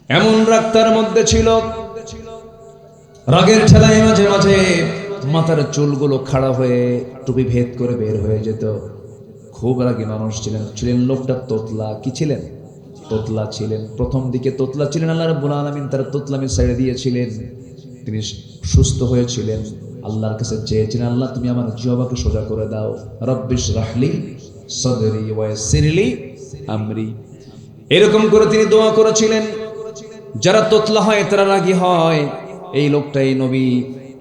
এমন রাগ তার মধ্যে ছিল, রাগের ঠেলায় মাঝে মাঝে মাথার চুলগুলো খাড়া হয়ে টুপি ভেদ করে বের হয়ে যেত। খুব রাগী মানুষ ছিলেন লোকটা তোতলা। কি ছিলেন? তোতলা ছিলেন। প্রথম দিকে তোতলা ছিলেন, আল্লাহ রাব্বুল আলামিন তার তোতলামি ছেড়ে দিয়েছিলেন। তিনি সুস্থ হয়েছিলেন, আল্লাহর কাছে চেয়েছিলেন, আল্লাহ তুমি আমার জিহ্বাকে সোজা করে দাও। রব্বিশ রাহলি সদরি ওয়া ইয়াসসিরলি আমরি। এরকম করে তিনি দোয়া করেছিলেন। যারা তোতলা হয় তারা রাগী হয়। এই লোকটা, এই নবী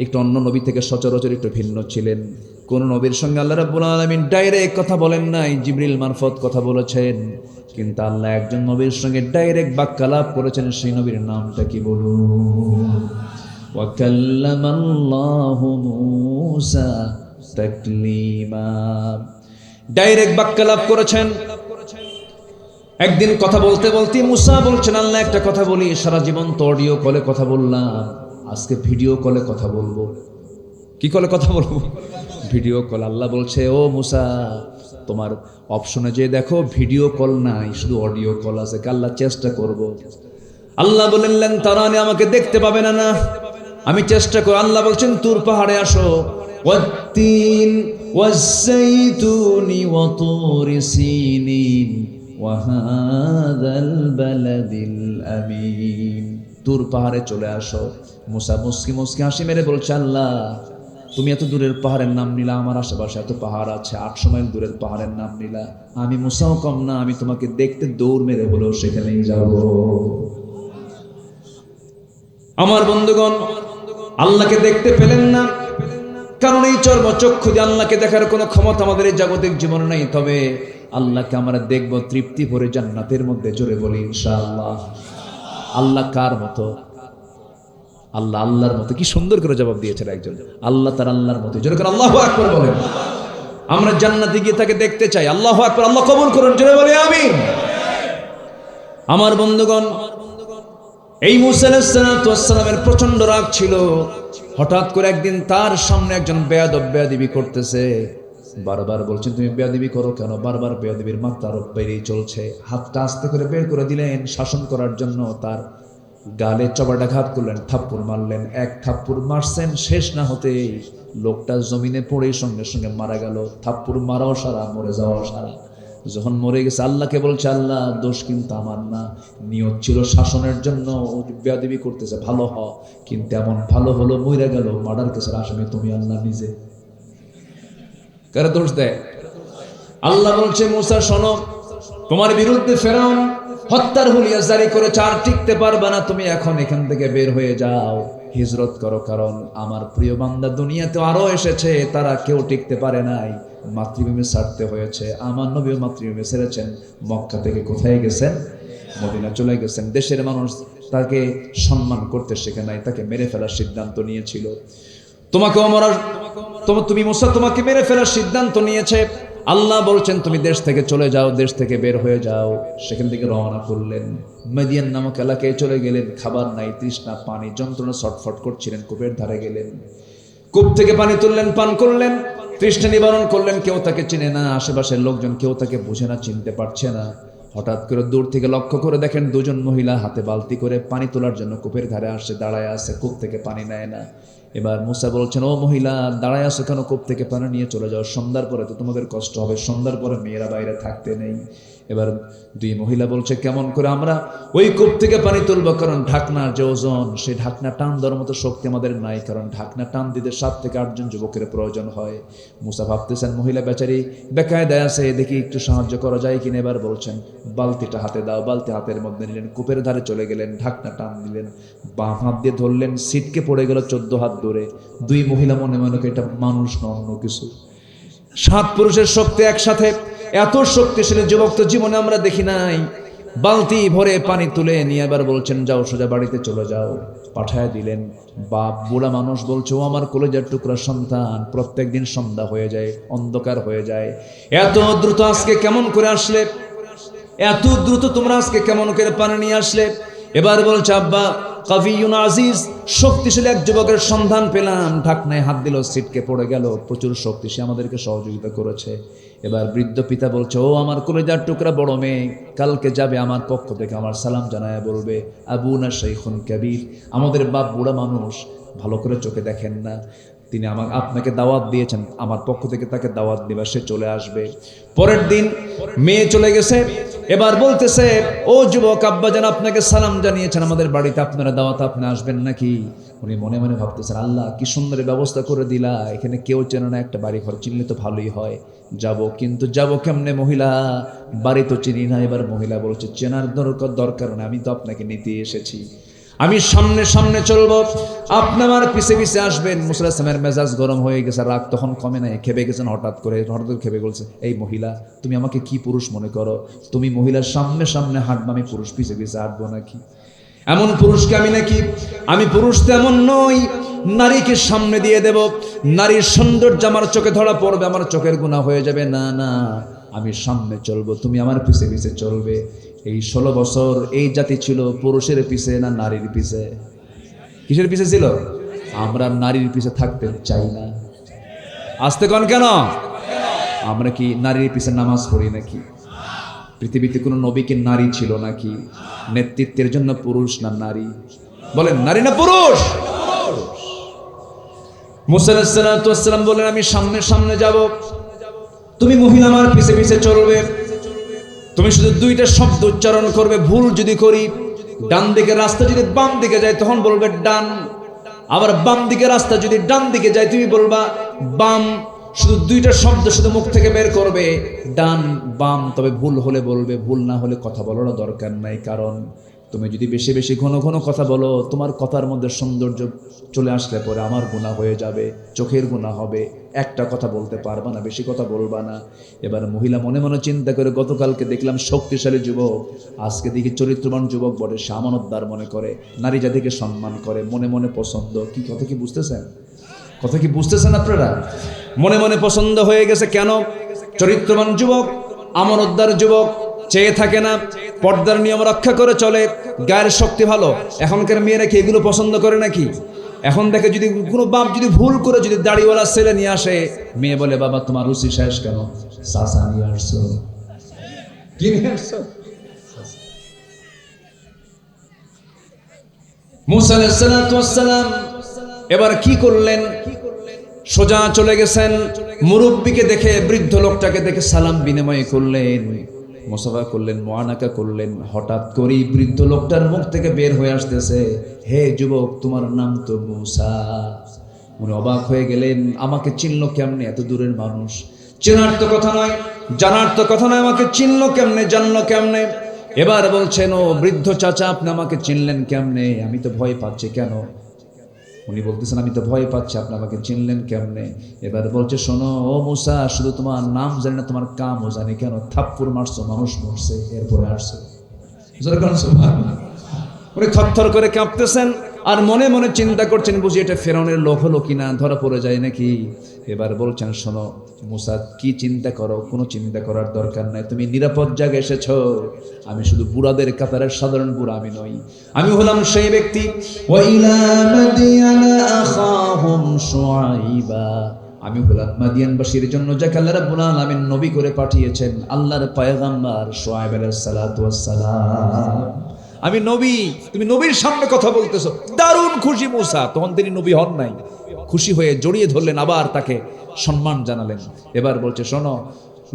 একটু অন্য নবী থেকে সচরাচর একটু ভিন্ন ছিলেন। কোন নবীর সঙ্গে আল্লাহ রাব্বুল আলামিন ডাইরেক্ট কথা বলেন নাই, জিবরিল মারফত কথা বলেছেন। কিন্তু আল্লাহ একজন নবীর সঙ্গে ডাইরেক্ট বাক্যালাপ করেছেন। সেই নবীর নামটা কি বলুন? ওয়া কাল্লামাল্লাহু মূসা তাকলিমা। ডাইরেক্ট বাক্যালাপ করেছেন। একদিন কথা বলতে বলতে মুসা বলছেন, আল্লাহ একটা কথা বলি, সারা জীবন তো অডিও কলে কথা বললাম, আজকে ভিডিও কলে কথা বলবো। কি কলে কথা বলবো? Video call. আল্লাহ বলছে, ও মুসা, তোমার অপশনে যে দেখো ভিডিও কল নাই, শুধু অডিও কল আছে। আল্লাহ চেষ্টা করব। আল্লাহ বললেন, তারানি, আমাকে দেখতে পাবে না, না আমি চেষ্টা করব। আল্লাহ বলছেন, তুর পাহাড়ে আসো। ওয়াত্তিন ওয়াজ্জাইতুনি ওয়া তুরি সিনিন ওয়া হাযাল বালাদিল আমিন। তুর পাহাড়ে চলে আসো। মুসা মুসকি মুসকি হাসি মেরে বলছে, আল্লাহ তুমি এত দূরের পাহাড়ের নাম নিলা, আমার আশেপাশে এত পাহাড় আছে, 800 মাইল দূরের পাহাড়ের নাম নিলা, আমি মুসাও কম না, আমি তোমাকে দেখতে দৌড় মেরে হলেও সেখানেই যাব। আমার বন্ধুগণ, আল্লাহকে দেখতে পেলেন না, কারণ এই চর্মচক্ষু দিয়ে আল্লাহকে দেখার কোনো ক্ষমতা আমাদের এই জাগতিক জীবনে নেই। তবে আল্লাহকে আমরা দেখবো তৃপ্তি ভরে জান্নাতের মধ্যে। জোরে বলি ইনশাআল্লাহ। আল্লাহ কার মতো? আল্লাহ আল্লাহর মতো। কি সুন্দর করে জবাব দিয়েছেন একজন, আল্লাহ তার আল্লাহর মতো। জোরে করে আল্লাহু আকবার বলেন। আমরা জান্নাতে গিয়ে তাকে দেখতে চাই। আল্লাহু আকবার। আল্লাহ কবুল করুন। জোরে বলি আমিন। আমার বন্ধুগণ, এই মুসা আলাইহিস সালামের প্রচন্ড রাগ ছিল। হঠাৎ করে একদিন তার সামনে একজন বেয়াদব বেয়াদবি করতেছে। বারবার বলছেন, তুমি বেয়াদবি করো কেন? বারবার বেয়াদবির মাত্রা আরো বেড়েই চলছে। হাতটা আস্তে করে বের করে দিলেন শাসন করার জন্য। তার গালে চপাটাঘাত করলেন, থাপ্পড় মারলেন। এক থাপ্পড় মারছেন, শেষ না হতেই লোকটা জমিনে পড়েই সঙ্গে সঙ্গে মারা গেল। থাপ্পড় মারাও সারা, মরে যাওয়াও সারা। যখন মরে গেছে, আল্লাহকে বলছে, আল্লাহ দোষ কিন্তু আমার না, নিয়ত ছিল শাসনের জন্য, বেয়াদবি করতেছে, ভালো হ, কিন্তু এমন ভালো হলো মরে গেল, মার্ডার কেসের আসামি তুমি আল্লাহ নিজে। কারা দোষ দেয়? আল্লাহ বলছে, মুসা শোনো, তোমার বিরুদ্ধে ফেরাউন হত্যার হুলিয়া জারি করেছে, আর টিকতে পারবে না, তুমি এখন এখান থেকে বের হয়ে যাও, হিজরত করো। কারণ আমার প্রিয় বান্দা দুনিয়াতে আরো এসেছে, তারা কেউ টিকতে পারে নাই, মাতৃভূমি ছাড়তে হয়েছে। আমার নবীও মাতৃভূমি ছেড়েছেন। মক্কা থেকে কোথায় গেছেন? মদিনা চলে গেছেন। দেশের মানুষ তাকে সম্মান করতে শেখে নাই, তাকে মেরে ফেলার সিদ্ধান্ত নিয়েছিল। তোমাকেও মরার, তুমি মুসা, তোমাকে মেরে ফেলার সিদ্ধান্ত নিয়েছে। আল্লাহ বলছেন, তুমি দেশ থেকে চলে যাও, দেশ থেকে বের হয়ে যাও। সেখান থেকে রওনা করলেন, মাদিয়ান নামক এলাকায় চলে গেলেন। খাবার নাই, তৃষ্ণা, পানি, যন্ত্রণা, ছটফট করছিলেন। কূপের ধারে গেলেন, কূপ থেকে পানি তুললেন, পান করলেন, তৃষ্ণা নিবারণ করলেন। কেউ তাকে চিনে না, আশেপাশের লোকজন কেউ তাকে বুঝে না, চিনতে পারছে না। হঠাৎ করে দূর থেকে লক্ষ্য করে দেখেন, দুজন মহিলা হাতে বালতি করে পানি তোলার জন্য কূপের ধারে আসে, দাঁড়ায় আছে, কূপ থেকে পানি নেয় না। এবার মুসা বলছেন, ও মহিলা, দাঁড়ায় আছো কেন? কূপ থেকে পানি নিয়ে চলে যাও, সন্ধ্যার পরে তো তোমাদের কষ্ট হবে, সন্ধ্যার পরে মেয়েরা বাইরে থাকতে নেই। এবার দুই মহিলা বলছে, কেমন করে আমরা ওই কূপ থেকে পানি তুলবো? কারণ ঢাকনার যে ওজন, সেই ঢাকনা টান দেওয়ার মতো শক্তি আমাদের নাই, কারণ ঢাকনা টান দিতে 7 থেকে 8 জন যুবকের প্রয়োজন হয়। মুসা ভাবতেছেন, মহিলা বেচারি বেকায়দায় আছে, দেখি একটু সাহায্য করা যায় কিনা। এবার বলছেন, বালতিটা হাতে দাও। বালতি হাতের মধ্যে নিলেন, কূপের ধারে চলে গেলেন, ঢাকনা টান দিলেন, বাম হাত দিয়ে ধরলেন, সিটকে পড়ে গেল 14 হাত দূরে। দুই মহিলা মনে মনে এটা মানুষ না অন্য কিছু। 7 পুরুষের শক্তি একসাথে, এত শক্তিশালী যুবক তো জীবনে আমরা দেখি নাই। বালতি ভরে পানি তুলে নিয়ে এবার বলছেন, যাও সোজা বাড়িতে চলে যাও। পাঠায় দিলেন। বাপ বুড়া মানুষ বলছে, ও আমার কলেজার টুকরা সন্তান, প্রত্যেক দিন সন্ধ্যা হয়ে যায়, অন্ধকার হয়ে যায়, এত দ্রুত আজকে কেমন করে আসলে? এত দ্রুত তোমরা আজকে কেমন করে পানি নিয়ে আসলে? এবার বলছে, আব্বা কাভিয়ুন আজিজ, শক্তিশালী এক যুবকের সন্ধান পেলাম, ঢাকনায় হাত দিল, ছিটকে পড়ে গেল, প্রচুর শক্তি, সে আমাদেরকে সহযোগিতা করেছে। এবার বৃদ্ধ পিতা বলছে, ও আমার কলিজার টুকরা বড় মেয়ে, কালকে যাবে আমার পক্ষ থেকে আমার সালাম জানায় বলবে, আবুনা শাইখুন কাবীর, আমাদের বাপ বুড়া মানুষ, ভালো করে চোখে দেখেন না, তিনি আপনাকে দাওয়াত দিয়েছেন, আমার পক্ষ থেকে তাকে দাওয়াত দিবা, সে চলে আসবে। পরের দিন মেয়ে চলে গেছে, এবার বলতেছে, ও যুবক, আব্বাজান আপনাকে সালাম জানিয়েছেন আমাদের বাড়িতে, আপনারা দাওয়াত, আপনি আসবেন নাকি? উনি মনে মনে ভাবতেছেন, আল্লাহ কি সুন্দর ব্যবস্থা করে দিলা, এখানে কেউ চেনে না, একটা বাড়ি ঘর চিনলে তো ভালোই হয়, যাব, কিন্তু যাব কেমনে, মহিলা বাড়ি তো চিনি না। এবার মহিলা বলছে, চেনার দরকার না, আমি তো আপনাকে নিতে এসেছি, আমি সামনে সামনে চলবো, আপনি আমার পিছে পিছে আসবেন। মুসা আলাইহিস সালামের মেজাজ গরম হয়ে গেছে, রাগ তখন কমে নাই, খেপে গেছেন, হঠাৎ করে খেপে বলছে, এই মহিলা, তুমি আমাকে কি পুরুষ মনে করো? তুমি মহিলার সামনে সামনে হাঁটবো, আমি পুরুষ পিছে পিছে হাঁটবো নাকি? এমন পুরুষকে আমি নাকি? আমি পুরুষ তেমন নই, নারীকে সামনে দিয়ে দেব, নারীর সৌন্দর্য আমার চোখে ধরা পড়বে, আমার চোখের গুনাহ হয়ে যাবে, না না, আমি সামনে চলবো, তুমি আমার পিছে পিছে চলবে। এই 16 বছর এই জাতি ছিল পুরুষের পিছে না নারীর পিছে? কিসের পিছে ছিল? আমরা নারীর পিছে থাকতে চাই না। আসতে কোন কেন? আমরা কি নারীর পিছে নামাজ পড়ি নাকি? পৃথিবীতে কোনো নবীকে নারী ছিল নাকি? নেতৃত্বের জন্য পুরুষ না নারী? বলেন, নারী না পুরুষ? মুসা আলাইহিস সালাম বলেন, আমি সামনে সামনে যাব, তুমি মহিলা আমার পিছে পিছে চলবে, তুমি শুধু দুইটা শব্দ উচ্চারণ করবে, ভুল যদি করি, ডান দিকে রাস্তা যদি বাম দিকে যায় তখন বলবে ডান, আবার বাম দিকে রাস্তা যদি ডান দিকে যায় তুমি বলবা বাম, শুধু দুইটা শব্দ শুধু মুখ থেকে বের করবে, ডান বাম, তবে ভুল হলে বলবে, ভুল না হলে কথা বলার দরকার নাই, কারণ তুমি যদি বেশি বেশি ঘন ঘন কথা বলো, তোমার কথার মধ্যে সৌন্দর্য চলে আসলে পরে আমার গুনাহ হয়ে যাবে, চোখের গুনাহ হবে, একটা কথা বলতে পারবা না, বেশি কথা বলবা না। এবার মহিলা মনে মনে চিন্তা করে, গতকালকে দেখলাম শক্তিশালী যুবক, আজকে দেখি চরিত্রবান যুবক বটে, সে আমানতদার মনে করে, নারী জাতিকে সম্মান করে, মনে মনে পছন্দ। কি কথা কি বুঝতেছেন? কথা কি বুঝতেছেন আপনারা? মনে মনে পছন্দ হয়ে গেছে। কেন? চরিত্রবান যুবক, আমানতদার যুবক, চেয়ে থাকে না, পর্দার নিয়ম রক্ষা করে চলে, গায়ের শক্তি ভালো। এখনকার মেয়েরা কি এগুলো পছন্দ করে নাকি? এখন দেখে যদি কোনো বাপ যদি ভুল করে যদি দাড়িওয়ালা ছেলে নিয়ে আসে, মেয়ে বলে, বাবা তোমার রুচি শেষ কেন? চাচা নিয়ে আসছো, কি নিয়ে আসছো? মুসা আলাইহিস সালাম এবার কি করলেন? সোজা চলে গেছেন, মুরব্বীকে দেখে, বৃদ্ধ লোকটাকে দেখে সালাম বিনিময় করলেন, মুসাফা করলেন, মুআনাকা করলেন। হঠাৎ করেই বৃদ্ধ লোকটার মুখ থেকে বের হয়ে আসতেছে, হে যুবক, তোমার নাম তো মুসা। উনি অবাক হয়ে গেলেন, আমাকে চিনলো কেমনে? এত দূরের মানুষ, চেনার তো কথা নয়, জানার তো কথা নয়, আমাকে চিনলো কেমনে, জানলো কেমনে? এবার বলছেন, ও বৃদ্ধ চাচা, আপনি আমাকে চিনলেন কেমনে? আমি তো ভয় পাচ্ছি। কেন? উনি বলতেছেন, আমি তো ভয় পাচ্ছি, আপনি আমাকে চিনলেন কেমনে? এবার বলছে, শোনো ও মুসা, শুধু তোমার নাম জানি না, তোমার কামও জানি। কেন? থাপ্পড় মারছো, মানুষ মরছে, এরপরে আসছে। উনি থরথর করে কাঁপতেছেন আর মনে মনে চিন্তা করছেন, বুঝি এটা ফেরাউনের লোক হলো কিনা, ধরা পড়ে যায় নাকি। এবার বলছেন, শোনো মুসা, কি চিন্তা করো? কোনো চিন্তা করার দরকার নাই, তুমি নিরাপদ জায়গায় এসেছো। আমি শুধু বুড়াদের কাতারের সাধারণ বুড়া আমি নই, আমি হলাম সেই ব্যক্তি। ওয়াইলা মাদিয়ানা আখাহুম শুআইবা, আমি হলাম মাদিয়ানবাসীর জন্য যাকে আল্লাহ রাব্বুল আলামিন নবী করে পাঠিয়েছেন, আল্লাহর পয়গম্বর শুআইব আলাইহিস সালাতু ওয়াস সালাম। আমি নবী, তুমি নবীর সামনে কথা বলতেছো। দারুণ খুশি মুসা, তখন তিনি নবী হন নাই, খুশি হয়ে জড়িয়ে ধরলেন, আবার তাকে সম্মান জানালেন। এবার বলছে, শোনো,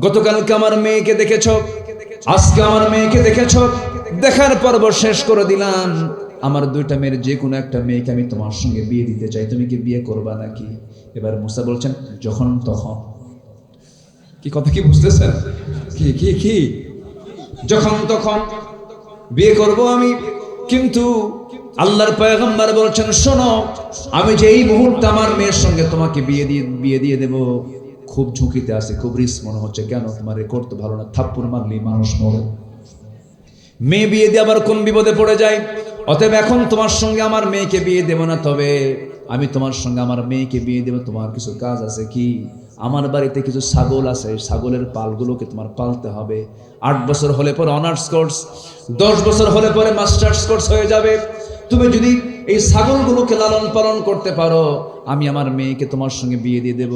গতকালকে আমার মেয়েকে দেখেছো, আজকে আমার মেয়েকে দেখেছো, দেখার পর্ব শেষ করে দিলাম। আমার দুইটা মেয়ের যে কোনো একটা মেয়েকে আমি তোমার সঙ্গে বিয়ে দিতে চাই, তুমি কি বিয়ে করবা নাকি? এবার মুসা বলছেন, যখন তখন। কি কথা কি বুঝতেছেন? কি কি কি যখন তখন বিয়ে করব আমি। কিন্তু আল্লাহর পয়গম্বর বলছেন, শোনো, আমি যে এই মুহূর্তে আমার মেয়ের সঙ্গে তোমাকে বিয়ে দিয়ে দেব, খুব ঝুঁকিতে আছে, খুব রিস্ক মনে হচ্ছে। কেন? তোমার রেকর্ড তো ভালো না, থাপ্পড় মারলেই মানুষ মরে, মেয়ে বিয়ে দিয়ে আবার কোন বিপদে পড়ে যায়। অতএব এখন তোমার সঙ্গে আমার মেয়েকে বিয়ে দেব না, তবে আমি তোমার সঙ্গে আমার মেয়েকে বিয়ে দেব। তোমার কিছু কাজ আছে। কি? আমার বাড়িতে কিছু ছাগল আছে, ছাগলের পালগুলোকে তোমার পালতে হবে। 8 বছর হলে পরে অনার্স কোর্স, 10 বছর হলে পরে মাস্টার্স কোর্স হয়ে যাবে। তুমি যদি এই ছাগলগুলোকে লালন পালন করতে পারো, আমি আমার মেয়েকে তোমার সঙ্গে বিয়ে দিয়ে দেব,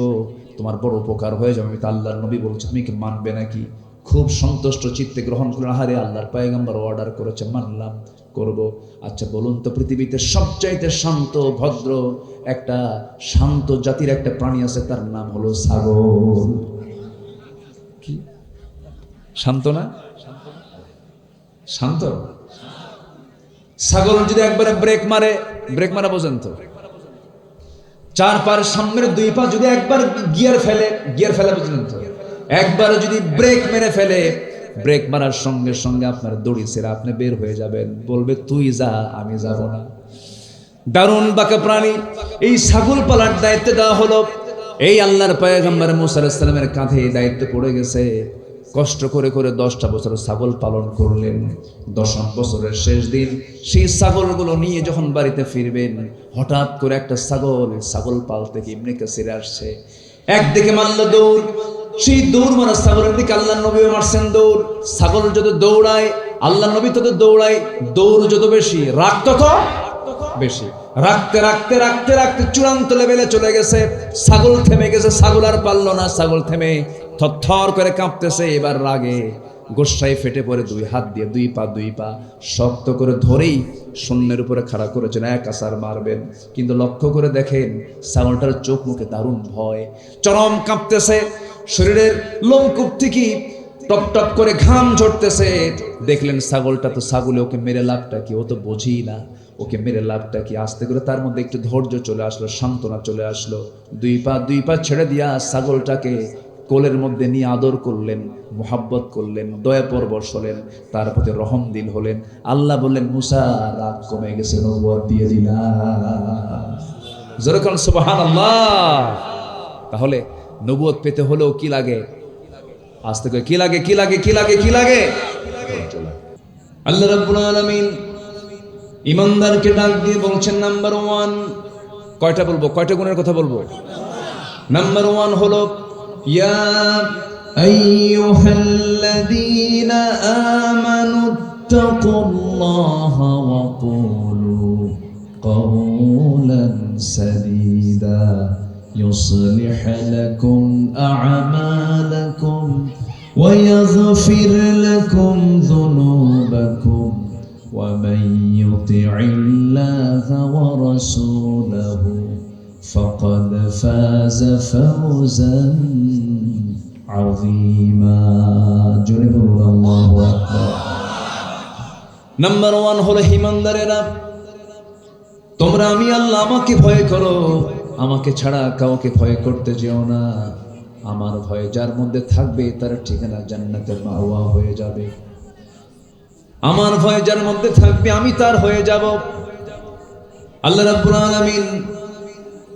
তোমার বড় উপকার হয়ে যাবে। আমি তো আল্লাহর নবী বলছি, তুমি কি মানবে নাকি? খুব সন্তুষ্ট চিত্তে গ্রহণ করলেন। আহারে, আল্লাহর পয়গম্বর অর্ডার করেছে, মানলাম, করব। আচ্ছা বলুন তো, পৃথিবীতে সবচাইতে শান্ত ভদ্র একটা শান্ত জাতির একটা প্রাণী আছে, তার নাম হলো ছাগল। কি শান্ত না? শান্ত। ছাগল যদি একবারে ব্রেক মারা বোঝেন তো, চার পার সামনের দুই পা যদি একবার গিয়ার ফেলে বুঝলেন তো, একবার যদি ব্রেক মেরে ফেলে, ব্রেক মারার সঙ্গে সঙ্গে আপনার দড়ি ছেড়ে আপনি বের হয়ে যাবেন, বলবে তুই যা, আমি যাব না। দারুণ বাঁকা প্রাণী। এই ছাগল পালার দায়িত্ব দেওয়া হলো এই আল্লাহর পয়গম্বর মুসা আলাইহিস সালামের কাঁধে দায়িত্ব পড়ে গেছে। কষ্ট করে করে 10টা বছর ছাগল পালন করলেন। 10ম বছরের শেষ দিন সেই ছাগলগুলো নিয়ে যখন বাড়িতে ফিরবেন, হঠাৎ করে একটা ছাগল পাল থেকে ইবনে কাসির আসছে। একদিকে মারল দৌড়, সেই দৌড় মারা ছাগলের দিকে আল্লাহ নবীও মারছেন দৌড়। ছাগল যত দৌড়ায় আল্লাহ নবী তত দৌড়ায়, দৌড় যত বেশি রাগ তত বেশি। রাখতে রাখতে রাখতে রাখতে চূড়ান্ত লেভেলে চলে গেছে। ছাগল থেমে গেছে, ছাগল আর পারল না। ছাগল থেমে থরথর করে কাঁপতেছে। এবার রাগে গোসাই ফেটে পড়ে দুই হাত দিয়ে দুই পা শক্ত করে ধরেই শূন্যের উপরে খাড়া করেছেন, এক আছাড় মারবেন। কিন্তু লক্ষ্য করে দেখেন ছাগলটার চোখ মুখে দারুণ ভয়, চরম কাঁপতেছে, শরীরের লোমকূপ থেকে টপ টপ করে ঘাম ঝরতেছে। দেখলেন ছাগলটা তো ছাগলে, ওকে মেরে লাভটা কি? ও তো বোঝেই না ওকে মেরে লাভটা কি। আস্তে করে তার মধ্যে একটু ধৈর্য চলে আসলো, সান্ত্বনা চলে আসলো। দুই পা ছেড়ে দিয়া ছাগলটাকে কোলের মধ্যে নিয়ে আদর করলেন, মোহাব্বত করলেন, দয়া পরবশ হলেন, তার প্রতি রহম দিল হলেন। আল্লাহ বললেন, মুসা রাগ কমে গেছে, নবুয়ত দিয়ে দিলাম। যেরকম সুবহানাল্লাহ। তাহলে নবুয়ত পেতে হলেও কি লাগে? আস্তে করে কি লাগে? কি লাগে? কি লাগে? কি লাগে? আল্লাহ রাব্বুল আলামিন ইমানদারকে ডাক দিয়ে বলছেন, নাম্বার 1, কয়টা বলবো? কয়টা গুণের কথা বলবো? নাম্বার 1 হলো, ইয়া আইয়ুহাল্লাযীনা আমানুত্তাকুল্লাহা ওয়া কুলু কাওলান সাদীদা ইউসলিহ লাকুম আ'মালাকুম ওয়া ইয়াগফির লাকুম যুনুবাকুম ومن يطع الله ورسوله فقد فاز فوزا عظيما جل الله اكبر নাম্বার 1 হলো ঈমানদারেরা, তোমরা আমি আল্লাহ আমাকে ভয় করো, আমাকে ছাড়া কাউকে ভয় করতে যেও না। আমার ভয় যার মধ্যে থাকবে তার ঠিকানা জান্নাতের মাওয়া হয়ে যাবে। আমার ভয় যার মধ্যে থাকবে আমি তার হয়ে যাব। আল্লাহ রাব্বুল আলামিন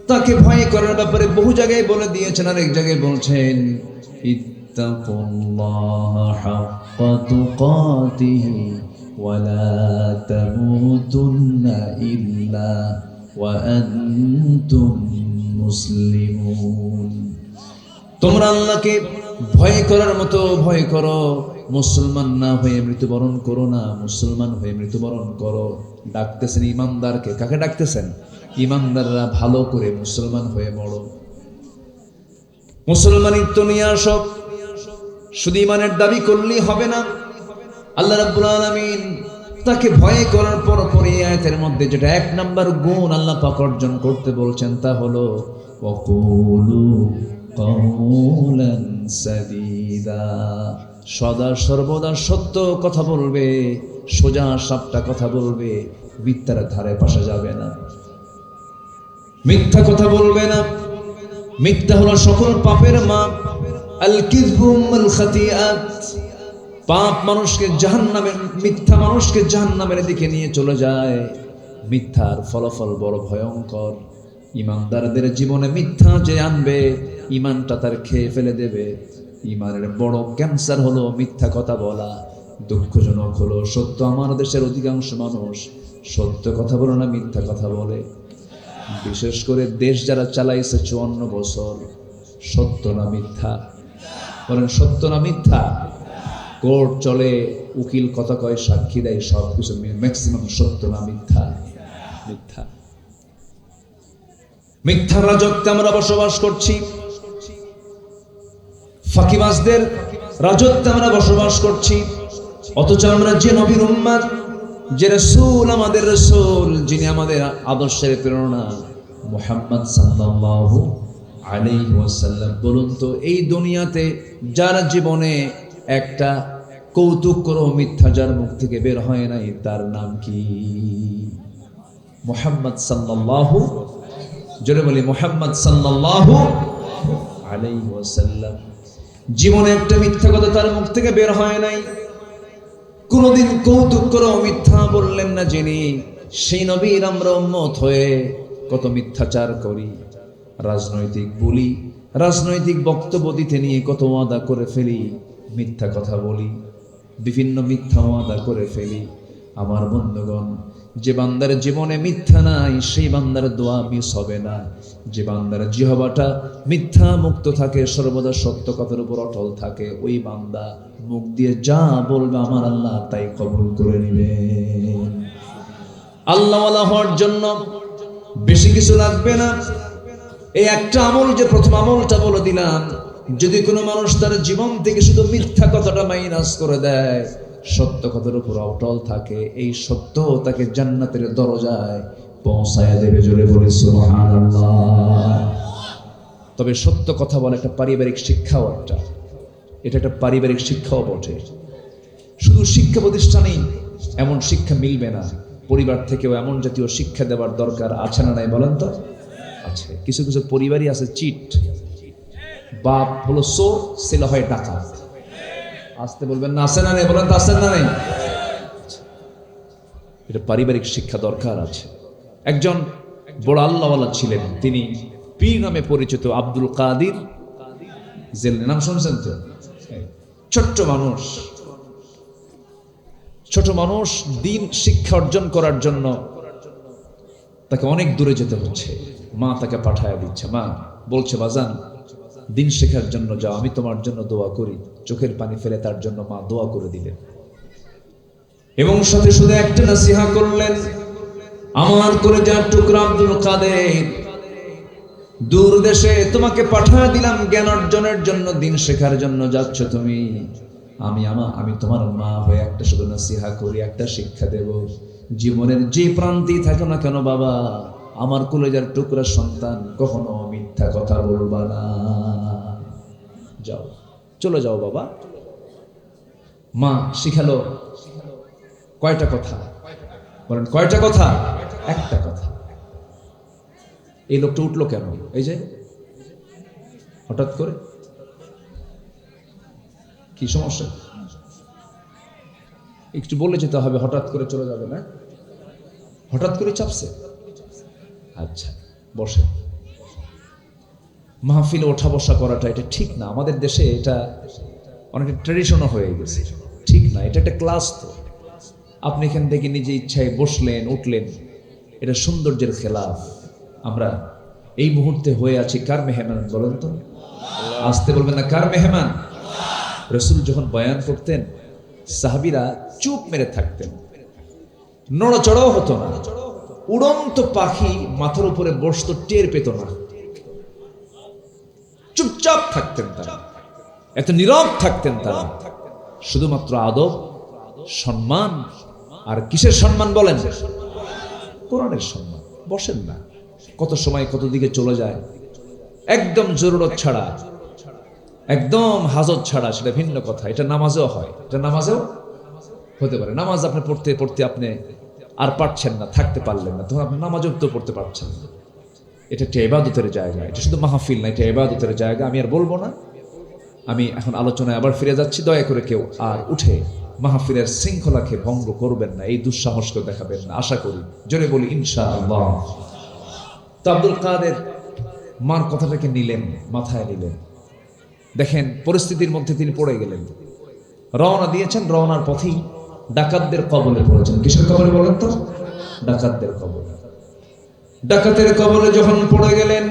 তাকে ভয় করার ব্যাপারে বহু জায়গায় বলে দিয়েছেন, আর এক জায়গায় বলছেন, ইত্তাকুল্লাহা হাক্কা তুকাতিহি ওয়া লা তামুতুন্না ইল্লা ওয়া আনতুম মুসলিমুন। তোমরা আল্লাহকে ভয় করার মতো ভয় করো, মুসলমান না হয়ে মৃত্যুবরণ করো না, মুসলমান হয়ে মৃত্যুবরণ করো। ডাকতেছেন ইমানদারকে। কাকে ডাকতেছেন? ইমানদাররা ভালো করে মুসলমান হয়ে মরো, মুসলমানিত্ব নিয়ে আসো। শুধু ইমানের দাবি করলেই হবে না। আল্লাহ রাব্বুল আলামিন তাকে ভয় করার পর এই আয়াতের মধ্যে যেটা 1 নাম্বার গুণ আল্লাহ পাক অর্জন করতে বলছেন তা হলো ওয়াকুলু কাওলান সাদীদা। সদা সর্বদা সত্য কথা বলবে, সোজা সাপটা কথা বলবে, মিথ্যার ধারে পাশে যাবে না, মিথ্যা কথা বলবে না। মিথ্যা হলো সকল পাপের মা। আল কিযবু ওয়াল খাতিআত, পাপ মানুষকে জাহান্নামে, মিথ্যা মানুষকে জাহান্নামের দিকে নিয়ে চলে যায়। মিথ্যার ফলাফল বড় ভয়ঙ্কর। ইমানদারদের জীবনে মিথ্যা যে আনবে, ইমানটা তার খেয়ে ফেলে দেবে। ইমানের বড় ক্যান্সার হলো মিথ্যা কথা বলা। দুঃখজনক হলো সত্য, আমার দেশের অধিকাংশ মানুষ সত্য কথা বলে না, মিথ্যা কথা বলে। বিশেষ করে দেশ যারা চালাইছে 54 বছর, সত্য না মিথ্যা? বলেন সত্য না মিথ্যা? কোর্ট চলে, উকিল কথা কয়, সাক্ষী দেয়, সব কিছু ম্যাক্সিমাম সত্য না মিথ্যা? মিথ্যা। মিথ্যার রাজত্বে আমরা বসবাস করছি, ফাঁকিবাজদের রাজত্বে আমরা বসবাস করছি। অথচ আমরা যে নবীর উম্মত, যে রাসূল, আমাদের রাসূল, যিনি আমাদের আদর্শের প্রেরণা, মুহাম্মদ সাল্লাল্লাহু আলাইহি ওয়াসাল্লাম, বলুন তো এই দুনিয়াতে যার জীবনে একটা কৌতুক করো মিথ্যা যার মুখ থেকে বের হয় নাই, তার নাম কি? মুহাম্মদ সাল্লাল্লাহু, জোরে বলি মুহাম্মদ সাল্লাল্লাহু আলাইহি ওয়াসাল্লাম। জীবনে একটা মিথ্যা কথা তার মুখ থেকে বের হয় নাই, কোনদিন কৌতুক করে মিথ্যা বললেন না যিনি, সেই নবীর আমরা উম্মত হয়ে কত মিথ্যাচার করি, রাজনৈতিক বলি, রাজনৈতিক বক্তব্য দিতে নিয়ে কত ওয়াদা করে ফেলি, মিথ্যা কথা বলি, বিভিন্ন মিথ্যা ওয়াদা করে ফেলি। আমার বন্ধুগণ, যে বান্দার জীবনে মিথ্যা নাই সেই বান্দার দোয়া মিস হবে না। যে বান্দার জিহ্বাটা মিথ্যা মুক্ত থাকে, সর্বদা সত্য কথার উপর অটল থাকে, ওই বান্দা মুখ দিয়ে যা বলবে আমার আল্লাহ তাই কবুল করে নেবেন। আল্লাহওয়ালা হওয়ার জন্য বেশি কিছু লাগবে না। এই একটা আমল, যে প্রথম আমলটা বলে দিলাম, যদি কোনো মানুষ তার জীবন থেকে শুধু মিথ্যা কথাটা মাইনাস করে দেয়, সত্য কথার উপর অটল থাকে, এই সত্য তাকে জান্নাতের দরজায় পৌঁছায় দেবে। জোরে বলে সুবহানাল্লাহ। তবে সত্য কথা বলা একটা পারিবারিক শিক্ষাও, এটা একটা পারিবারিক শিক্ষাও বটে। শুধু শিক্ষা প্রতিষ্ঠানেই এমন শিক্ষা মিলবে না, পরিবার থেকেও এমন জাতীয় শিক্ষা দেওয়ার দরকার আছে না নাই বলেন তো? আছে। কিছু কিছু পরিবারই আছে চিট, বাপ হলো চোর, ছেলে হয় ডাকাত। আসতে বলবেন না, আছে না নেই? বলেন তো আছে না নেই? এটা পারিবারিক শিক্ষা দরকার আছে। একজন বড় আল্লাহওয়ালা ছিলেন, তিনি পীর নামে পরিচিত আব্দুল কাদির জিলানী, নাম শুনছেন তো? ছোট্ট মানুষ, ছোট মানুষ দিন শিক্ষা অর্জন করার জন্য তাকে অনেক দূরে যেতে হচ্ছে। মা তাকে পাঠায় দিচ্ছে, মা বলছে বাজান দিন শেখার জন্য যাও, আমি তোমার জন্য দোয়া করি। চোখের পানি ফেলে তার জন্য মা দোয়া করে দিলেন, এবং সাথে সাথে একটা নসিহা করলেন, আমার কলেজার টুকরা আব্দুল কাদের, দূর দেশে তোমাকে পাঠায় দিলাম জ্ঞান অর্জনের জন্য, দিন শেখার জন্য যাচ্ছ তুমি, আমি তোমার মা হয়ে একটা শুধু নসিহা করি, একটা শিক্ষা দেব। জীবনের যে প্রান্তেই থাকো না কেন বাবা, আমার কলেজার টুকরা সন্তান, কখনো মিথ্যা কথা বলবা না। যাও, চলে যাও বাবা। মা শিখালো কয়টা কথা? বলেন কয়টা কথা? একটা কথা। এই লোকটা উঠলো কেন? এই যে হঠাৎ করে, কি সমস্যা? একটু বলে যেতে হবে, হঠাৎ করে চলে যাবে না, হঠাৎ করে চাপছে। আচ্ছা বসে। মাহফিলে ওঠা বসা করাটা এটা ঠিক না, আমাদের দেশে এটা অনেকটা ট্রেডিশনও হয়ে গেছে, ঠিক না। এটা একটা ক্লাস। তো আপনি এখান থেকে নিজে ইচ্ছায় বসলেন উঠলেন, এটা সৌন্দর্যের খেলাফ। আমরা এই মুহূর্তে হয়ে আছি কার মেহমান বলেন তো? আসতে বলবেন না, কার মেহমান? রাসূল যখন বয়ান করতেন, সাহাবীরা চুপ মেরে থাকতেন, নড়াচড়াও হতো না। উড়ন্ত পাখি মাথার উপরে বসতো, টের পেত না, চুপচাপ থাকতেন তারা, এত নীরব থাকতেন তারা। শুধুমাত্র আদব, সম্মান। আর কিসের সম্মান বলেন? কোরআনের সম্মান। বসেন না, কত সময় কত দিকে চলে যায়, একদম জরুরত ছাড়া, একদম হাজত ছাড়া, সেটা ভিন্ন কথা। এটা নামাজেও হয়, এটা নামাজেও হতে পারে। নামাজ আপনি পড়তে পড়তে আপনি আর পারছেন না, থাকতে পারলেন না, তখন আপনি নামাজও তো পড়তে পারছেন না। এটা একটা ইবাদতের জায়গা, এটা শুধু মাহফিল না, এটা ইবাদতের জায়গা। আমি আর বলবো না, আমি এখন আলোচনায় আবার ফিরে যাচ্ছি। দয়া করে কেউ আর উঠে মাহফিলের শৃঙ্খলাকে ভঙ্গ করবেন না, এই দুঃসাহসকে দেখাবেন না, আশা করি। জোরে বলি ইনশাআল্লাহ। তো আব্দুল কাদের মার কথাটাকে নিলেন, মাথায় নিলেন। দেখেন পরিস্থিতির মধ্যে তিনি পড়ে গেলেন, রওনা দিয়েছেন, রওনার পথেই ডাকাতদের কবলে পড়েছেন। কিসের কবলে বলেন তো? ডাকাতদের কবলে। ডাকাতের কবলে যখন পড়ে গেলেন,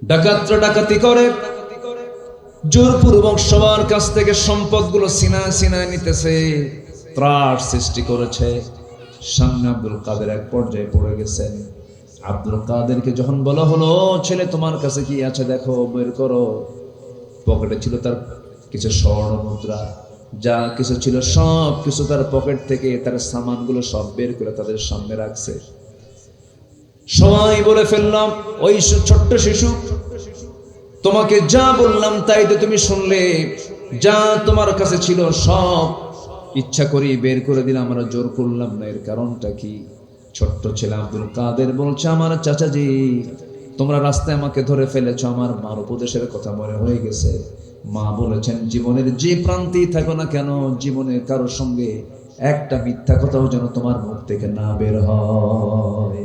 ডাকাতরা ডাকাতি করে, জোরপূর্বক সবার কাছ থেকে সম্পদগুলো সিনায় সিনায় নিতেছে, ত্রাস সৃষ্টি করেছে। সামনে আব্দুল কাদের এক পর্যায়ে পড়ে গেছেন। আব্দুল কাদেরকে যখন বলা হলো, ছেলে তোমার কাছে কি আছে দেখো, বের করো। পকেটে ছিল তার কিছু স্বর্ণ মুদ্রা, যা কিছু ছিল সব কিছু তার পকেট থেকে তার সামানগুলো সব বের করে তাদের সামনে রাখছে। সবাই বলে ফেললাম, ওই ছোট্ট শিশু, তোমাকে যা বললাম তাই তো তুমি শুনলে, যা তোমার কাছে ছিল সব ইচ্ছা করি বের করে দিলাম, আমরা জোর করলাম না। এর কারণটা কি? ছোট্ট ছেলে আব্দুল কাদের বলছে, আমার চাচাজি, তোমরা রাস্তায় আমাকে ধরে ফেলেছ, আমার মার উপদেশের কথা মনে হয়ে গেছে। মা বলেছেন, জীবনের যে প্রান্তেই থাকো না কেন, জীবনে কারোর সঙ্গে একটা মিথ্যা কথাও যেন তোমার মুখ থেকে না বের হয়।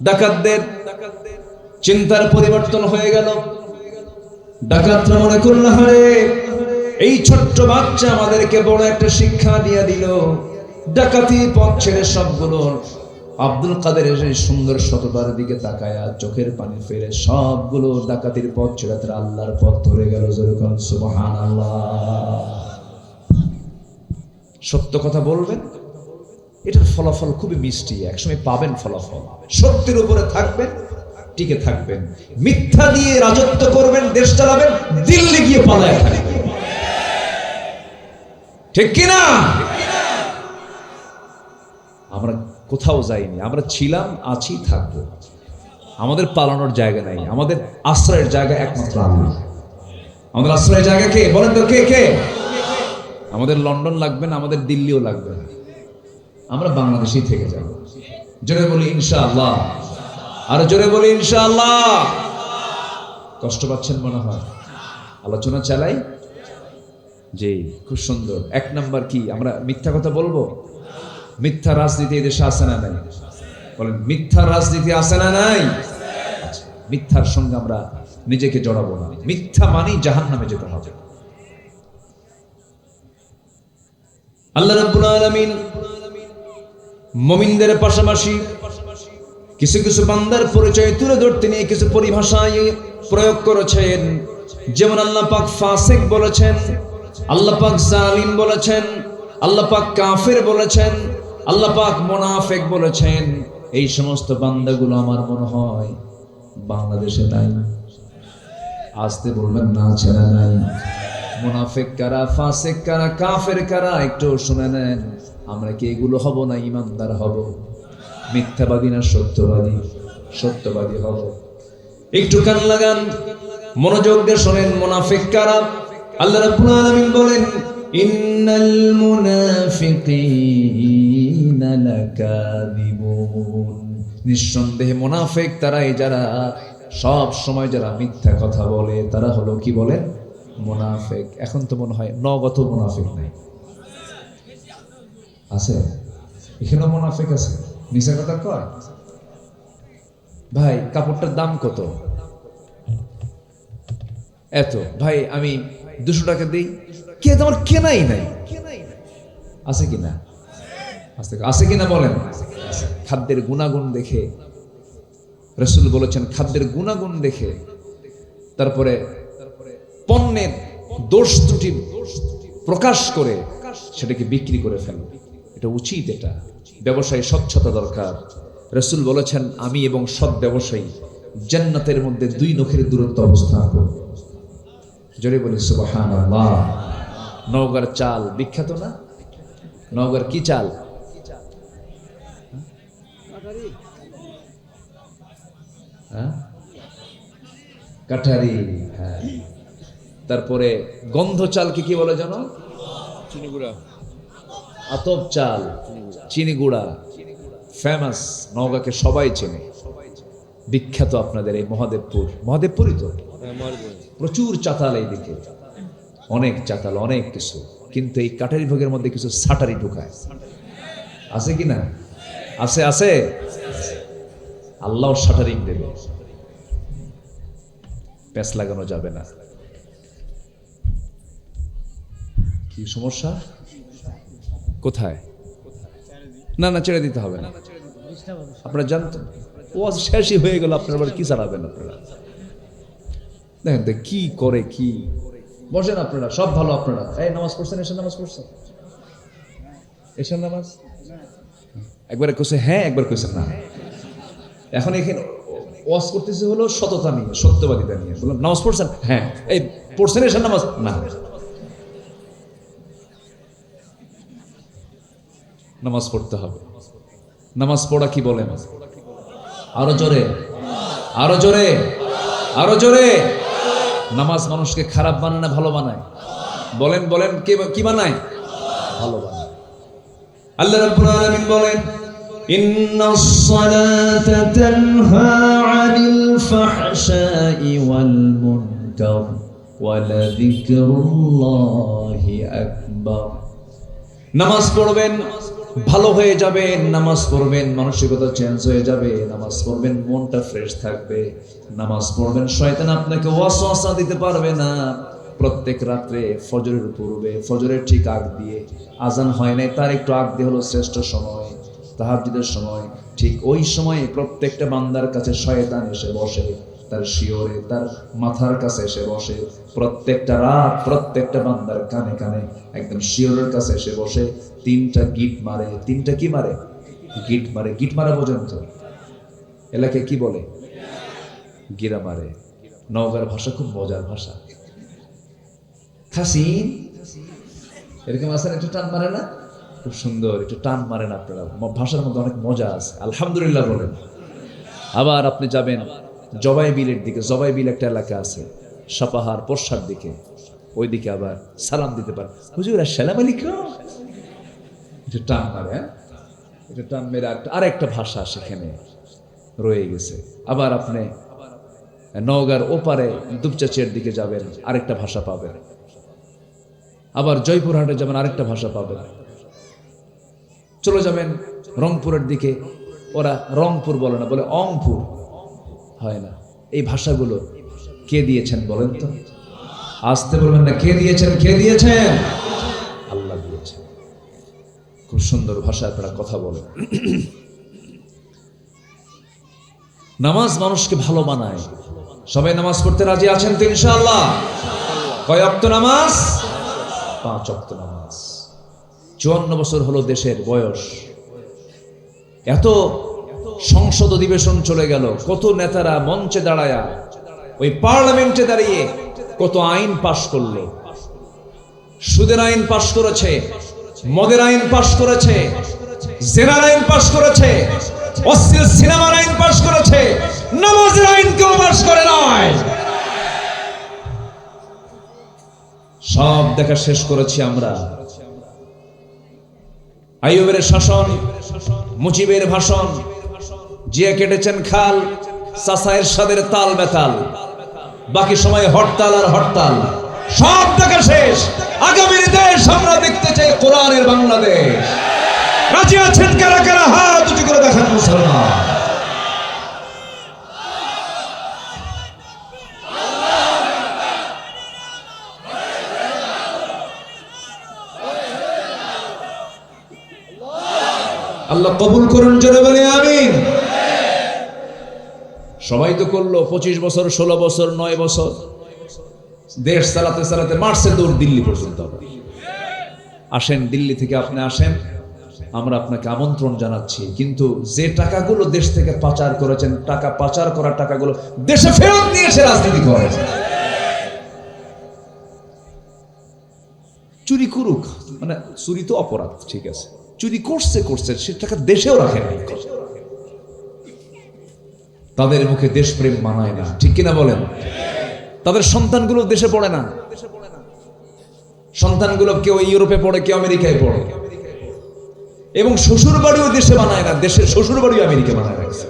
ডাকাতদের চিন্তার পরিবর্তন হয়ে গেল। ডাকাতরা মনে করল, হারে এই ছোট্ট বাচ্চা আমাদেরকে বড় একটা শিক্ষা দিয়ে দিল। ডাকাতি পথ ছেড়ে সবগুলো আব্দুল কাদের এই সুন্দর সততার দিকে তাকায়া চোখের পানি ফেলে সবগুলো ডাকাতির পথ ছেড়ে তারা আল্লাহর পথ ধরে গেল। যেরকম সুবহানাল্লাহ। সত্য কথা বলবেন, এটার ফলাফল খুবই মিষ্টি, একসময় পাবেন ফলাফল। সত্যের উপরে থাকবেন, টিকে থাকবেন। মিথ্যা দিয়ে রাজত্ব করবেন, দেশ চালাবেন, দিল্লি গিয়ে পালায় থাকবেন। ঠিক কিনা? আমরা কোথাও যাইনি, আমরা ছিলাম, আছি, থাকবো। আমাদের পালানোর জায়গা নাই, আমাদের আশ্রয়ের জায়গা একমাত্র আল্লাহ। আমাদের আশ্রয়ের জায়গা কে বলেন তো? কে কে? আমাদের লন্ডন লাগবে না, আমাদের দিল্লিও লাগবে না, আমরা বাংলাদেশেই থেকে যাব। জোরে বলি ইনশাআল্লাহ, আর জোরে বলি ইনশাআল্লাহ। কষ্ট পাচ্ছেন মনে হয়? আলোচনা চালাই। জি, খুব সুন্দর। এক নাম্বার কি? আমরা মিথ্যা কথা বলবো? মিথ্যা রাজনীতি এদেশে আছে না নাই? বলেন, মিথ্যা রাজনীতি আছে না নাই? মিথ্যার সঙ্গে আমরা নিজেকে জড়াবো না। মিথ্যা মানেই জাহান্নামে যেতে হবে। আল্লাহ রাব্বুল আলামিন মুমিনদের পাশাপাশি কিছু কিছু বান্দার পরিচয় তুলে ধরতে নিয়ে কিছু পরিভাষায় প্রয়োগ করেছেন। যেমন আল্লাহ পাক ফাসিক বলেছেন, আল্লাহ পাক জালিম বলেছেন, আল্লাহ পাক কাফের বলেছেন, আল্লাহ পাক মুনাফিক বলেছেন। এই সমস্ত বান্দাগুলো আমার মনে হয় বাংলাদেশে নাই। আসতে বলবেন না, ছেড়া নাই। মুনাফিক কারা, ফাসিক কারা, কাফের কারা, একটু শুনে নেন। আমরা কি এগুলো হব না ইমানদার হব? মিথ্যাবাদী না সত্যবাদী? সত্যবাদী হব। একটু কান লাগান, মনোযোগ দিয়ে শোনেন। মুনাফিক কারা? আল্লাহ রাব্বুল আলামিন বলেন, ইন্নাল মুনাফিকিনা লাকাযিবুন। নিঃসন্দেহে মুনাফিক তারাই যারা সব সময় যারা মিথ্যা কথা বলে, তারা হলো কি বলেন? মুনাফিক। এখন তো মনে হয় নগত মুনাফিক নাই, আছে? এখানেও মুনাফিক আছে, মিছা কথা কয়। ভাই কাপড়টার দাম কত? এত। ভাই আমি 200 টাকা দিই। কে? তোমার কেনাই নাই। আছে কিনা? আছে কিনা বলেন? খাদ্যের গুণাগুণ দেখে রাসূল বলেছেন, খাদ্যের গুণাগুণ দেখে তারপরে পণ্যের দোষ ত্রুটি প্রকাশ করে সেটাকে বিক্রি করে ফেল। এটা উচিত। এটা ব্যবসায় স্বচ্ছতা দরকার। রাসূল বলেছেন, আমি এবং সৎ ব্যবসায়ী জান্নাতের মধ্যে 2 নখের দূরত্ব অবস্থান করব। জোরে বলি সুবহানাল্লাহ। নওগাঁর চাল বিখ্যাত না? নওগাঁর কি চাল? কাঠারি। হ্যাঁ। তারপরে গন্ধ চালকে কি বলে জানো? চিনিগুড়া। আতপ চাল, চিনিগুড়া ফেমাস। নওগাঁকে সবাই চেনে, বিখ্যাত। আপনাদের এই মহাদেবপুর, মহাদেবপুরই তো প্রচুর চাতাল, এই দিকে অনেক চাতাল, অনেক কিছু। কিন্তু এই কাটারি ভোগের মধ্যে কিছু সাটারি ঢুকায়। আছে কি না? আছে, আছে। আল্লাহ শাটারিং দেবে, প্যাঁচ লাগানো যাবে না। কি সমস্যা? কোথায়? না না, ছেড়ে দিতে হবে না। আপনারা জানতেন ও আজ শেষই হয়ে গেল, আপনারা আবার কি চালাবেন? আপনারা দেখেন তো কি করে। কি বসেন আপনারা, সব ভালো। আপনারা এই নামাজ পড়ছেন? এসে নামাজ পড়ছেন? এসে নামাজ একবারে কইছে হ্যাঁ, একবার কইছে না। এখন এখানে ওয়াজ করতেছে হলো সততা নিয়ে, সত্যবাদিতা নিয়ে। বললাম নামাজ পড়ছেন? হ্যাঁ। এই পড়ছেন এসে নামাজ? না। নামাজ পড়তে হবে। নামাজ পড়া কি বলেন? আরো জোরে, আরো জোরে, আরো জোরে। নামাজ মানুষকে খারাপ বানায় না ভালো বানায়? বলেন বলেন, কি বানায়? ভালো বানায়। আল্লাহ রাব্বুল আলামিন বলেন ইন্নাস সালাতা তানহা আনিল ফাহশাই ওয়াল মুনকার ওয়া লাযিকরুল্লাহি আকবার। নামাজ পড়বেন ভালো হয়ে যাবে, নামাজ পড়বেন মানসিকতা চেঞ্জ হয়ে যাবে, নামাজ পড়বেন মনটা ফ্রেশ থাকবে, নামাজ পড়বেন শয়তান আপনাকে ওয়াসওয়াসা দিতে পারবে না। প্রত্যেক রাত্রে ফজরের পূর্বে, ফজরের ঠিক আগ দিয়ে, আজান হয় নাই তার একটু আগ দিয়ে হলো শ্রেষ্ঠ সময়, তাহাজ্জুদের সময়। ঠিক ওই সময়ে প্রত্যেকটা বান্দার কাছে শয়তান এসে বসে, তার শিওরে, তার মাথার কাছে এসে বসে। প্রত্যেকটা রাত প্রত্যেকটা বান্দার কানে কানে একদম শিওরের কাছে এসে বসে। তিনটা গিট মারে। তিনটা কি মারে? গিট মারে। গিট মারা পর্যন্ত এলাকায় কি বলে? গিরা মারে। নওগাঁর ভাষা খুব মজার ভাষা। খাসিন এরকম আসেন, একটু টান মারে না? খুব সুন্দর, একটু টান মারেন আপনারা। ভাষার মধ্যে অনেক মজা আছে। আলহামদুলিল্লাহ বলেন। আবার আপনি যাবেন জবাই বিলের দিকে। জবাই বিল একটা এলাকা আছে সাপাহার পশ্চার দিকে, ওই দিকে আবার সালাম দিতে পারে, হুজুর আসসালামু আলাইকুম। এটা টান মারে। হ্যাঁ, এটা টান মেরে আরেকটা ভাষা সেখানে রয়ে গেছে। আবার আপনি নওগাঁর ওপারে দুপচাচিয়ার দিকে যাবেন, আরেকটা ভাষা পাবেন। আবার জয়পুরহাটে যাবেন, আরেকটা ভাষা পাবেন। চলে যাবেন রংপুরের দিকে, ওরা রংপুর বলে না, বলে অংপুর, হয় না। এই ভাষাগুলো কে দিয়েছেন বলেন তো? আসতে বলবেন না, কে দিয়েছেন? কে দিয়েছেন? আল্লাহ দিয়েছেন। খুব সুন্দর ভাষা আপনারা কথা বলেন। নামাজ মানুষকে ভালো বানায়। সবাই নামাজ পড়তে রাজি আছেন তো ইনশাআল্লাহ? কয় ওয়াক্ত নামাজ? 5 ওয়াক্ত নামাজ। 54 বছর হলো দেশের বয়স। এত সংসদ অধিবেশন চলে গেল, কত নেতারা মঞ্চে দাঁড়ায়া, ওই পার্লামেন্টে দাঁড়িয়ে কত আইন পাশ করলো। সুদের আইন পাশ করেছে, মদের আইন পাশ করেছে, জেনার আইন পাশ করেছে, অশ্লীল সিনেমার আইন পাশ করেছে, নামাজের আইন কেউ পাশ করে নাই। সব দেখা শেষ করেছি আমরা। আইয়ুবের শাসন, মুজিবের ভাষণ, জিয়া কেটেছেন খাল, চাচা এরশাদের তাল বেতাল, বাকি সময় হরতাল আর হরতাল। সব দেখা শেষ। আগামীর দেশ আমরা দেখতে চাই কোরআনের বাংলাদেশ। রাজি আছেন কারা কারা? হাত উঁচু করে দেখান মুসলমান। আল্লাহ কবুল করুন, জোরে বলে আমিন। সবাই তো করলো 25 বছর, 16 বছর, 9 বছর দেশ চালাতে চালাতে মার্চে দৌড় দিল্লি পর্যন্ত। আসেন, দিল্লি থেকে আপনি আসেন, আমরা আপনাকে আমন্ত্রণ জানাচ্ছি। কিন্তু যে টাকাগুলো দেশ থেকে পাচার করেছেন, টাকা পাচার করা টাকাগুলো দেশে ফেরত নিয়ে এসে রাজনীতি করেন। চুরি করুক, মানে চুরি তো অপরাধ, ঠিক আছে, চুরি করছে সে টাকা দেশেও রাখেন। তাদের মুখে দেশপ্রেম মানায় না, ঠিক কিনা বলেন? তাদের সন্তানগুলো দেশে পড়ে না। সন্তানগুলো কেউ ইউরোপে পড়ে, কেউ আমেরিকায় পড়ে, এবং শ্বশুর বাড়িও দেশে বানায় না, দেশের শ্বশুর বাড়িও আমেরিকা বানায় রাখছে।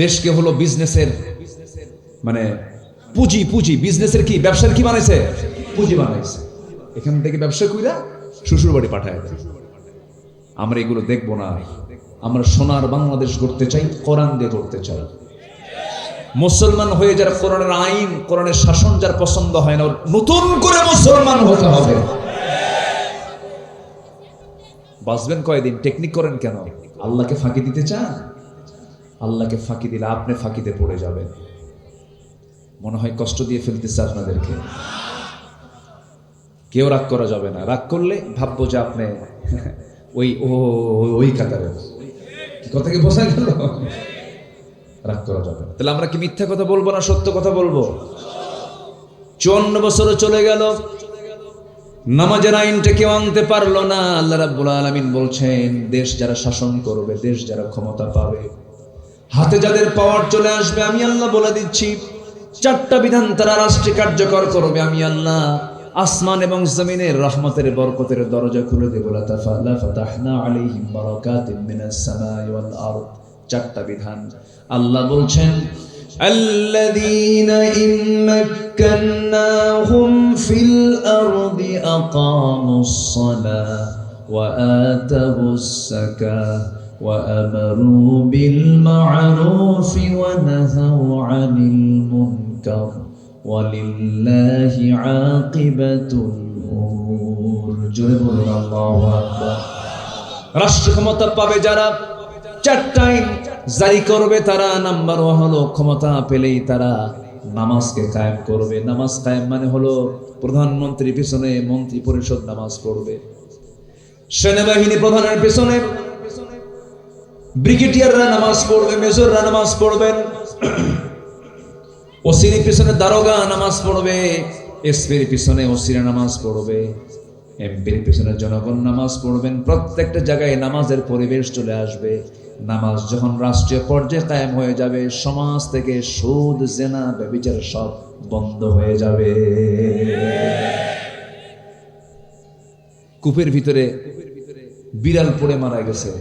দেশকে হলো বিজনেসের, মানে পুঁজি বিজনেসের কি, ব্যবসার কি বানাইছে? পুঁজি বানাইছে। এখান থেকে ব্যবসা কইরা শ্বশুর বাড়ি পাঠায় দেয়। আমরা এগুলো দেখবো না। আমরা সোনার বাংলাদেশ গড়তে চাই, কোরআন দিয়ে গড়তে চাই। মুসলমান হয়ে যারা কোরআনের আইন, কোরআনের শাসন যার পছন্দ হয় না, নতুন করে মুসলমান হতে হবে। বাঁচবেন কয়দিন? টেকনিক করেন কেন? আল্লাহকে ফাঁকি দিতে চান? আল্লাহকে ফাঁকি দিলে আপনি ফাঁকিতে পড়ে যাবেন। মনে হয় কষ্ট দিয়ে ফেলতেছে আপনাদেরকে। কেউ রাগ করা যাবে না। রাগ করলে ভাববো যে আপনি ওই ওই কাতারে। কথা কি বোঝা গেল? রাগ করা যাবে না। তাহলে আমরা কি মিথ্যা কথা বলবো না সত্য কথা বলবো? 54 বছরও চলে গেল, নামাজের আইনটা কেউ আনতে পারলো না। আল্লাহ রাব্বুল আলামিন বলছেন, দেশ যারা শাসন করবে, দেশ যারা ক্ষমতা পাবে, হাতে যাদের পাওয়ার চলে আসবে, আমি আল্লাহ বলে দিচ্ছি 4টা বিধান তারা রাষ্ট্রে কার্যকর করবে। আমি আল্লাহ আসমান এবং জমিনের রহমতের বরকতের দরজা খুলে দেব। লা ফাতাহনা আলাইহিম বারাকাতিম মিনাস সামাই ওয়াল আরদ। 4টা বিধান আল্লাহ বলছেন, আল্লাযীনা ইম্মাক্কান্নাহুম ফিল আরদি আকামুস সালাহ ওয়া আতাবুস যাকাহ ওয়া আমারু বিল মা'রুফি ওয়া নাহাউ আনিল মুনকার ওয়ালিল্লাহি আকিবাতুল উমুর। জোরে বলুন আল্লাহু আকবার। রাষ্ট্র ক্ষমতা পাবে যারা, 4টা আইন জারি করবে তারা। নাম্বার 1 হলো, ক্ষমতা পেলেই তারা নামাজকে কায়েম করবে। নামাজ কায়েম মানে হলো প্রধানমন্ত্রীর পিছনে মন্ত্রী পরিষদ নামাজ পড়বে, সেনাবাহিনী প্রধানের পিছনে ব্রিগেডিয়াররা নামাজ পড়বে, মেজররা নামাজ পড়বেন, ওসির পিছনে দারোগা নামাজ পড়বে, এসপির পিছনে ওসিরা নামাজ পড়বে, এমপির পিছনে জনগণ নামাজ পড়বেন। প্রত্যেকটা জায়গায় নামাজের পরিবেশ চলে আসবে। নামাজ যখন রাষ্ট্রীয় পর্যায়ে কায়েম হয়ে যাবে, সমাজ থেকে সুদ, জেনা, ব্যভিচার সব বন্ধ হয়ে যাবে। কূপের ভিতরে বিড়াল পড়ে মারা গেছে,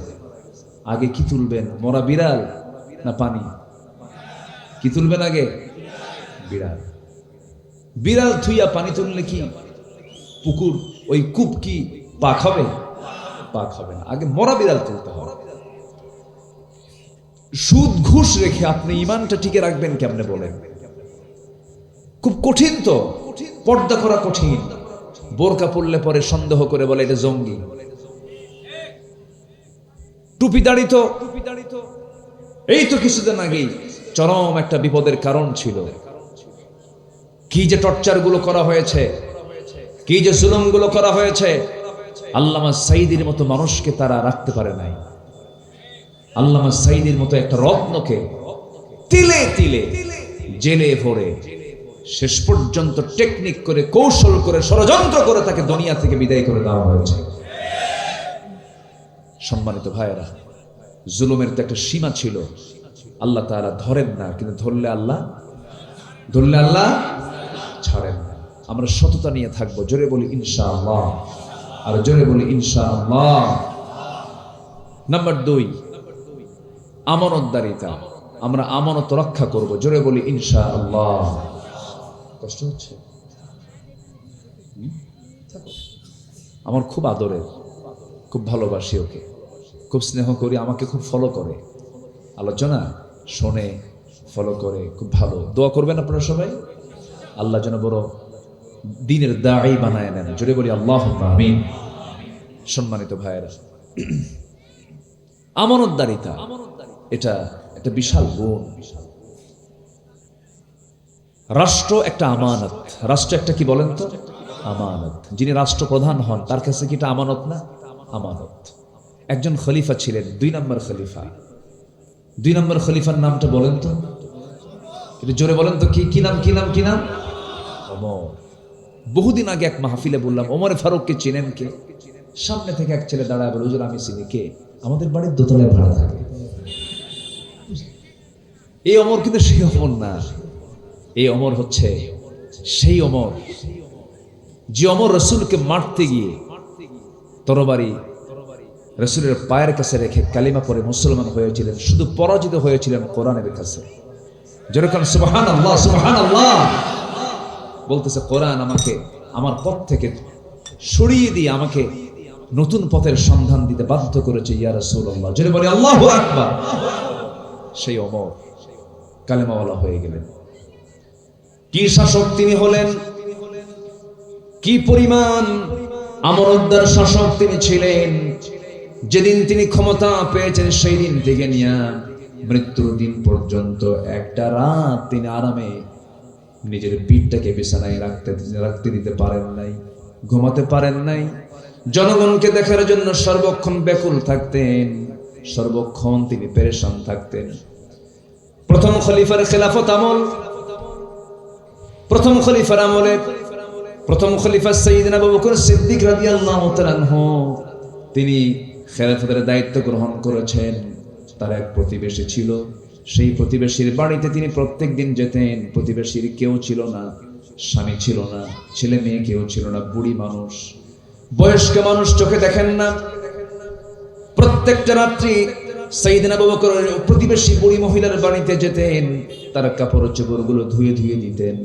আগে কি তুলবেন? মরা বিড়াল না পানি? কি তুলবেন আগে? বিড়াল। বিড়াল থুইয়া পানি তুললে কি পুকুর, ওই কূপ কি পাক হবে? পাক হবে না। আগে মরা বিড়াল তুলতে হবে। সুদ ঘুষ রেখে আপনি ইমানটা টিকে রাখবেন কেমনে বলেন? খুব কঠিন তো, পর্দা করা কঠিন। বোরকা পরলে পরে সন্দেহ করে বলে এটা জঙ্গি। টুপি দাড়ি তো এই তো কিছুদিন আগেই চরম একটা বিপদের কারণ ছিল। কি যে টর্চার গুলো করা হয়েছে, কি যে জুলুম গুলো করা হয়েছে। আল্লামা সাঈদীর মতো মানুষকে তারা রাখতে পারে নাই। আল্লামা সাঈদীর মতো একটা রত্নকে তিলে তিলে জেলে ভরে শেষ পর্যন্ত টেকনিক করে, কৌশল করে, ষড়যন্ত্র করে তাকে দুনিয়া থেকে বিদায় করে দেওয়া হয়েছে। সম্মানিত ভাইয়েরা, জুলুমের তো একটা সীমা ছিল। আল্লাহ তাআলা ধরেন না, কিন্তু ধরলে আল্লাহ ছাড়েন না। আমরা সততা নিয়ে থাকবো। জোরে বলি ইনশাআল্লাহ, আর জোরে বলি ইনশাআল্লাহ। নাম্বার 2, আমানতদারিতা। আমরা আমানত রক্ষা করব। জোরে বলি ইনশাআল্লাহ। কষ্ট হচ্ছে? আমার খুব আদরের, খুব ভালোবাসি ওকে, খুব স্নেহ করি, আমাকে খুব ফলো করে, আলোচনা শোনে, ফলো করে, খুব ভালো। দোয়া করবেন আপনারা সবাই, আল্লাহ যেন বড় দ্বীনের দাঈ বানায় নেন। জোরে বলি আল্লাহুম্মা আমিন। সম্মানিত ভাইয়েরা, আমানতদারিতা এটা একটা বিশাল গুণ। রাষ্ট্র একটা আমানত। রাষ্ট্র একটা কি বলেন তো? আমানত। যিনি রাষ্ট্রপ্রধান হন তার কাছে কি এটা আমানত না? আমানত। একজন খলিফা ছিলেন, 2 নম্বর খলিফা। 2 নম্বর খলিফার নামটা বলেন তো, এটা জোরে বলেন তো। কি নাম? ওমর। বহুদিন আগে এক মাহফিলে বললাম, ওমরে ফারুককে চিনেন কে? সামনে থেকে এক ছেলে দাঁড়ায় বলে, হুজুর আমি চিনি। কে? আমাদের বাড়ির দোতলায় ভাড়া থাকে। এই ওমর কিন্তু সেই ওমর না। এই ওমর হচ্ছে সেই ওমর যে ওমর রাসূলকে মারতে গিয়ে তরবারি রাসূলের পায়ের কাছে রেখে কালিমা পড়ে মুসলমান হয়েছিলেন। শুধু পরাজিত হয়েছিলেন কোরআনের কাছে। যেরকম সুবহানাল্লাহ, সুবহানাল্লাহ বলতেছে, কোরআন আমাকে আমার পথ থেকে সরিয়ে দিয়ে আমাকে নতুন পথের সন্ধান দিতে বাধ্য করেছে। ইয়া রাসূলুল্লাহ, যেটা বলে আল্লাহু আকবার। সেই ওমর কালেমাওয়ালা হয়ে গেলেন। কি শাসক তিনি হলেন! কি পরিমাণ আমানতদার শাসক তিনি ছিলেন! যেদিন তিনি ক্ষমতা পেয়েছেন সেই দিন থেকে নিয়ে মৃত্যুর দিন পর্যন্ত একটা রাত তিনি আরামে নিজের পিঠটাকে বিছানায় রাখতে দিতে পারেন নাই। ঘুমাতে পারেন নাই, জনগণকে দেখার জন্য সর্বক্ষণ ব্যাকুল থাকতেন, সর্বক্ষণ তিনি পেরেশান থাকতেন। প্রথম খলিফার খেলাফত আমল, প্রথম খলিফার আমলে প্রথম খলিফা সাইয়েদনা আবু বকর সিদ্দিক রাদিয়াল্লাহু তাআলা আনহু তিনি খেলাফতের দায়িত্ব গ্রহণ করেছেন। তার এক প্রতিবেশী ছিল, সেই প্রতিবেশীর বাড়িতে তিনি প্রত্যেক দিন যেতেন। প্রতিবেশীর কেউ ছিল না, স্বামী ছিল না, ছেলে মেয়ে কেউ ছিল না, বুড়ি মানুষ, বয়স্ক মানুষ, চোখে দেখেন না। প্রত্যেকটা রাত্রি সাইয়েদনা আবু বকর প্রতিবেশী বুড়ি মহিলার বাড়িতে যেতেন, তার কাপড় চোপড়গুলো ধুয়ে ধুয়ে দিতেন,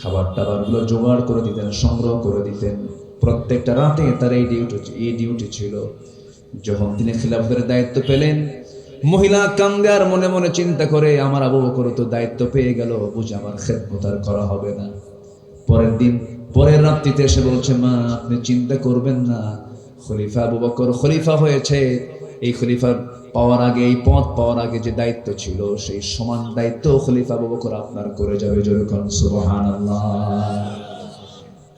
খাবার টাবার গুলো জোগাড় করে দিতেন, সংগ্রহ করে দিতেন। প্রত্যেকটা রাতে তার এই ডিউটি ছিল। যখন তিনি খিলাফতের দায়িত্ব পেলেন, মহিলা কান্দে আর মনে মনে চিন্তা করে, আমার আবু বকর তো দায়িত্ব পেয়ে গেল, বুঝে আমার খেদমত আর করা হবে না। পরের রাত্রিতে এসে বলছে, মা আপনি চিন্তা করবেন না, খলিফা আবু বকর খলিফা হয়েছে। এই খলিফা পাওয়ার আগে, এই পদ পাওয়ার আগে যে দায়িত্ব ছিল, সেই সমান দায়িত্ব খলিফা আবু বকর আপনার করে যাবে। যেরকম সুবহানাল্লাহ।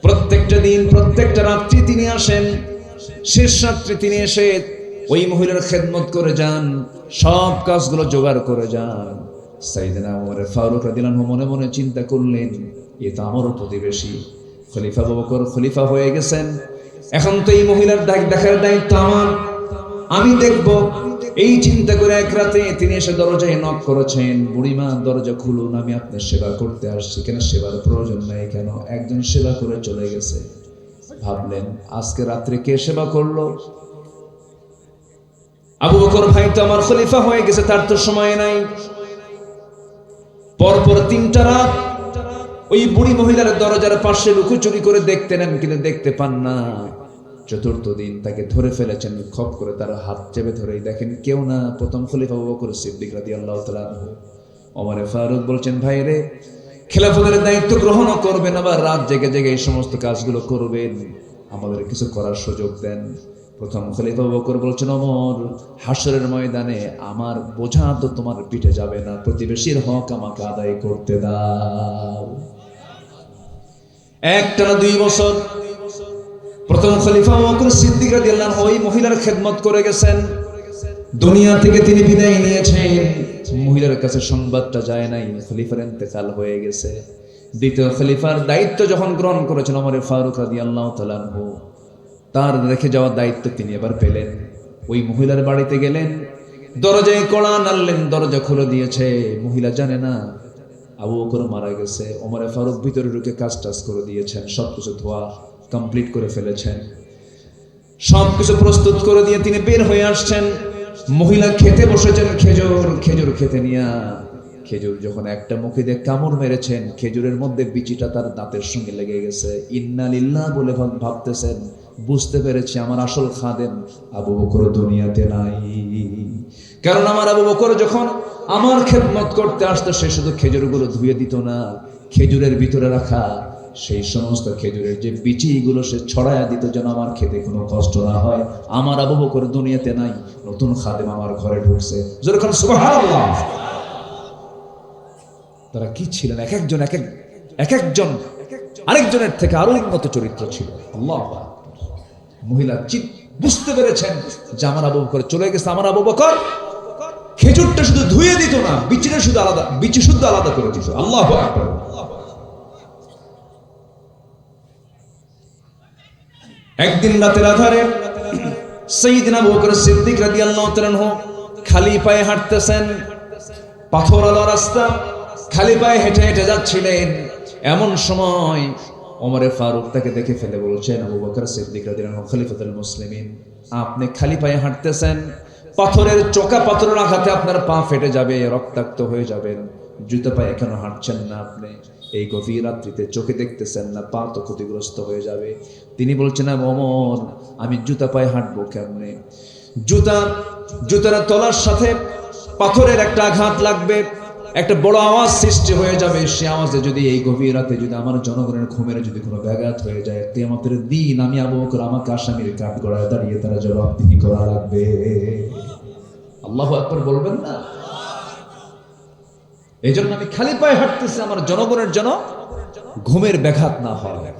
প্রত্যেকটা দিন, প্রত্যেকটা রাত্রি তিনি আসেন, শেষ রাত্রে তিনি এসে ওই মহিলার খেদমত করে যান, সব কাজগুলো জোগাড় করে যান। সাইয়েদনা ওমর ফারুক রাদিয়াল্লাহু আনহু মনে মনে চিন্তা করলেন, এ তো আমারও প্রতিবেশী, খলিফা আবু বকর খলিফা হয়ে গেছেন, এখন তো এই মহিলার দেখার দায়িত্ব আমার, আমি দেখব। এই চিন্তা করে এক রাতে তিনি এসে দরজায় নক করেছেন, বুড়িমা দরজা খুলুন, আমি আপনার সেবা করতে আসছি। কেন সেবার প্রয়োজন নাই, কেন একজন সেবা করে চলে গেছে। ভাবলেন আজকে রাত্রে কে সেবা করলো? আবু বকর ভাই তো আমার খলিফা হয়ে গেছে, তার তো সময় নাই। পরপর 3টা রাত ওই বুড়ি মহিলার দরজার পাশে লুকোচুরি করে দেখতে নেন, কিন্তু দেখতে পান না। চতুর্থ দিন তাকে ধরে ফেলেছেন, খপ করে তার হাত চেপে ধরে দেখেন কেউ না, প্রথম খলিফা আবু বকর সিদ্দিক রাদিয়াল্লাহু তাআলা আনহু। ওমর ফারুক বলছেন, ভাই রে, খেলাফতের দায়িত্ব গ্রহণ করবেন, আবার রাত জেগে জেগে এই সমস্ত কাজগুলো করবেন, আমাদের কিছু করার সুযোগ দেন। প্রথম খলিফা আবু বকর বলছেন, ওমর, হাসরের ময়দানে আমার বোঝা তো তোমার পিঠে যাবে না, প্রতিবেশীর হক আমাকে আদায় করতে দাও। একটানা 2 বছর প্রথম খলিফা আবু বকর সিদ্দিক রাদিয়াল্লাহু আনহু ওই মহিলার খেদমত করে গেছেন। দুনিয়া থেকে তিনি বিদায় নিয়েছেন, মহিলার কাছে সংবাদটা যায় নাই, খলিফার ইন্তেকাল হয়ে গেছে। দ্বিতীয় খলিফার দায়িত্ব যখন গ্রহণ করেছেন ওমর ফারুক রাদিয়াল্লাহু তাআলা আনহু, তার রেখে যাওয়া দায়িত্ব তিনি এবার পেলেন। ওই মহিলার বাড়িতে গেলেন, দরজায় কড়া নাড়লেন, দরজা খুলে দিয়েছে। মহিলা জানে না আবু বকর মারা গেছে। ওমর ফারুক ভিতরে ঢুকে কাজ টাজ করে দিয়েছেন, সবকিছু ধোয়া কমপ্লিট করে ফেলেছেন, সবকিছু প্রস্তুত করে দিয়ে তিনি বের হয়ে আসছেন। মহিলা খেতে বসেছেন, খেজুর খেতে নিয়ে, খেজুর যখন একটা মুখে দিয়ে কামড় মেরেছেন, খেজুরের মধ্যে বিচিটা তার দাঁতের সঙ্গে লেগে গেছে। ইন্না লিল্লাহ বলে ভাবতেছেন, বুঝতে পেরেছি আমার আসল খাদেম আবু বকর দুনিয়াতে নাই। কারণ আমার আবু বকর যখন আমার খেদমত করতে আসতো, সে শুধু খেজুরগুলো ধুয়ে দিত না, খেজুরের ভিতরে রাখা সেই সমস্ত খেজুরের যে বিচিগুলো সে ছড়ায়া দিত, যেন আমার খেতে কোনো কষ্ট না হয়। আমার আবু বকর দুনিয়াতে নাই, নতুন খাদেম আমার ঘরে ঢুকছে। যেরকম সুবহানাল্লাহ। তারা কি ছিলেন, এক একজন আরেকজনের থেকে আরো উন্নত চরিত্র ছিল। আল্লাহ। মহিলা বুঝতে পেরেছেন যে আমার আবু বকর চলে গেছে। আমার আবু বকর খেজুরটা শুধু ধুয়ে দিত না, বিচি শুদ্ধ আলাদা করে দিত। আল্লাহু আকবার। একদিন রাতের আধারে সাইয়েদনা আবু বকর সিদ্দিক রাদিয়াল্লাহু তাআলা আনহু খালি পায়ে হাঁটতেছেন, পাথরওয়ালা রাস্তা, খালি পায়ে হেঁটে হেঁটে যাচ্ছিলেন। এমন সময় ওমর ফারুক তাকে দেখে ফেলে বলছেন, আবু বকর সিদ্দিক রাদিয়াল্লাহু আনহু খলিফাতুল মুসলিমিন, আপনি খালি পায়ে হাঁটতেছেন, পাথরের চোকা পাথরের আঘাতে আপনার পা ফেটে যাবে, রক্তাক্ত হয়ে যাবেন, জুতো পায়ে কেন হাঁটছেন না আপনি? এই গভীর রাত্রিতে চোখে দেখতেছেন না, পা তো ক্ষতিগ্রস্ত হয়ে যাবে। তিনি বলছেন, ওমর, আমি জুতা পায়ে হাঁটবো কেমনে? জুতার তলার সাথে পাথরের একটা আঘাত লাগবে, একটা বড় আওয়াজ সৃষ্টি হয়ে যাবে। সে আওয়াজে যদি এই গভীর রাতে যদি আমার জনগণের ঘুমের যদি কোনো ব্যাঘাত হয়ে যায়, কিয়ামতের দিন আমি আবু বকর আমাকে আসামির কাঠগড়ায় দাঁড়িয়ে তারা জবাবদিহি করা লাগবে। আল্লাহু আকবার বলবেন না? এই জন্য আমি খালি পায়ে হাঁটতেছি, আমার জনগণের যেন ঘুমের ব্যাঘাত না হয়।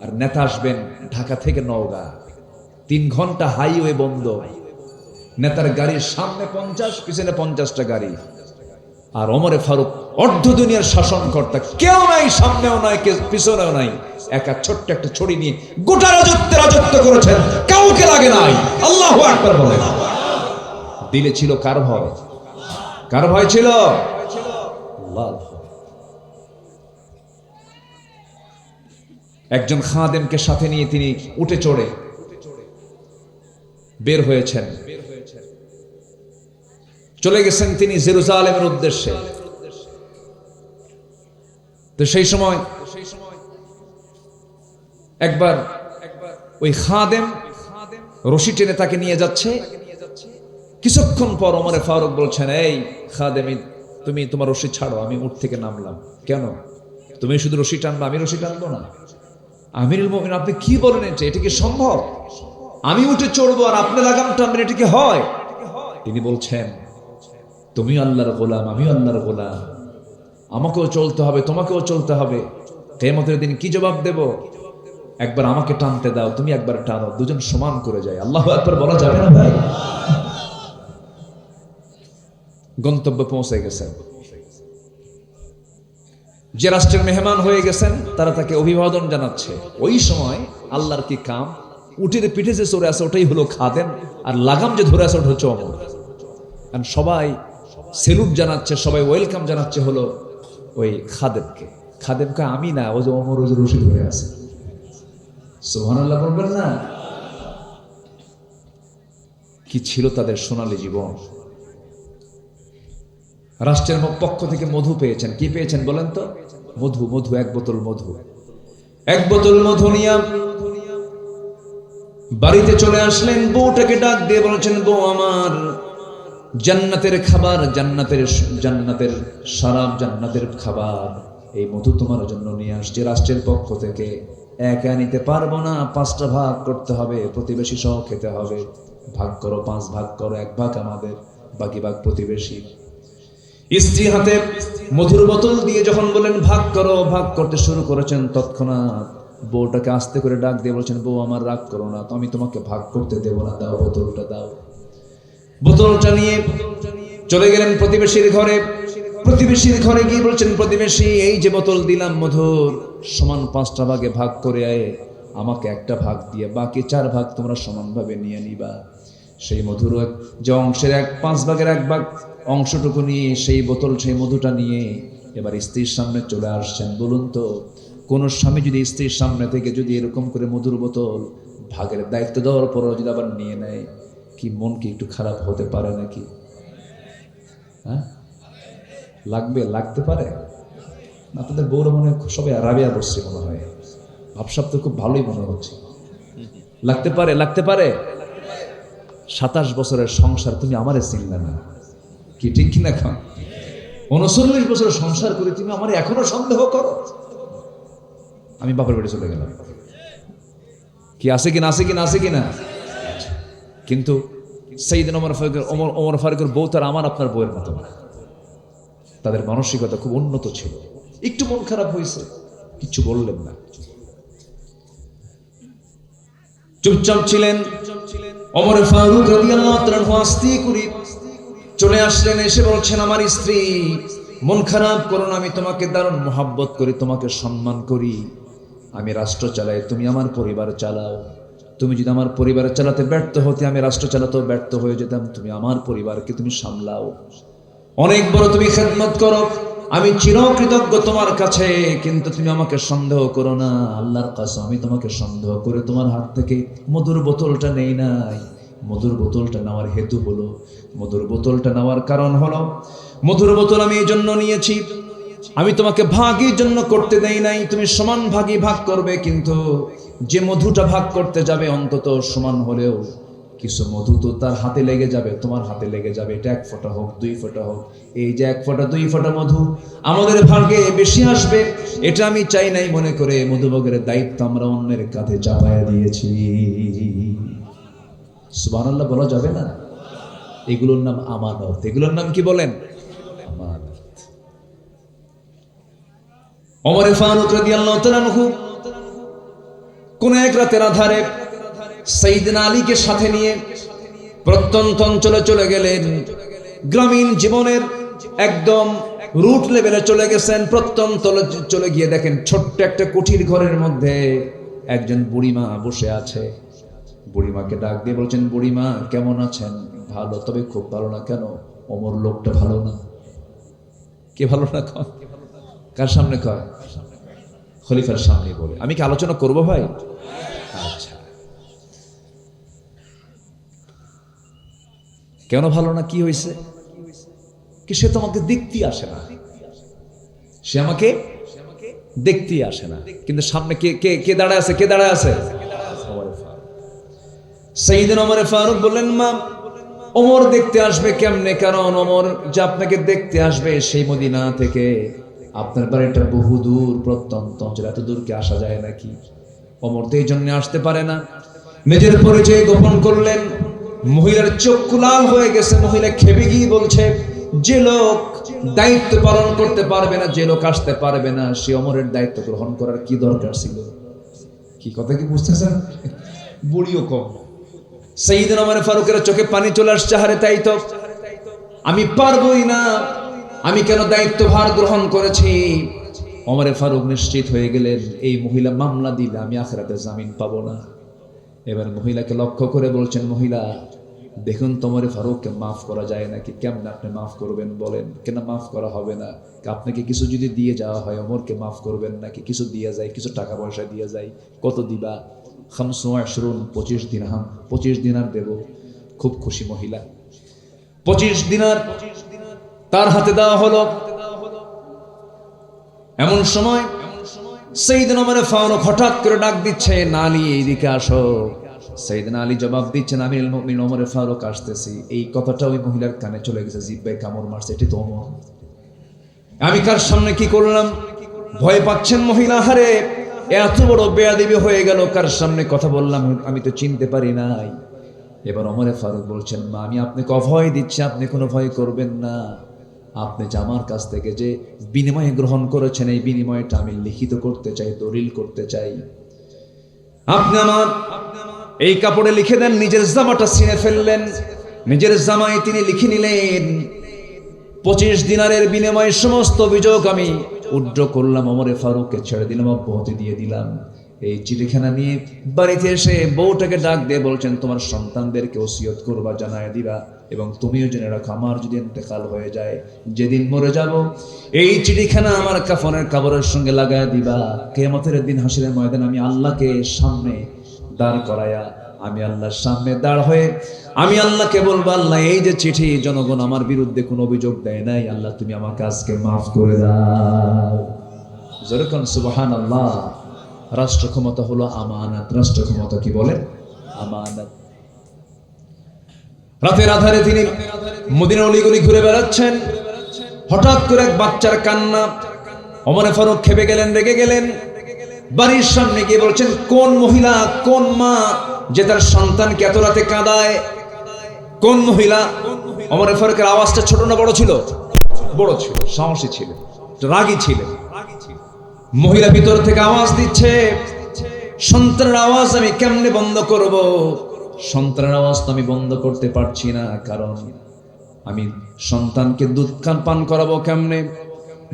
আর নেতা আসবেন, ঢাকা থেকে নওগাঁ, 3 ঘন্টা হাইওয়ে বন্ধ, নেতার গাড়ির সামনে 50 পিছনে 50টা গাড়ি, আর ওমরে ফারুক অর্ধ দুনিয়ার শাসনকর্তা, কেউ নাই, সামনেও নাই, পিছনেও নাই, একা ছোট্ট একটা ছড়ি নিয়ে গোটা রাজত্ব করেছেন, কাউকে লাগে নাই। আল্লাহু আকবার বলেন। দিলে ছিল কার ভয়? কার ভয় ছিল? আল্লাহর ভয়। একজন খাদেমকে সাথে নিয়ে তিনি উঠে চড়ে বের হয়েছেন, চলে গেছেন তিনি জেরুজালেমের উদ্দেশ্যে। তো সেই সময় একবার ওই খাদেম রশি টেনে তাকে নিয়ে যাচ্ছে। কিছুক্ষণ পর ওমরে ফারুক বলছেন, এই খাদেমি, তুমি তোমার রশি ছাড়ো, আমি উঠ থেকে নামলাম। কেন? তুমি শুধু রশি টানবা, আমি রশি টানবো না? আমিরুল মুমিনিন, আপনি কি বলেন? এটা কি সম্ভব? আমি উঠে চড়বো আর আপনি লাগাম টানবেন, এটা কি হয়? তিনি বলছেন, তুমি আল্লাহর গোলাম, আমিও আল্লাহর গোলাম, আমাকেও চলতে হবে, তোমাকেও চলতে হবে। কিয়ামতের দিন কি জবাব দেব? একবার আমাকে টানতে দাও, তুমি একবার টানো, দুজন সমান করে যায়। আল্লাহু আকবার বলা যাবে না ভাই? গন্তব্যে পৌঁছে গেছেন। যে রাষ্ট্রের মেহমান হয়ে গেছেন তারা তাকে অভিবাদন জানাচ্ছে। ওই সময় আল্লাহর কি কাম, উটের পিঠে যে চড়ে আছে ওটাই হলো খাদেম, আর লাগাম যে ধরে আছে ওটা হচ্ছে ওমর। কারণ সবাই সেলুট জানাচ্ছে, সবাই ওয়েলকাম জানাচ্ছে হলো ওই খাদেমকে। খাদেমকে আমি না, ও যে ওমর, ও যে রশি ধরে আছে। সুবহানাল্লাহ বলবেন না? কি ছিল তাদের সোনালী জীবন। রাষ্ট্রের পক্ষ থেকে মধু পেয়েছেন। কি পেয়েছেন বলেন তো? মধু। মধু, 1 বোতল মধু। 1 বোতল মধু নিয়ে বাড়িতে চলে আসলেন। বউটাকে ডাক দিয়ে বলেছেন, বউ আমার, জান্নাতের খাবার, জান্নাতের শরাব, জান্নাতের খাবার, এই মধু তোমার জন্য নিয়ে আসছে রাষ্ট্রের পক্ষ থেকে। একা নিতে পারবো না, 5টা ভাগ করতে হবে, প্রতিবেশী সহ খেতে হবে। ভাগ করো, 5 ভাগ করো, 1 ভাগ আমাদের, বাকি ভাগ প্রতিবেশী। স্ত্রী হাতে মধুর বোতল দিয়ে যখন বলেন ভাগ করো, ভাগ করতে শুরু করেছেন, তৎক্ষণাৎ বউটাকে আস্তে করে ডাক দিয়ে বলছেন, বউ আমার, রাগ করো না, তো আমি তোমাকে ভাগ করতে দেবো না, দাও বোতলটা দাও। বোতলটা নিয়ে চলে গেলেন প্রতিবেশীর ঘরে। প্রতিবেশীর ঘরে গিয়ে বলছেন, প্রতিবেশী, এই যে বোতল দিলাম মধুর, সমান 5টা ভাগে ভাগ করে আমাকে 1টা ভাগ দিয়ে বাকি 4 ভাগ তোমরা সমানভাবে নিয়ে নিবা। সেই মধুর যে অংশের 5 ভাগের 1 ভাগ অংশটুকু নিয়ে সেই বোতল, সেই মধুটা নিয়ে এবার স্ত্রীর সামনে চলে আসছেন। বলুন তো, কোন স্বামী যদি স্ত্রীর সামনে থেকে যদি এরকম করে মধুর বোতল ভাগের দায়িত্ব দেওয়ার পরও যদি আবার নিয়ে নেয়, কি মন কি একটু খারাপ হতে পারে নাকি? হ্যাঁ, লাগতে পারে না? আপনাদের বউরা মনে হয় সবাই রাবিয়া বসছে মনে হয়, ভাবসাব তো খুব ভালোই মনে হচ্ছে। লাগতে পারে। 27 বছরের সংসার, তুমি আমারে চিনলে না, কি ঠিক কিনা? 39 বছরের সংসার করে তুমি আমার এখনো সন্দেহ করো? আমি বাপের বাড়ি চলে গেলাম, কি আছে কিনা। কিন্তু সাইয়েদনা ওমর ফারুকের বউ তার আমার আপনার বউয়ের মতো না। তাদের মানসিকতা খুব উন্নত ছিল। একটু মন খারাপ হয়েছে, কিছু বললেন না, চুপচাপ ছিলেন। ওমর ফারুক রাদিয়াল্লাহু তাআলা আস্তে করে চলে আসলেন, এসে বলছেন, আমার স্ত্রী, মন খারাপ করো না, আমি তোমাকে দারুণ মহব্বত করি, তোমাকে সম্মান করি। আমি রাষ্ট্র চালাই, তুমি আমার পরিবার চালাও। তুমি যদি আমার পরিবার চালাতে ব্যর্থ হতে, আমি রাষ্ট্র চালাতেও ব্যর্থ হয়ে যেতাম। তুমি আমার পরিবারকে তুমি সামলাও, অনেক বড় তুমি খেদমত করো, আমি চিরকৃতজ্ঞ তোমার কাছে। কিন্তু তুমি আমাকে সন্দেহ করো না, আল্লাহর কসম, আমি তোমাকে সন্দেহ করে তোমার হাত থেকে মধুর বোতলটা নেই নাই। মধুর বোতলটা নেওয়ার হেতু হলো, মধুর বোতলটা নেওয়ার কারণ হলো, মধুর বোতল আমি এই জন্য নিয়েছি, আমি তোমাকে ভাগের জন্য করতে দেই নাই। তুমি সমান ভাগই ভাগ করবে, কিন্তু যে মধুটা ভাগ করতে যাবে অন্তত সমান হলেও কিছু মধু তো তার হাতে লেগে যাবে, তোমার হাতে লেগে যাবে। এটা 1 ফোঁটা হোক, 2 ফোঁটা হোক, এই যে 1 ফোঁটা 2 ফোঁটা মধু আমাদের ভাগে বেশি আসবে, এটা আমি চাই নাই মনে করে মধুভাগের দায়িত্ব আমরা অন্যের কাঁধে চাপায়া দিয়েছি। সুবহানাল্লাহ বলা যাবে না? এগুলোর নাম আমানত। এগুলোর নাম কি বলেন? আমানত। ওমর ফারুক রাদিয়াল্লাহু তাআলা আনহু কোন এক রাতের আধারে সাইয়েদনা আলীকে সাথে নিয়ে প্রত্যন্ত অঞ্চলে চলে গেলেন। গ্রামীণ জীবনের একদম রুট লেভেলে চলে গেছেন। প্রত্যন্ত চলে গিয়ে দেখেন ছোট্ট একটা কুঠির ঘরের মধ্যে একজন বুড়িমা বসে আছে। বুড়িমাকে ডাক দিয়ে বলছেন, বুড়িমা কেমন আছেন? ভালো, তবে খুব ভালো না। কেন? ওমর লোকটা ভালো না। কে ভালো না কয়? কার সামনে কয়? খলিফার সামনে বলে। আমি কি আলোচনা করবো ভাই? আচ্ছা, কেন ভালো না? কি হয়েছে? কি সে তো আমাকে দেখতেই আসে না, সে আমাকে দেখতেই আসে না। কিন্তু সামনে কে কে কে দাঁড়ায় আছে? কে দাঁড়ায় আছে? সাইয়েদনা ওমর ফারুক বললেন, মা ওমর দেখতে আসবে কেমনে? কারণ ওমর যে আপনাকে দেখতে আসবে সেই মদিনা থেকে আপনার বাড়িটা বহু দূর, প্রত্যন্ত অঞ্চল, এত দূর কি আসা যায় নাকি? ওমর তো এই জন্য আসতে পারে না। নিজের পরিচয় গোপন করলেন। মহিলার চোখ লাল হয়ে গেছে। মহিলা খেপে গিয়ে বলছে, যে লোক দায়িত্ব পালন করতে পারবে না, যে লোক আসতে পারবে না, সে ওমরের দায়িত্ব গ্রহণ করার কি দরকার ছিল? কি কথা কি বুঝতেছেন? বুড়িও কম। সাইয়েদনা ওমর ফারুকের চোখে পানি চলে আসছে। হারে তাই তো, আমি পারবই না, আমি কেন দায়িত্বভার গ্রহণ করেছি? ওমর ফারুক নিশ্চিত হয়ে গেলেন, এই মহিলা মামলা দিলে আমি আখিরাতে জামিন পাবো না। এবার মহিলাকে লক্ষ্য করে বলছেন, মহিলা দেখুন তো ওমর ফারুককে মাফ করা যায় নাকি? কেমন আপনি মাফ করবেন বলেন? কেন মাফ করা হবে না? আপনাকে কিছু যদি দিয়ে যাওয়া হয় ওমরকে মাফ করবেন নাকি? কিছু দিয়ে যায়, কিছু টাকা পয়সা দিয়ে যায়। কত দিবা? 25 দিরহাম, 25 দিনার দেব। খুব খুশি মহিলা। 25 দিনার তার হাতে দেওয়া হলো। এমন সময় সাইয়েদনা ওমর ফারুক হঠাৎ করে ডাক দিচ্ছে, আলী এইদিকে আসো। সাইয়েদনা আলী জবাব দিচ্ছেন, আমিরুল মুমিনিন ওমর ফারুক আসতেছি। এই কথাটা ওই মহিলার কানে চলে গেছে, জিহ্বায় কামড় মারছে, এটি তো ওমর। আমি কার সামনে কি করলাম? ভয় পাচ্ছেন মহিলা, হারে এত বড় বেয়াদবি হয়ে গেল, কার সামনে কথা বললাম, আমি তো চিনতে পারি নাই। এবার ওমর ফারুক বলছেন, মা আমি আপনাকে অভয় দিচ্ছি, আপনি কোনো ভয় করবেন না। আপনি যে আমার কাছ থেকে যে বিনিময় গ্রহণ করেছেন, এই বিনিময়টা আমি লিখিত করতে চাই, দলিল করতে চাই। আপনি আমার এই কাপড়ে লিখে দেন। নিজের জামাটা ছিঁড়ে ফেললেন, নিজের জামায় তিনি লিখে নিলেন, 25 দিনারের বিনিময়ে সমস্ত অভিযোগ আমি উড্র করলাম, ওমর ফারুককে ছেড়ে দিলাম, অব্যাহতি দিয়ে দিলাম। এই চিঠিখানা নিয়ে বাড়িতে এসে বউটাকে ডাক দিয়ে বলছেন, তোমার সন্তানদেরকে ওসিয়ত করবা, জানায় দিবা, এবং তুমিও জেনে রাখো, আমার যদি ইন্তেকাল হয়ে যায়, যেদিন মরে যাব, এই চিঠিখানা আমার কাফনের কাপড়ের সঙ্গে লাগায় দিবা। কিয়ামতের দিন হাসরের ময়দানে আমি আল্লাহকে সামনে দাঁড় করায়া, আমি আল্লাহর সামনে দাঁড় হয়ে আমি আল্লাহকে বলবো, আল্লাহ এই যে চিঠি, জনগণ আমার বিরুদ্ধে কোনো অভিযোগ দেয় নাই, আল্লাহ তুমি আমাকে আজকে মাফ করে দাও। যেরকম সুবহানাল্লাহ। রাষ্ট্র ক্ষমতা হলো আমানত। রাষ্ট্র ক্ষমতা কি বলে? আমানত। রাতের আধারে তিনি মদিনার অলিগলি ঘুরে বেড়াচ্ছেন। হঠাৎ করে এক বাচ্চার কান্না। ওমর ফারুক খেপে গেলেন, রেগে গেলেন। বাড়ির সামনে গিয়ে বলছেন, কোন মহিলা, কোন মা যে তার সন্তানকে এত রাতে কাঁদায়? কোন মহিলা? ওমর ফারুকের আওয়াজটা ছোট না বড় ছিল? বড় ছিল, সাহসী ছিল, রাগী ছিলেন। মহিলা ভিতর থেকে আওয়াজ দিচ্ছে, সন্তানের আওয়াজ আমি কেমনে বন্ধ করব? সন্তানের আওয়াজ তো আমি বন্ধ করতে পারছি না, কারণ আমি সন্তানকে দুধ পান করাবো কেমনে?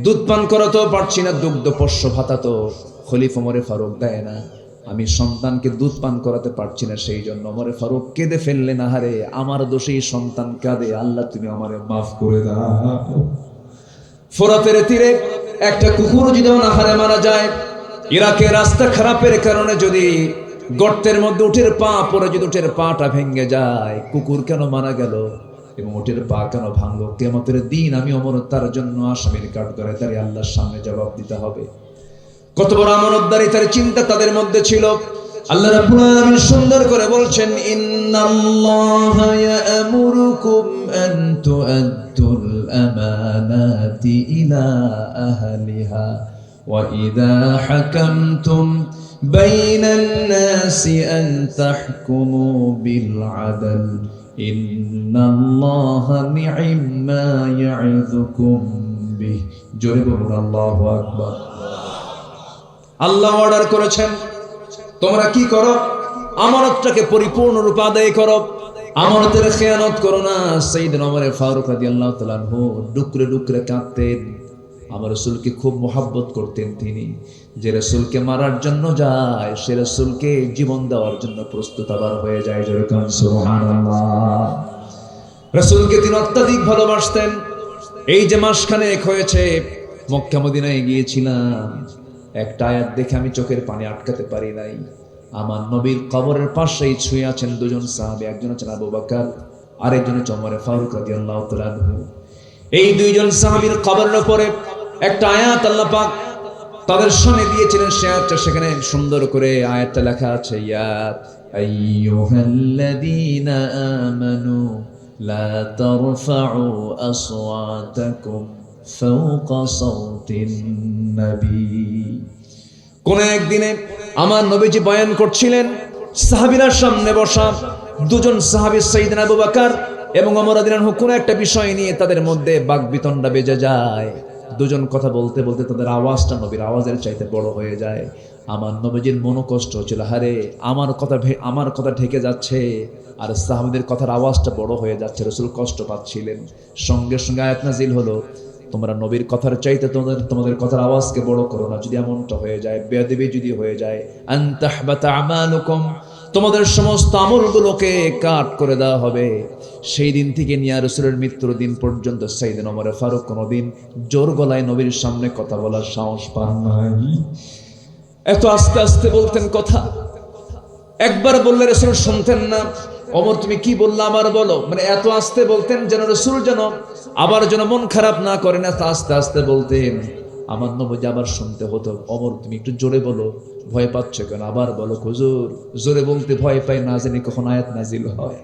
দুধ পান করাতেও পারছি না, দুগ্ধ পোষ্য ভাতা তো খলিফা ওমর ফারুক দেয় না। আমি সন্তানকে দুধ পান করাতে পারছি না, সেই জন্য ওমর ফারুক কেঁদে ফেললেন, আহারে আমার দোষেই সন্তান কাঁদে, আল্লাহ তুমি আমারে মাফ করে দাও। ফোরাতের তীরে একটা কুকুর যদি অনাহারে মারা যায়, ইরাকের রাস্তা খারাপের কারণে যদি গর্তের মধ্যে উটের পা পড়ে, যদি উটের পাটা ভেঙে যায়, কুকুর কেন মারা গেল এবং উটের পা কেন ভাঙলো? কিয়ামতের দিন আমি ওমর তার জন্য আসামির কাঠগড়ায় দাঁড়িয়ে আল্লাহর সামনে জবাব দিতে হবে। কত বড় আমানতদারি তার চিন্তা তাদের মধ্যে ছিল। আল্লাহ রাব্বুল আলামিন সুন্দর করে বলছেন, ইন্নাল্লাহা ইয়া'মুরুকুম আন তু'আদ্দুল আমানাতি ইলা আহলিহা ওয়া ইযা হাকামতুম বাইনান নাসি আন তাহকুমু বিল আদল ইন্নাল্লাহা নি'ম্মা ইয়া'ইযুকুম বিহি। জোরে বলুন আল্লাহু আকবার। আল্লাহ অর্ডার করেছেন, তোমরা কি করো? আমানতটাকে পরিপূর্ণ রূপে আদায় করো, আমানতের খেয়ানত করো না। সাইয়েদনা ওমর ফারুক রাদিয়াল্লাহু তাআলা আনহু ডুকরে ডুকরে কাঁদতেন। আমার রাসূলকে খুব মহব্বত করতেন তিনি। যে রাসূলকে মারার জন্য যায়, সে রাসূলকে জীবন দেওয়ার জন্য প্রস্তুত আবার হয়ে যায়। জোরে কান সুবহানাল্লাহ। রাসূলকে তিনি অত্যাধিক ভালোবাসতেন। এই যে মাসখানেক হয়েছে মক্কা মদিনায় গিয়েছিলাম, একটা আয়াত দেখে আমি চোখের পানি আটকাতে পারি নাই। আমার নবীর কবরের পাশেই শুয়ে আছেন দুজন সাহাবী, একজন আছেন আবু বকর, আরেকজন হচ্ছে ওমর ফারুক রাদিয়াল্লাহু তাআলা আনহু। এই দুইজন সাহাবীর কবরের উপরে একটা আয়াত আল্লাহ পাক তাদের সামনে দিয়েছিলেন। সে আয়াতটা সেখানে সুন্দর করে আয়াতটা লেখা আছে, ইয়া আইয়ুহাল্লাযীনা আমানু লা তারফাউ আসওয়াতাকুম ফাওকা সাওতিন নবী। কোন একদিনে আমার নবীজি বয়ান করছিলেন, সাহাবীরা সামনে বসা, দুজন সাহাবী সাইয়েদনা আবু বকর এবং ওমর রাদিয়াল্লাহু আনহু কোন একটা বিষয় নিয়ে তাদের মধ্যে বাকবিতণ্ডা বেজে যায়। দুজন কথা বলতে বলতে তাদের আওয়াজটা নবীর আওয়াজের চাইতে বড় হয়ে যায়। আমার নবীজির মনোকষ্ট হচ্ছিল, হারে আমার কথা ঢেকে যাচ্ছে আর সাহাবীদের কথার আওয়াজটা বড় হয়ে যাচ্ছে। রাসূল কষ্ট পাচ্ছিলেন। সঙ্গে সঙ্গে আয়াত নাযিল হলো, তোমরা নবীর কথার চাইতে তোমাদের কথার আওয়াজকে বড় করো না। যদি এমনটা হয়ে যায়, বেয়াদবি যদি হয়ে যায়, আনতাহবাতা আমালুকুম, তোমাদের সমস্ত আমলগুলোকে কাট করে দেওয়া হবে। সেই দিন থেকে নিয়ে রাসূলের মৃত্যুর দিন পর্যন্ত সাইয়েদনা ওমর ফারুক কোনোদিন জোর গলায় নবীর সামনে কথা বলার সাহস পান নাই। এত আস্তে আস্তে বলতেন কথা, একবার বললে রাসূল শুনতেন না। ওমর তুমি কি বললা আবার বলো, মানে এত আস্তে বলতেন যেন রাসূল যেন আবার যেন মন খারাপ না করেন। এত আস্তে আস্তে বলতেন, আমার নবী আবার শুনতে হতো, ওমর তুমি একটু জোরে বলো, ভয় পাচ্ছ কেন, আবার বলো। হুজুর জোরে বলতে ভয় পাই, না জানি কখন আয়াত নাজিল হয়।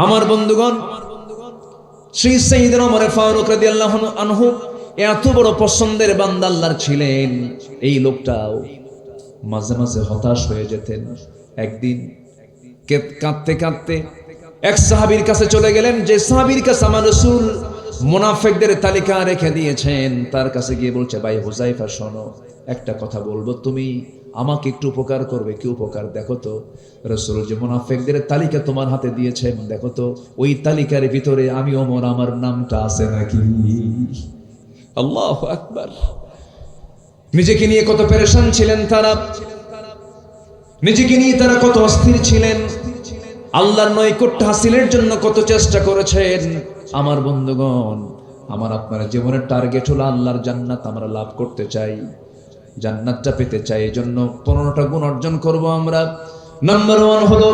আমার বন্ধুগণ, শ্রী সাইয়েদনা ওমর ফারুক রাদিয়াল্লাহু আনহু এত বড় পছন্দের বান্দা আল্লাহর ছিলেন, এই লোকটাও মাঝে মাঝে হতাশ হয়ে যেতেন। একদিন কাঁদতে কাঁদতে এক সাহাবীর কাছে চলে গেলেন, যে সাহাবীর কাছে আমার রাসূল মুনাফিকদের তালিকা রেখে দিয়েছেন। তার কাছে গিয়ে বলছে, ভাই হুযায়ফা শোনো, একটা কথা বলবো, তুমি আমাকে একটু উপকার করবে। কি উপকার? দেখো তো রাসূল যে মুনাফিকদের তালিকা তোমার হাতে দিয়েছেন, দেখো তো ওই তালিকার ভিতরে আমি ওমর আমার নামটা আছে নাকি। আল্লাহু আকবার। নিজেকে নিয়ে কত পেরেশান ছিলেন তারা, নিজেকে নিয়ে তারা কত অস্থির ছিলেন, আল্লাহর নৈকট্য হাসিলের জন্য কত চেষ্টা করেছেন। আমার বন্ধুগণ, আমার আপনার জীবনের টার্গেট হলো আল্লাহর জান্নাত আমরা লাভ করতে চাই, জান্নাতটা পেতে চাই। এই জন্য 15টা গুণ অর্জন করব আমরা। নাম্বার 1 হলো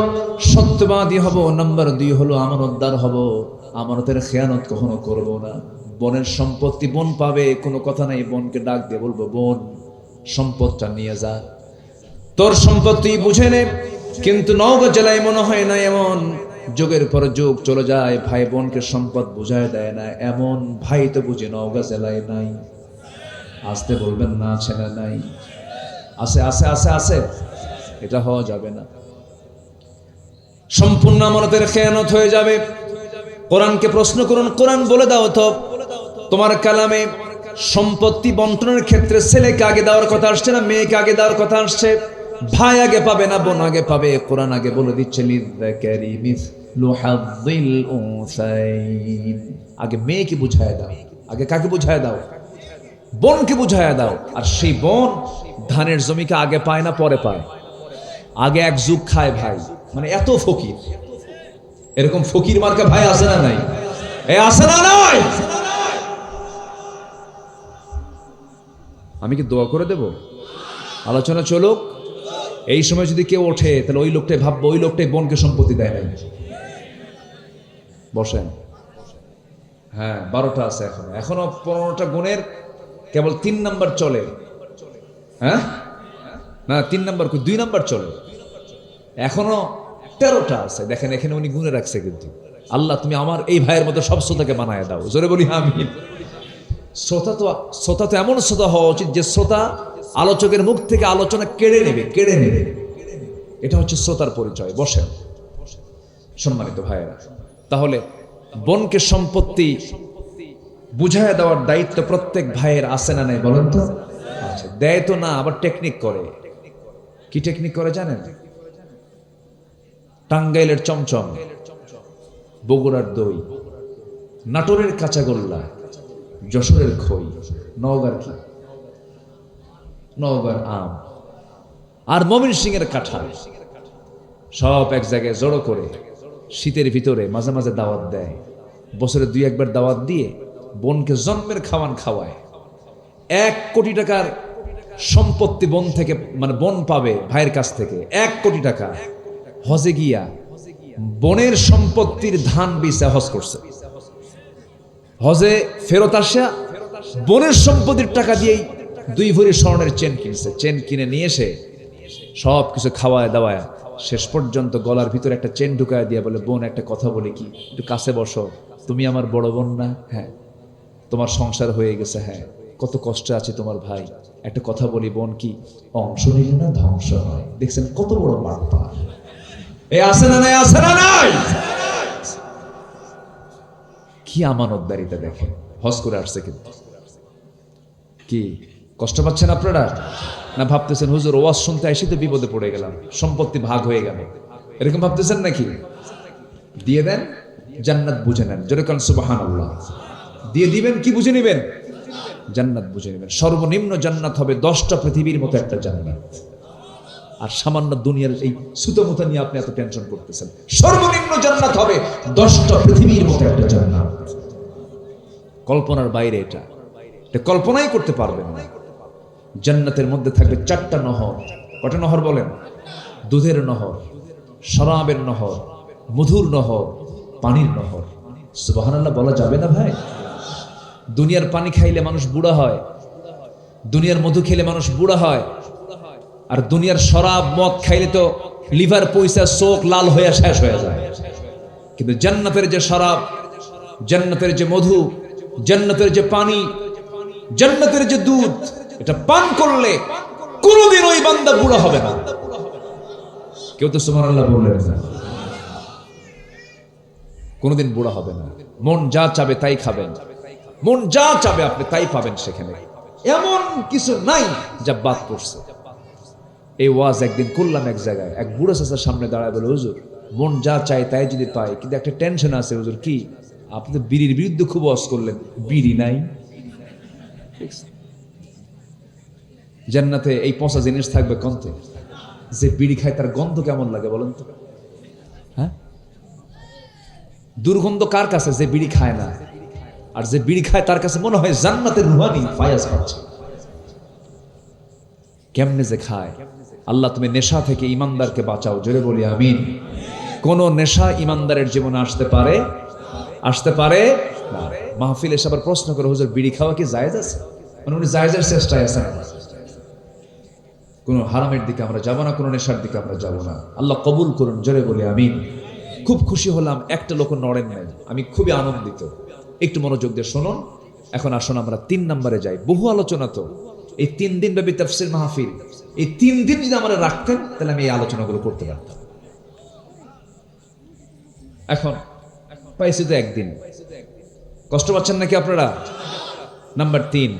সত্যবাদী হব, নাম্বার 2 হলো আমানতদার হব, আমানতের খেয়ানত কখনো করব না। বোনের সম্পত্তি বোন পাবে, কোনো কথা নাই, বোনকে ডাক দিয়ে বলবো, বোন সম্পদটা নিয়ে যা, তোর সম্পত্তি বুঝে নে। কিন্তু নওগাঁ জেলায় মনে হয় না এমন যুগের পর যুগ চলে যায়, ভাই বোনকে সম্পদ বুঝায় দেয় না, এমন ভাই তো বুঝি নওগাঁ জেলায় নাই। আসতে বলবেন না, আছে না নাই? আছে আছে আছে আছে। এটা হওয়া যাবে না, সম্পূর্ণ আমানতের খেয়ানত হয়ে যাবে। কোরআনকে প্রশ্ন করুন, কোরআন বলে দাও তো তোমার কালামে সম্পত্তি বন্টনের ক্ষেত্রে ছেলেকে আগে দেওয়ার কথা আসছে না মেয়েকে আগে দেওয়ার কথা আসছে? ভাই আগে পাবে না বোন আগে পাবে? কোরআন আগে বলে দিচ্ছে লিযযাকারি মিসলু হাযযিল উনসাইন। আগে মেয়েকে বুঝায় দাও, আগে কাকে বুঝায় দাও? বোনকে বুঝায় দাও। আর সেই বোন ধানের জমিকে আগে পায় না পরে পায়? আগে এক যুগ খায় ভাই। মানে এত ফকির, এরকম ফকির মার্কা ভাই আছে না নাই? আছে না নাই? আমি কি দোয়া করে দেব? আলোচনা চলুক। এই সময় যদি কেউ ওঠে তাহলে ওই লোকটাই ভাববো ওই লোকটাই বোনকে সম্পত্তি দেয় নাই। বসেন। হ্যাঁ, 12টা আছে এখনো 15টা গুণের কেবল 3 নাম্বার চলে। হ্যাঁ না, 3 নাম্বার 2 নাম্বার চলে, এখনো 13টা আছে। দেখেন এখানে উনি গুণে রাখছে। কিন্তু আল্লাহ তুমি আমার এই ভাইয়ের মতো সব শ্রোতাকে বানায় দাও। জোরে বলি আমিন। শ্রোতা তো এমন শ্রোতা হওয়া উচিত যে শ্রোতা আলোচকের মুখ থেকে আলোচনা কেড়ে নেবে। এটা হচ্ছে শ্রোতার পরিচয়। বসেন সম্মানিত ভাইয়েরা, তাহলে বোনকে সম্পত্তি বুঝায় দেওয়ার দায়িত্ব প্রত্যেক ভাইয়ের আছে না নাই বলেন তো? আচ্ছা, দেয় তো না, আবার টেকনিক করে। কি টেকনিক করে জানেন? টাঙ্গাইলের চমচম, বগুড়ার দই, নাটোরের কাঁচাগোল্লা, যশোরের খই, নওগাঁর আম, আর ময়মনসিংহের কাঁঠাল সব এক জায়গায় জড়ো করে শীতের ভিতরে মাঝে মাঝে দাওয়াত দেয়। বছরে 2-1 দাওয়াত দিয়ে বোনকে জন্মের খাওয়ান খাওয়ায়। 1 কোটি টাকার সম্পত্তি বোন থেকে, মানে বোন পাবে ভাইয়ের কাছ থেকে 1 কোটি টাকা। হজে গিয়া বোনের সম্পত্তির ধান বেচে হজ করছে। হজে ফেরত আসা বোনের সম্পত্তির টাকা দিয়েই 2 ভরি স্বর্ণের চেন কিনছে। চেন কিনে নিয়ে এসে সব কিছু খাওয়ায় দাওয়ায় শেষ পর্যন্ত গলার ভিতরে একটা চেন ঢুকায় দিয়ে বলে, বোন একটা কথা বলি কি, একটু কাছে বসো, তুমি আমার বড় বোন না? হ্যাঁ। তোমার সংসার হয়ে গেছে? হ্যাঁ। কত কষ্টে আছে তোমার ভাই, একটা কথা বলি বোন, কি অংশ নিলে না ধ্বংস হয়? দেখছেন কত বড় বার্তা? এ আছে না নাই? আছে না নাই? কি আমানতদারিতা দেখেন। হজ করে আসছে, কিন্তু কি কষ্ট পাচ্ছেন আপনারা? না ভাবতেছেন হুজুর ওয়াজ শুনতে আসি তো বিপদে পড়ে গেলাম, সম্পত্তি ভাগ হয়ে গেল, এরকম ভাবতেছেন নাকি? দিয়ে দেন, জান্নাত বুঝে নেন। জোরে কান সুবহানাল্লাহ। দিয়ে দিবেন, কি বুঝে নেবেন? জান্নাত বুঝে নেবেন। সর্বনিম্ন জান্নাত হবে 10টা পৃথিবীর মতো একটা জান্নাত। আর সামান্য দুনিয়ার এই সুতোমুতা নিয়ে আপনি এত টেনশন করতেছেন। সর্বনিম্ন জান্নাত হবে 10টা পৃথিবীর মতো একটা জান্নাত। কল্পনার বাইরে এটা কল্পনাই করতে পারবেন না। জান্নাতের মধ্যে থাকবে 4টা নহর। কটা নহর বলেন? দুধের নহর, শরাবের নহর, মধুর নহর, পানির নহর। সুবহানাল্লাহ বলা যাবে না ভাই? দুনিয়ার পানি খাইলে মানুষ বুড়া হয়, দুনিয়ার মধু খেলে মানুষ বুড়া হয়, আর দুনিয়ার শরাব মদ খাইলে তো লিভার পয়সা চোখ লাল হয়ে শেষ হয়ে যায়। কিন্তু জান্নাতের যে শরাব, জান্নাতের যে মধু, জান্নাতের যে পানি, জান্নাতের যে দুধ, এটা পান করলে কোনোদিন ওই বান্দা বুড়া হবে না। কেউ তো সুবহানাল্লাহ বললেন না? কোনোদিন বুড়া হবে না। মন যা চাবে তাই খাবেন, মন যা চাবে আপনি তাই পাবেন সেখানে। এমন কিছু নাই যা বাদ পড়ছে। এই ওয়াজ একদিন করলাম এক জায়গায়, এক বুড়ো চাচার সামনে দাঁড়ায় বলে, হুজুর মন যা চায় তাই যদি পাই, কিন্তু একটা টেনশন আছে হুজুর। কি? আপনি তো বিড়ির বিরুদ্ধে খুব ওয়াজ করলেন, বিড়ি নাই। জান্নাতে এই পচা জিনিস থাকবে কন্তে? যে বিড়ি খায় তার গন্ধ কেমন লাগে বলেন তো? হ্যাঁ, দুর্গন্ধ কার কাছে? যে বিড়ি খায় না। আর যে বিড়ি খায় তার কাছে মনে হয় জান্নাতের রুহানি ফায়াজ পাচ্ছে। কেমনে যে খায়। আল্লাহ তুমি নেশা থেকে ইমানদারকে বাঁচাও, জোরে বলি আমিন। কোন নেশা ইমানদারের জীবনে আসতে পারে? আসতে পারে না। মাহফিল এসে আবার প্রশ্ন করে, হুজুর বিড়ি খাওয়া কি জায়েজ আছে? মানে উনি জায়েজের চেষ্টায় আছেন। কোনো হারামের দিকে আমরা যাব না, কোনো নেশার দিকে আমরা যাব না। আল্লাহ কবুল করুন, জোরে বলি আমিন। খুব খুশি হলাম, একটা লোক নড়েন নাই। আমি খুবই আনন্দিত। একটু মনোযোগ দিয়ে শুনুন। এখন আসুন আমরা 3 নম্বরে যাই। বহু আলোচনা তো, এই 3 দিন ব্যাপী তাফসীর মাহফিল, এই 3 দিন যদি আমরা রাখতেন তাহলে আমি এই আলোচনাগুলো করতে পারতাম। এখন পাইছি তো একদিন। কষ্ট পাচ্ছেন নাকি আপনারা? নাম্বার 3,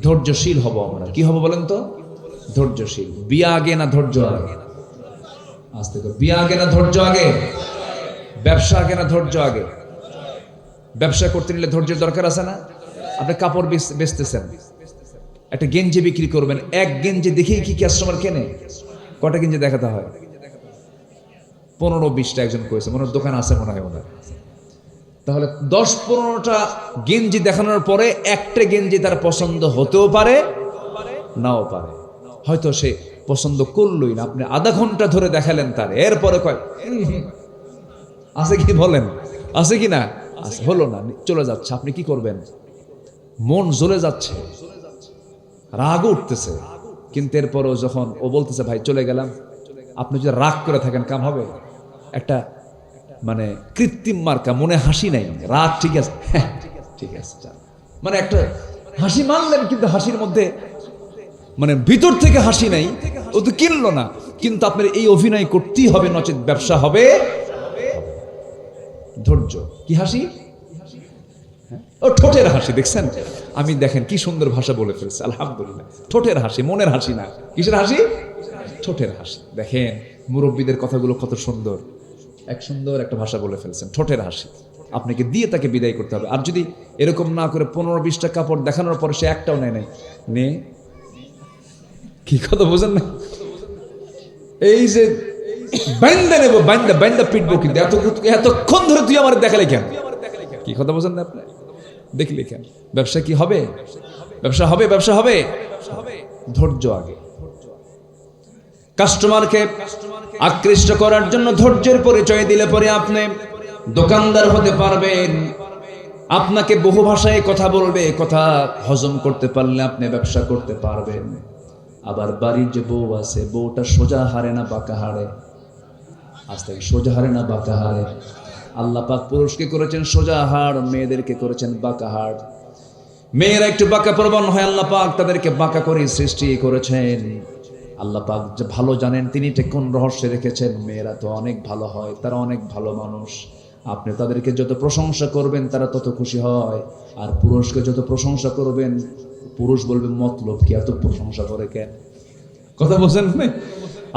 ধৈর্যশীল হব আমরা। কি হব বলেন তো? ধৈর্যশীল। বিয়া আগে না ধৈর্য আগে? আস্তে করে। বিয়া আগে না ধৈর্য আগে? ব্যবসা আগে না ধৈর্য আগে? ব্যবসা করতে নিলে ধৈর্যের দরকার আছে না? আপনি কাপড় বেচতেছেন, একটা গেঞ্জি বিক্রি করবেন, এক গেঞ্জি দেখেই কি কাস্টমার কেনে? কটা গেঞ্জি দেখাতে হয়? 15-20টা একজন করেছে, মনে হয় দোকান আছে মনে হয় ওনার। তাহলে 10-15টা গেঞ্জি দেখানোর পরে একটা গেঞ্জি তার পছন্দ হতেও পারে, নাও পারে। হয়তো সে পছন্দ করলই না, আপনি আধা ঘন্টা ধরে দেখালেন তার, এরপরে কয় আছে কি বলেন? আছে কি না? হলো না, চলে যাচ্ছে। আপনি কি করবেন? মন জ্বলে যাচ্ছে, রাগ উঠতেছে, কিন্তু এরপরও যখন ও বলতেছে ভাই চলে গেলাম, আপনি যদি রাগ করে থাকেন কাম হবে? একটা মানে কৃত্রিম মার্কা, মনে হাসি নাই, রাগ ঠিক আছে, ঠিক আছে, মানে একটা হাসি মানলেন, কিন্তু হাসির মধ্যে মানে ভিতর থেকে হাসি নাই। ও তো কিনলো না, কিন্তু আপনার এই অভিনয় করতেই হবে, নচেত ব্যবসা হবে। ধৈর্য। কি হাসি? ও ঠোঁটের হাসি। দেখছেন? আমি দেখেন কি সুন্দর ভাষা বলে ফেলছে, আলহামদুলিল্লাহ। ঠোঁটের হাসি, মনের হাসি না। কিসের হাসি? ঠোঁটের হাসি। দেখেন মুরব্বীদের কথাগুলো কত সুন্দর, এক সুন্দর একটা ভাষা বলে ফেলছেন, ঠোঁটের হাসি। আপনাকে দিয়ে তাকে বিদায় করতে হবে। আর যদি এরকম না করে 15-20টা কাপড় দেখানোর পরে সে একটাও নেয় নাই, নে কি কথা বোঝেন না? এই যে বাইন্দা নেবো, বাইন্দা বাইন্দা পিটবো, কিন্তু এতক্ষণ ধরে তুই আমার দেখালে কেন? কি কথা বোঝেন না আপনি? দেখলে কেন? ব্যবসা কি হবে? ব্যবসা হবে, ব্যবসা হবে। ধৈর্য আগে। কাস্টমারকে আকৃষ্ট করার জন্য ধৈর্যের পরিচয় দিলে পরে আপনি দোকানদার হতে পারবেন। আপনাকে বহু ভাষায় কথা বলবে, কথা হজম করতে পারলে আপনি ব্যবসা করতে পারবেন। আবার বাড়ির যে বউ আছে, বউটা সোজা হারে না বাঁকা হারে? আজ থেকে সোজা হারে না বাঁকা হারে? আল্লাহ পাক পুরুষকে করেছেন সোজা হাড়, মেয়েদেরকে করেছেন বাঁকা হাড়। মেয়েরা একটু বাঁকা প্রবণ হয়, আল্লাহ পাক তাদেরকে বাঁকা করে সৃষ্টি করেছেন। আল্লাহ পাক যে ভালো জানেন তিনি এটা কোন রহস্যে রেখেছেন। মেয়েরা তো অনেক ভালো হয়, তারা অনেক ভালো মানুষ। আপনি তাদেরকে যত প্রশংসা করবেন তারা তত খুশি হয়। আর পুরুষকে যত প্রশংসা করবেন, পুরুষ বলবে মতলব কি, এত প্রশংসা করে কেন? কথা বলছেন না?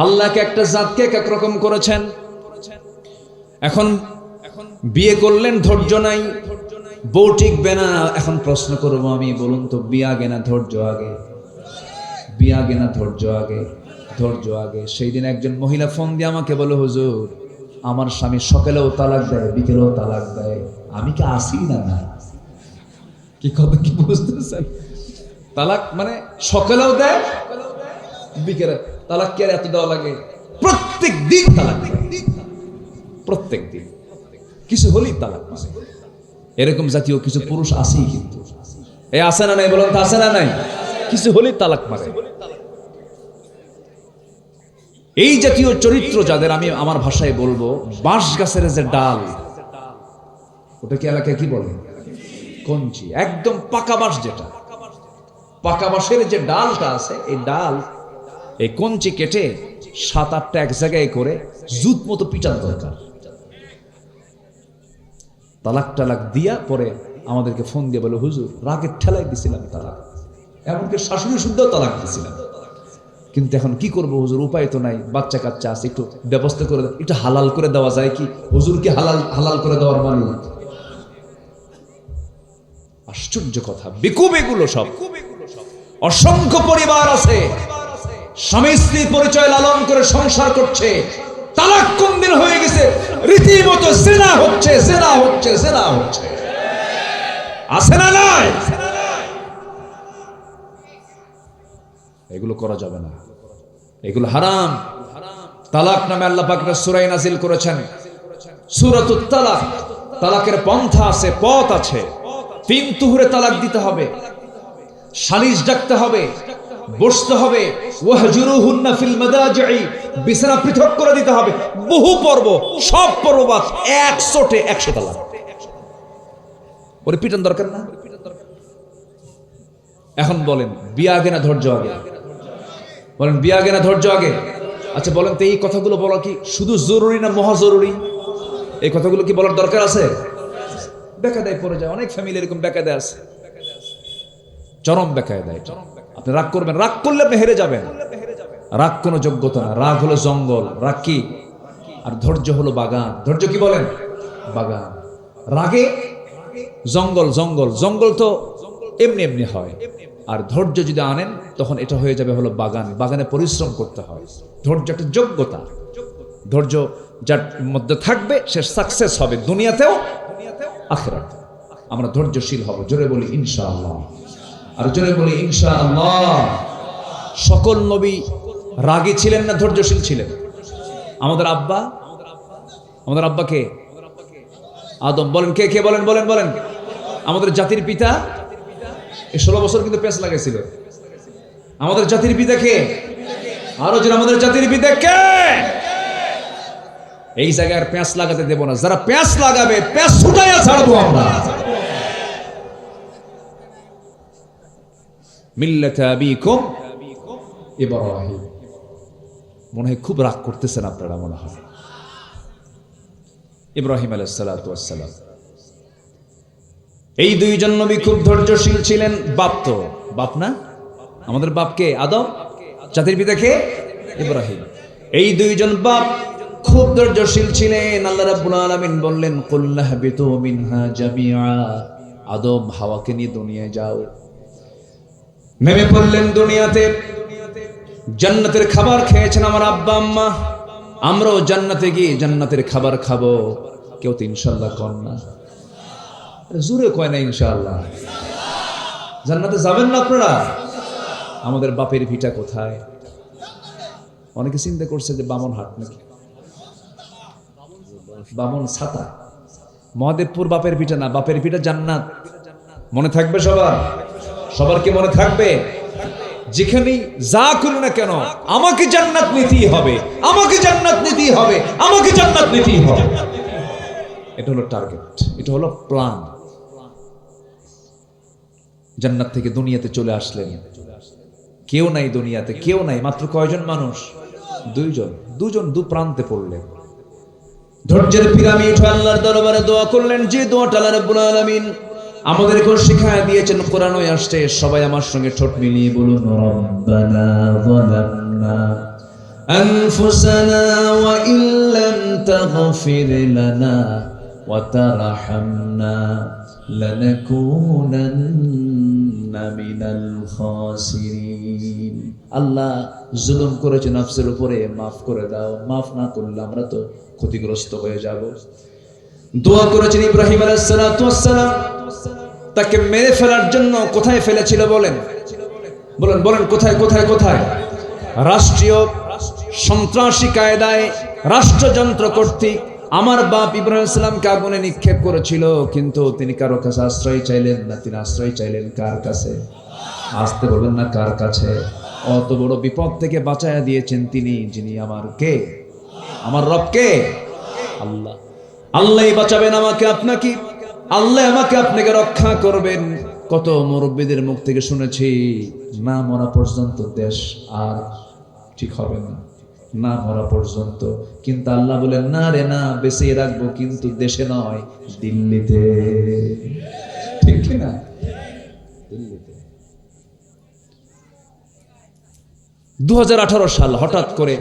আল্লাহকে একটা জাতকে এক এক রকম করেছেন। এখন বিয়ে করলেন, ধৈর্য নাই, বউ টিকবে না। এখন প্রশ্ন করবো আমি, বলুন তো, বিয়ে আগে না ধৈর্য আগে? বিয়ে আগে না ধৈর্য আগে? ধৈর্য আগে। সেই দিন একজন মহিলা ফোন দিয়ে আমাকে বলে, হুজুর আমার স্বামী সকালেও তালাক দেয়, বিকেলেও তালাক দেয়, আমি কি আসি না? না, কি কথা কি বুঝতেছেন? তালাক মানে সকালেও দেয়, বিকেলে তালাক। কি আর এত দেওয়া লাগে? প্রত্যেক দিন তালাক দেয়, প্রত্যেক দিন। কিছু হলেই তালাক মানে। এরকম জাতীয় কিছু পুরুষ আছেই, কিন্তু এ আছে না নাই বলুন তো? আছে না নাই? কিছু হলেই তালাক মারে। এই জাতীয় চরিত্র যাদের, আমি আমার ভাষায় বলবো, বাঁশ গাছের যে ডাল, ওটা কি এলাকায় কি বলে? কঞ্চি। একদম পাকা বাঁশ, যেটা পাকা বাঁশের যে ডালটা আছে, এই ডাল, এই কঞ্চি কেটে 7-8টা এক জায়গায় করে জুত মতো পিটার দরকার। তালাক টালাক দিয়া পরে আমাদেরকে ফোন দিয়ে বলে, হুজুর রাগের ঠেলায় দিছিলাম তালাক, এমনকি শাশুড়ি শুদ্ধও তালাক দিছিলাম, কিন্তু এখন কি করব হুজুর, উপায় তো নাই, বাচ্চা কাচ্চা আছে, একটু ব্যবস্থা করে দাও, একটু হালাল করে দেওয়া যায় কি? হুজুর কি হালাল করে দেওয়ার মানে? আশ্চর্য কথা। বেকুব এগুলো সব। অসংখ্য পরিবার আছে স্বামী স্ত্রী পরিচয় লালন করে সংসার করছে, তালাক কোন দিন হয়ে গেছে, রীতিমতো জেনা হচ্ছে, জেনা হচ্ছে, জেনা হচ্ছে। আছে না নাই? এগুলো করা যাবে না, এগুলো হারাম। তালাক নামে আল্লাহ পাক সূরা নাজিল করেছেন, সূরাতুত তালাক। তালাকের পন্থা আছে, পথ আছে। 3 তুহুরে তালাক দিতে হবে, সালিশ ডাকতে হবে, বসতে হবে। ওয়াহজুরুহুন্না ফিল মাদাজি'i, বিছানা পৃথক করে দিতে হবে। বহু পর্ব, সব পর্ব বাদ, এক শটে 100 তালাক। ওরে পিটন দরকার না? এখন বলেন, বিয়ে আগে না ধৈর্য আগে? বলেন, বিয়ে আগে না ধৈর্য আগে? আচ্ছা বলেন তো, এই কথাগুলো বলা কি শুধু জরুরি না মহা জরুরি? এই কথাগুলো কি বলার দরকার আছে? বেকায়দায় পড়ে যায় অনেক ফ্যামিলি, এরকম বেকায়দায় আছে, চরম বেকায়দায়। আপনি রাগ করবেন, রাগ করলে আপনি হেরে যাবেন। রাগ কোনো যোগ্যতা না, রাগ হলো জঙ্গল। রাগ কি? আর ধৈর্য হলো বাগান। ধৈর্য কি বলেন? বাগান। রাগে জঙ্গল, জঙ্গল জঙ্গল তো এমনি এমনি হয়। আর ধৈর্য যদি আনেন, তখন এটা হয়ে যাবে হলো বাগান। বাগানে পরিশ্রম করতে হয়। ধৈর্য একটা যোগ্যতা। ধৈর্য যার মধ্যে থাকবে সে সাকসেস হবে, দুনিয়াতেও আখিরাতেও। আমরা ধৈর্যশীল হব। জোরে বলি ইনশাআল্লাহ। আর জোরে বলি ইনশাআল্লাহ। সকল নবী রাগী ছিলেন না ধৈর্যশীল ছিলেন? আমাদের আব্বা, আমাদের আব্বা কে? আদম। বলেন কে কে? বলেন বলেন বলেন। আমাদের জাতির পিতা। 16 বছর কিন্তু পেঁচ লাগাইছিল। আমাদের জাতির পিতা কে? আরো যেন আমাদের জাতির পিতা কে? এই জায়গায় আর পেঁচ লাগাতে দেব না। যারা পেঁচ লাগাবে, পেঁচ ছুটাইয়া ছাড়বো আমরা। মিল্লাত আবিকুম ইব্রাহিম। মনে হয় খুব রাগ করতেছেন আপনারা, মনে হয়। ইব্রাহিম আলাইহিস সালাতু ওয়াস সালাম, এই 2 জন নবী খুব ধৈর্যশীল ছিলেন। বাপ তো, বাপ না? আমাদের বাপ কে? আদম। জাতির পিতা কে? ইব্রাহিম। এই দুইজন বাপ খুব ধৈর্যশীল ছিলেন। আল্লাহ রাব্বুল আলামিন বললেন, কুল্লাহবিতু মিনহা জামিআ, আদম হাওয়াকে নিয়ে দুনিয়ায় যাও। নেমে পড়লেন দুনিয়াতে। জান্নাতের খাবার খেয়েছেন আমার আব্বা আম্মা, আমরাও জান্নাতে গিয়ে জান্নাতের খাবার খাবো। কেউ তো ইনশাআল্লাহ কর না, জোরে কয় না ইনশাআল্লাহ। জান্নাতে যাবেন না আপনারা? আমাদের বাপের ভিটা কোথায়? অনেকে চিন্তা করছে যে বামন হাট নাকি, বামন ছাতা। মহাদেবপুর বাপের ভিটা না, বাপের ভিটা জান্নাত। মনে থাকবে সবার? সবার কি মনে থাকবে? যেখানে যা করি না কেন আমাকে জান্নাত নিতেই হবে, আমাকে জান্নাত নিতেই হবে, আমাকে জান্নাত নিতেই হবে। এটা হলো টার্গেট, এটা হলো প্ল্যান। জান্নাত থেকে দুনিয়াতে চলে আসলেন। কেউ নাই দুনিয়াতে, কেউ নাই। মাত্র কয়জন মানুষ? দুজন দু প্রান্তে পড়লেন। ধৈর্যের পিরামিড আল্লাহর দরবারে দোয়া করলেন, যে দোয়াটা আল্লাহ রাব্বুল আলামিন আমাদেরকে শিখায়া দিয়েছেন, কোরআনে আসছে। সবাই আমার সঙ্গে ঠোঁট মিলিয়ে বলুন, রব্বানা যালামনা আনফুসানা ওয়া ইল্লাম তাগফির লানা ওয়া তারহামনা লানাকুনান্না মিনাল খাসিরিন। আল্লাহ, জুলুম করেছে নফসের উপরে, মাফ করে দাও। মাফ না করলে আমরা তো ক্ষতিগ্রস্ত হয়ে যাব। দোয়া করেছেন ইব্রাহিম আলাইহিস সালাতু ওয়াস সালাম। তাকে মেরে ফেলার জন্য কোথায় ফেলেছিল বলেন? বলেন বলেন, কোথায় কোথায় কোথায়? রাষ্ট্রীয় সন্ত্রাসী কায়দায়, রাষ্ট্রযন্ত্র কর্তৃক আমার বাপ ইব্রাহিম সালামকে আগুনে নিক্ষেপ করেছিল। কিন্তু তিনি কারো কাছে আশ্রয় চাইলেন না, তিনি আশ্রয় চাইলেন কার কাছে? আসতে বলবেন না, কার কাছে? অত বড় বিপদ থেকে বাঁচায়া দিয়েছেন তিনি, যিনি আমার কে? আমার রব কে? আল্লাহ। আল্লাহই বাঁচাবেন আমাকে আপনাকে, আল্লাহ আমাকে আপনাকে রক্ষা করবেন। কত মুরব্বীদের মুখ থেকে শুনেছি, না মরা পর্যন্ত দেশ আর ঠিক হবে না, না মরা পর্যন্ত। কিন্তু আল্লাহ বলেন, না রে না, বেঁচে রাখবো, কিন্তু দেশে নয়, দিল্লিতে। ঠিক না? দিল্লিতে। 2018 সাল হঠাৎ করে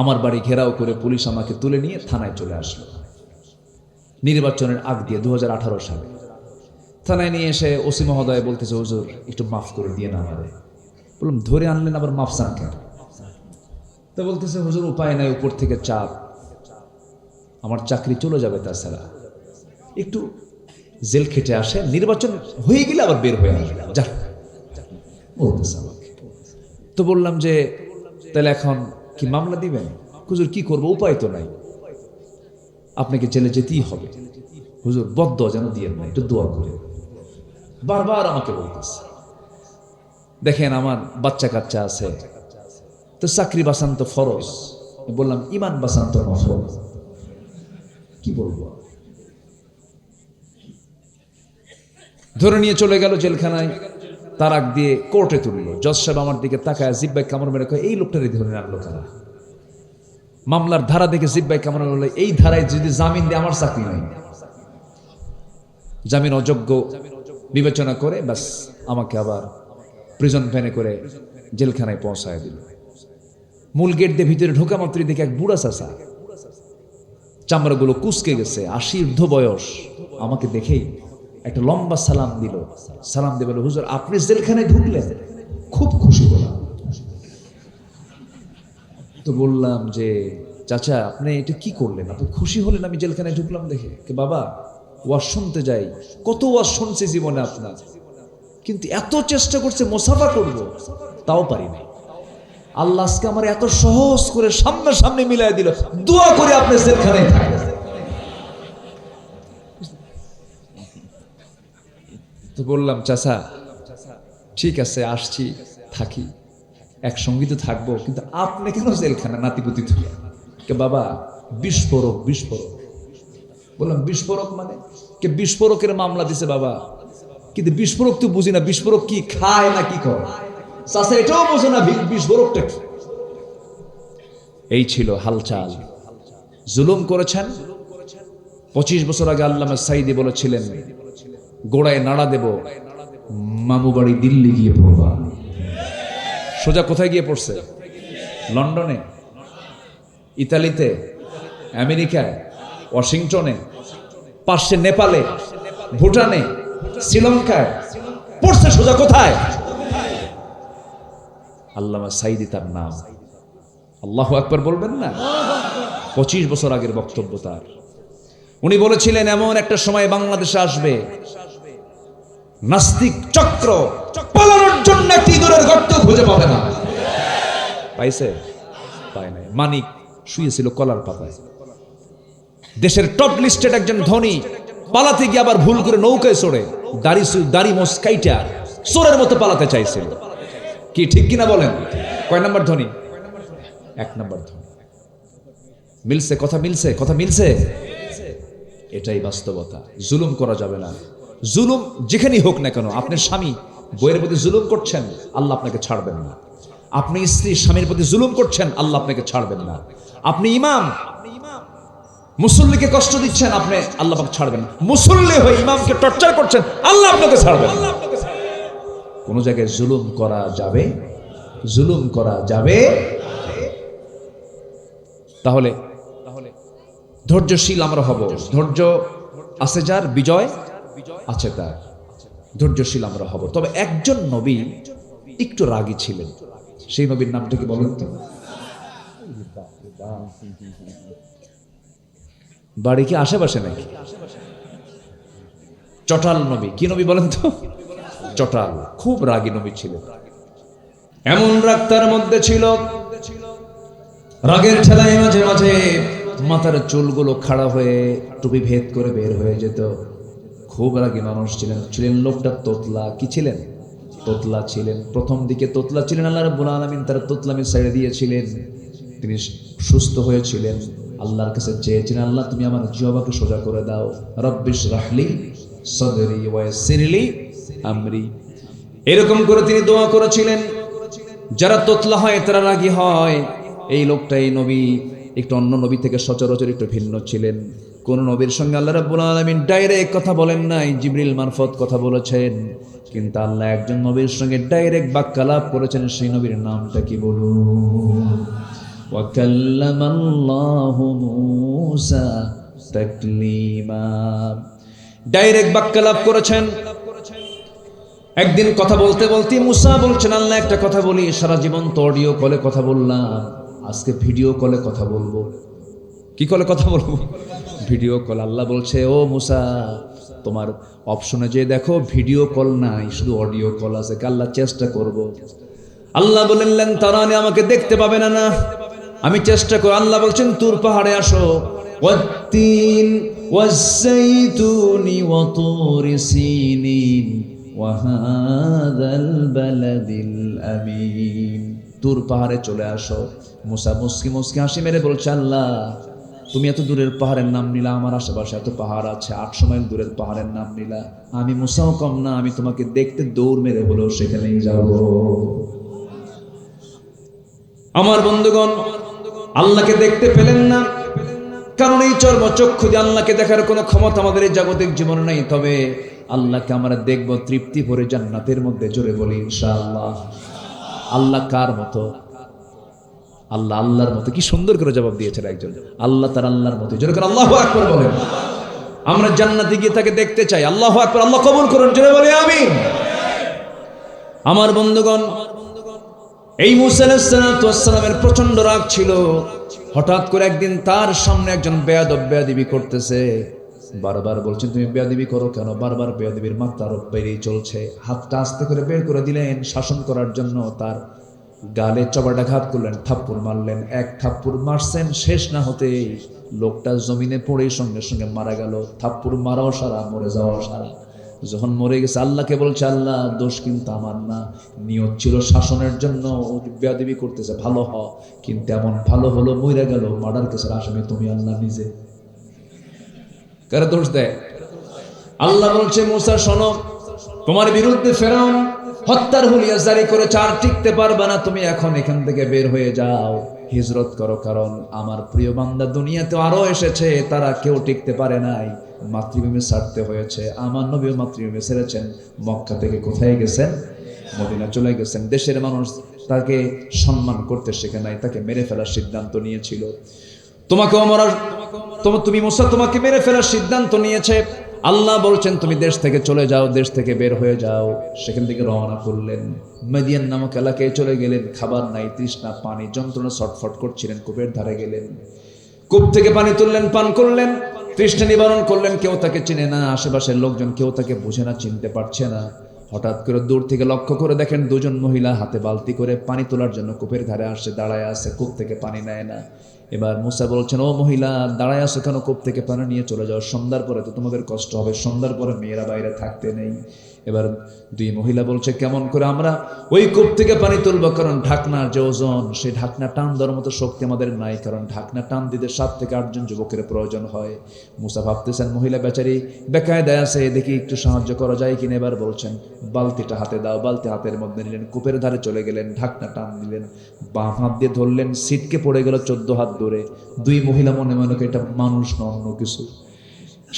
আমার বাড়ি ঘেরাও করে পুলিশ আমাকে তুলে নিয়ে থানায় চলে আসলো। নির্বাচনের আগ দিয়ে 2018 সালে থানায় নিয়ে এসে ওসি মহোদয় বলতেছে, হুজুর একটু মাফ করে দিয়ে না আমারে। বললাম, ধরে আনলেন আবার মাফ চান কেন? তো বলতেছে, হুজুর উপায় নাই, উপর থেকে চাপ, আমার চাকরি চলে যাবে, তাছাড়া একটু জেল খেটে আসে, নির্বাচন হয়ে গেলে আবার বের হয়ে আসবে, যা বলতেছে আমাকে। তো বললাম যে তাহলে এখন কি মামলা দিবেন? হুজুর কি করবো, উপায় তো নাই, আপনাকে জেলে যেতেই হবে। হুজুর বদ্দোয়া যেন দিয়েন না, একটু দোয়া করে। বারবার আমাকে বলতেছে। দেখেন আমার বাচ্চা কাচ্চা আছে, তো চাকরি বাঁচান তো ফরজ। বললাম, ইমান বাঁচান তো নফল। কি বলবো? ধরে নিয়ে চলে গেল জেলখানায়। তার আগ দিয়ে কোর্টে তুলল। জজ সাহেব আমার দিকে তাকায় জিব্বায় কামড় মেরে কয়, এই লোকটারই ধরে আনলো কারা? মামলার ধারা দেখে জিব্বায় কামড় মেরে, এই ধারায় যদি জামিন দিয়ে আমার চাকরি নাই। জামিন অযোগ্য বিবেচনা করে ব্যাস আমাকে আবার প্রিজন ভ্যানে করে জেলখানায় পৌঁছায় দিল। মূল গেট দিয়ে ভিতরে ঢোকা মাত্রই দেখে এক বুড়া চাচা, চামড়াগুলো কুচকে গেছে, 80 ঊর্ধ্ব বয়স। আমাকে দেখেই একটা লম্বা সালাম দিল। সালাম দিয়ে বলল, হুজুর আপনি জেলখানায় ঢুকলেন? খুব খুশি হলাম। তো বললাম যে, চাচা আপনি এটা কি করলেন, আপনি খুশি হলেন আমি জেলখানায় ঢুকলাম দেখে? বাবা, ওয়াজ শুনতে যাই, কত ওয়াজ শুনছে জীবনে আপনার, কিন্তু এত চেষ্টা করছে মুসাফা করব, তাও পারি না। আল্লাহ আজকে আমার এত সহজ করে সামনে মিলাই দিল। দোয়া করে আপনি জেলখানায় থাকেন। তো বললাম, চাচা ঠিক আছে, আসছি, থাকি, একসঙ্গে তো থাকবো, কিন্তু আপনি কেন জেলখানা নাতিপুতি থেকে? বাবা বিস্ফোরক। বললাম, বিস্ফোরক মানে? কে বিস্ফোরকের মামলা দিছে বাবা, কিন্তু বিস্ফোরক তো বুঝি না, বিস্ফোরক কি খায় না কি করে? চাচা এটাও বোঝে না বিস্ফোরকটা কি। এই ছিল হালচাল। জুলুম করেছেন। 25 বছর আগে আল্লামা সাইদি বলেছিলেন, গোড়ায় নাড়া দেব, মামু বাড়ি দিল্লি গিয়ে পড়বা। সোজা কোথায় গিয়ে পড়ছে? লন্ডনে, ইতালিতে, আমেরিকায়, ওয়াশিংটনে, পাশে নেপালে, ভুটানে, শ্রীলঙ্কায় পড়ছে সোজা কোথায়? আল্লামা সাঈদী তার নাম। আল্লাহু আকবার বলবেন না? 25 বছর আগের বক্তব্য তার। উনি বলেছিলেন এমন একটা সময় বাংলাদেশে আসবে, নাস্তিক চক্র পালানোর জন্য একটি ইঁদুরের গর্ত খুঁজে পাবে না। পাইছে? পায় নাই। মানিক শুয়েছিল কলার পাতায়। দেশের টপ লিস্টেড একজন ধনী পালাতে গিয়ে আবার ভুল করে নৌকায় চড়ে দাড়ি মোস কাইটা চোরের মতো পালাতে চাইছিল। কি ঠিক কিনা বলেন? কয় নাম্বার ধনী? 1 নাম্বার ধনী। মিলছে কথা? মিলছে কথা? মিলছে? এটাই বাস্তবতা। জুলুম করা যাবে না। জুলুম যেখানেই হোক না কেন, আপনার স্বামী বইয়ের প্রতি জুলুম করছেন, আল্লাহ আপনাকে ছাড়বেন না। আপনি স্ত্রী স্বামীর প্রতি জুলুম করছেন, আল্লাহ আপনাকে ছাড়বেন না। আপনি ইমাম মুসল্লিকে কষ্ট দিচ্ছেন, আপনি আল্লাহ পাক ছাড়বেন না। মুসল্লি হয়ে ইমামকে টর্চার করছেন, আল্লাহ আপনাকে ছাড়বেন না। কোন জায়গায় জুলুম করা যাবে? জুলুম করা যাবে? তাহলে ধৈর্যশীল আমরা হব। ধৈর্য আছে যার, বিজয় আছে তার। ধৈর্যশীল আমরা হব। তবে একজন নবী একটু রাগী ছিলেন। সেই নবীর নামটা কি বলেন তো? বাড়ি কি আশেপাশে নাকি? চটাল নবী। কি নবী বলেন তো? চটাল। খুব রাগী নবী ছিলেন। এমন রাগ তার মধ্যে ছিল, রাগের ঠেলায় মাঝে মাঝে মাথার চুলগুলো খাড়া হয়ে টুপি ভেদ করে বের হয়ে যেত। খুব রাগী মানুষ ছিলেন লোকটা তোতলা। কি ছিলেন? তোতলা ছিলেন। প্রথম দিকে তোতলা ছিলেন, আল্লাহ রাব্বুল আলামিন তার তোতলামি ছেড়ে দিয়েছিলেন। তিনি সুস্থ হয়েছিলেন, আল্লাহর কাছে চেয়েছিলেন, আল্লাহ তুমি আমার জিহ্বাকে সোজা করে দাও। রব্বিশ রাহলি সদরি ওয়া ইয়াসসিরলি আমরি। এরকম করে তিনি দোয়া করেছিলেন। যারা তোতলা হয় তারা রাগী হয়। এই লোকটা, এই নবী একটু অন্য নবী থেকে সচরাচর একটু ভিন্ন ছিলেন। কোন নবীর সঙ্গে আল্লাহ রাব্বুল আলামিন ডাইরেক্ট কথা বলেন নাই, জিবরিল মারফত কথা বলেছেন। কিন্তু আল্লাহ একজন নবীর সঙ্গে ডাইরেক্ট বাক্যালাপ করেছেন। সেই নবীর নামটা কি বলুন? ওয়া কাল্লামাল্লাহু মূসা তাকলিমা। ডাইরেক্ট বাক্যালাপ করেছেন। একদিন কথা বলতে বলতে মুসা বলছেন, আল্লাহ একটা কথা বলি, সারা জীবন তো অডিও কলে কথা বললাম, আজকে ভিডিও কলে কথা বলবো। কি কলে কথা বলবো? Video call. আল্লাহ বলছে, ও মুসা, তোমার অপশনে যে দেখো ভিডিও কল নাই, শুধু অডিও কল আছে। আল্লাহ চেষ্টা করব। আল্লাহ বললেন, তারানি, আমাকে দেখতে পাবে না? না, আমি চেষ্টা করব। আল্লাহ বলছেন, তুর পাহাড়ে আসো। ওয়াত্তিন ওয়াজ্জাইতুনি ওয়া তুরি সিনিন ওয়া হাযাল বালাদিল আমিন। তুর পাহাড়ে চলে আসো। মুসা মুসকি মুসকি হাসি মেরে বলছে, আল্লাহ তুমি এত দূরের পাহাড়ের নাম নিলা, আমার আশেপাশে এত পাহাড় আছে, 800 মাইল দূরের পাহাড়ের নাম নিলা। আমি মুসাও কম না, আমি তোমাকে দেখতে দৌড় মেরে বলেও সেখানেই যাব। আমার বন্ধুগণ, আল্লাহকে দেখতে পেলেন না, কারণ এই চর্মচক্ষু দিয়ে আল্লাহকে দেখার কোনো ক্ষমতা আমাদের এই জাগতিক জীবনে নাই। তবে আল্লাহকে আমরা দেখব তৃপ্তি ভরে জান্নাতের মধ্যে। জোরে বলি ইনশাআল্লাহ। আল্লাহ কার মতো? আল্লাহ আল্লাহর মতো। কি সুন্দর করে জবাব দিয়েছেন একজন, আল্লাহ তার আল্লাহর মতো। জোরে করে আল্লাহু আকবার বলেন। আমরা জান্নাতে গিয়ে তাকে দেখতে চাই। আল্লাহু আকবার। আল্লাহ কবুল করুন। জোরে বলি আমিন। আমার বন্ধুগণ, এই মুসা আলাইহিস সালামের প্রচন্ড রাগ ছিল। হঠাৎ করে একদিন তার সামনে একজন বেয়াদব বেয়াদবি করতেছে। বারবার বলছেন, তুমি বেয়াদবি করো কেন? বারবার বেয়াদবির মাত্রা আরো বেড়েই চলছে। হাতটা আস্তে করে বের করে দিলেন শাসন করার জন্য। তার গালে চপাটাঘাত করলেন, থাপ্পড় মারলেন। এক থাপ্পড় মারছেন, শেষ না হতেই লোকটা জমিনে পড়ে সঙ্গে সঙ্গে মারা গেল। থাপ্পড় মারাও সারা, মরে যাওয়াও সারা। যখন মরে গেছে, আল্লাহকে বলছে, আল্লাহ দোষ কিন্তু আমার না, নিয়ত ছিল শাসনের জন্য, বেয়াদবি করতেছে, ভালো হ। কিন্তু এমন ভালো হলো, মরে গেল। মার্ডার কেসের আসামি তুমি, আল্লাহ নিজে। কারা দোষ দেয়? আল্লাহ বলছে, মুসা শোনো, তোমার বিরুদ্ধে ফেরাউন হত্যার হুলিয়া জারি করেছে, আর টিকতে পারবে না। তুমি এখন এখান থেকে বের হয়ে যাও, হিজরত করো। কারণ আমার প্রিয় বান্দা দুনিয়াতে আরো এসেছে, তারা কেউ টিকতে পারে নাই, মাতৃভূমি ছাড়তে হয়েছে। আমার নবীও মাতৃভূমি ছেড়েছেন। মক্কা থেকে কোথায় গেছেন? মদিনা চলে গেছেন। দেশের মানুষ তাকে সম্মান করতে শেখে নাই, তাকে মেরে ফেলার সিদ্ধান্ত নিয়েছিল। তুমি মুসা তোমাকে মেরে ফেলার সিদ্ধান্ত নিয়েছে। আল্লাহ বলছেন তুমি দেশ থেকে চলে যাও, দেশ থেকে বের হয়ে যাও। সেখান থেকে রওনা করলেন, মাদিয়ান নামক এলাকায় চলে গেলেন। খাবার নাই, তৃষ্ণা, পানি, যন্ত্রণা, ছটফট করছিলেন। কূপের ধারে গেলেন, কূপ থেকে পানি তুললেন, পান করলেন, তৃষ্ণা নিবারণ করলেন। কেউ তাকে চিনে না, আশেপাশের লোকজন কেউ তাকে বুঝে না, চিনতে পারছে না। হঠাৎ করে দূর থেকে লক্ষ্য করে দেখেন দুজন মহিলা হাতে বালতি করে পানি তোলার জন্য কূপের ধারে আসছে, দাঁড়ায় আছে, কূপ থেকে পানি নেয় না। এবার মুসা বলছেন, ও মহিলা দাঁড়ায় আছো কেন? কূপ থেকে পানি নিয়ে চলে যাও, সন্ধ্যার পরে তো তোমাদের কষ্ট হবে, সন্ধ্যার পরে মেয়েরা বাইরে থাকতে নেই। এবার দুই মহিলা বলছে, কেমন করে আমরা ওই কূপ থেকে পানি তুলবো? কারণ ঢাকনার যে ওজন, সেই ঢাকনা টান দেওয়ার মতো শক্তি আমাদের নাই, কারণ ঢাকনা টান দিতে 7 থেকে 8 জন যুবকের প্রয়োজন হয়। মুসা ভাবতেছেন মহিলা বেচারি বেকায়দায় আছে, দেখি একটু সাহায্য করা যায় কিনা। এবার বলছেন, বালতিটা হাতে দাও। বালতি হাতের মধ্যে নিলেন, কূপের ধারে চলে গেলেন, ঢাকনা টান দিলেন, বাম হাত দিয়ে ধরলেন, ছিটকে পড়ে গেল 14 হাত দূরে। দুই মহিলা মনে মনে এটা মানুষ না অন্য কিছু।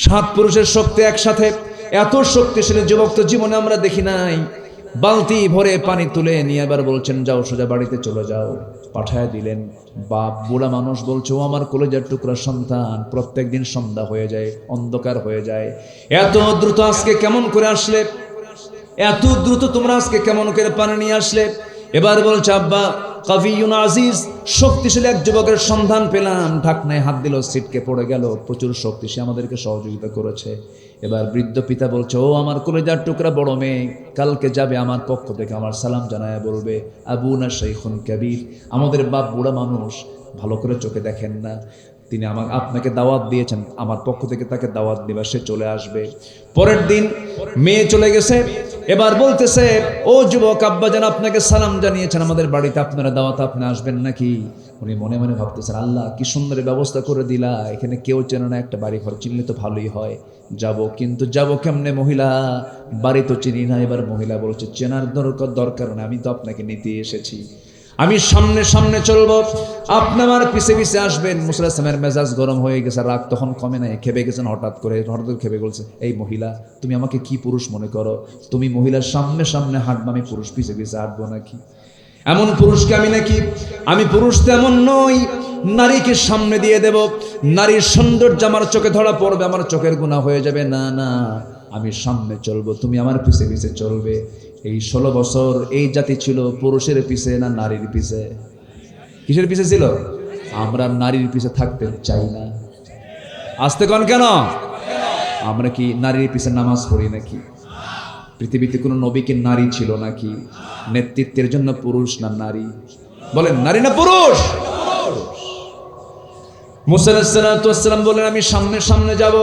7 পুরুষের শক্তি একসাথে, এত শক্তিশালী যুবক তো জীবনে আমরা দেখি নাই। বালতি ভরে পানি তুলে নিয়ে এবার বলছেন, যাও সোজা বাড়িতে চলে যাও। পাঠায় দিলেন। বাপ বুড়া মানুষ বলছে, ও আমার কলেজার টুকরা সন্তান, প্রত্যেক দিন সন্ধ্যা হয়ে যায়, অন্ধকার হয়ে যায়, এত দ্রুত আজকে কেমন করে আসলে? এত দ্রুত তোমরা আজকে কেমন করে পানি নিয়ে আসলে? এবার বলছে, আব্বা কাভিউন আজিজ, শক্তিশালী এক যুবকের সন্ধান পেলাম, ঢাকনায় হাত দিল, ছিটকে পড়ে গেল, প্রচুর শক্তি, সে আমাদেরকে সহযোগিতা করেছে। এবার বৃদ্ধ পিতা বলছে, ও আমার কলেজার টুকরা বড় মেয়ে, কালকে যাবে, আমার পক্ষ থেকে আমার সালাম জানায় বলবে, আবুনা শাইখুন কাবীর, আমাদের বাপ বুড়া মানুষ, ভালো করে চোখে দেখেন না, তিনি আপনাকে দাওয়াত দিয়েছেন, আমার পক্ষ থেকে তাকে দাওয়াত দিবা, সে চলে আসবে। পরের দিন মেয়ে চলে গেছে। এবার বলতেছে, ও যুবক, আব্বাজান আপনাকে সালাম জানিয়েছেন, আমাদের বাড়িতে আপনারা দাওয়াত, আপনি আসবেন নাকি? উনি মনে মনে ভাবতেছেন, আল্লাহ কি সুন্দর ব্যবস্থা করে দিলা, এখানে কেউ চেনে না, একটা বাড়ি ঘর চিনলে তো ভালোই হয়, যাব, কিন্তু যাব কেমনে? মহিলা বাড়ি তো চিনি না। এবার মহিলা বলছে, চেনার দরকার না, আমি তো আপনাকে নিতে এসেছি, আমি সামনে সামনে চলবো, আপনি আমার পিছে পিছে আসবেন। মুসা আলাইহিস সালামের মেজাজ গরম হয়ে গেছে, রাগ তখন কমে নাই, খেপে গেছেন। হঠাৎ করে খেপে বলছে, এই মহিলা, তুমি আমাকে কি পুরুষ মনে করো? তুমি মহিলার সামনে সামনে হাঁটবো, আমি পুরুষ পিছে পিছে হাঁটবো নাকি? এমন পুরুষকে আমি নাকি? আমি পুরুষ তেমন নই, নারীকে সামনে দিয়ে দেব, নারীর সৌন্দর্য আমার চোখে ধরা পড়বে, আমার চোখের গুনাহ হয়ে যাবে। না না, আমি সামনে চলবো, তুমি আমার পিছে পিছে চলবে। এই 16 বছর এই জাতি ছিল পুরুষের পিছে না নারীর পিছে? কিসের পিছে ছিল? আমরা নারীর পিছে থাকতে চাই না। আসতে কোন কেন? আমরা কি নারীর পিছে নামাজ পড়ি নাকি? পৃথিবীতে কোনো নবী কি নারী ছিল নাকি? নেতৃত্বের জন্য পুরুষ না নারী? বলেন, নারী না পুরুষ? মুসা আলাইহিস সালাম বলেন, আমি সামনে সামনে যাব,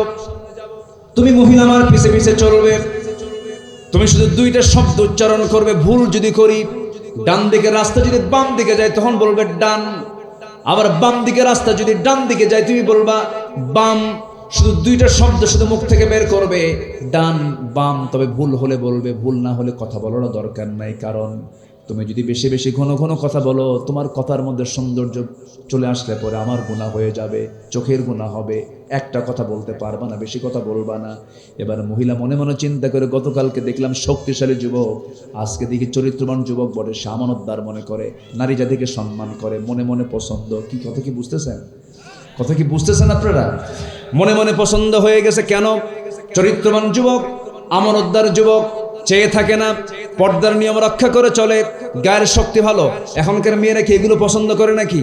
তুমি মহিলা আমার পিছে পিছে চলবে, তুমি শুধু 2টা শব্দ উচ্চারণ করবে, ভুল যদি করি, ডান দিকে রাস্তা যদি বাম দিকে যায় তখন বলবে ডান, আবার বাম দিকে রাস্তা যদি ডান দিকে যায় তুমি বলবা বাম। শুধু 2টা শব্দ শুধু মুখ থেকে বের করবে, ডান বাম। তবে ভুল হলে বলবে, ভুল না হলে কথা বলার দরকার নাই, কারণ তুমি যদি বেশি বেশি ঘন ঘন কথা বলো, তোমার কথার মধ্যে সৌন্দর্য চলে আসলে পরে আমার গুনাহ হয়ে যাবে, চোখের গুনাহ হবে, একটা কথা বলতে পারবা না, বেশি কথা বলবা না। এবার মহিলা মনে মনে চিন্তা করে, গতকালকে দেখলাম শক্তিশালী যুবক, আজকে দেখি চরিত্রবান যুবক বটে, সে আমানতদার মনে করে, নারী জাতিকে সম্মান করে, মনে মনে পছন্দ। কি কথা কি বুঝতেছেন? কথা কি বুঝতেছেন আপনারা? মনে মনে পছন্দ হয়ে গেছে। কেন? চরিত্রবান যুবক, আমানতদার যুবক, চেয়ে থাকে না, পর্দার নিয়ম রক্ষা করে চলে, গায়ের শক্তি ভালো। এখনকার মেয়েরা কি এগুলো পছন্দ করে নাকি?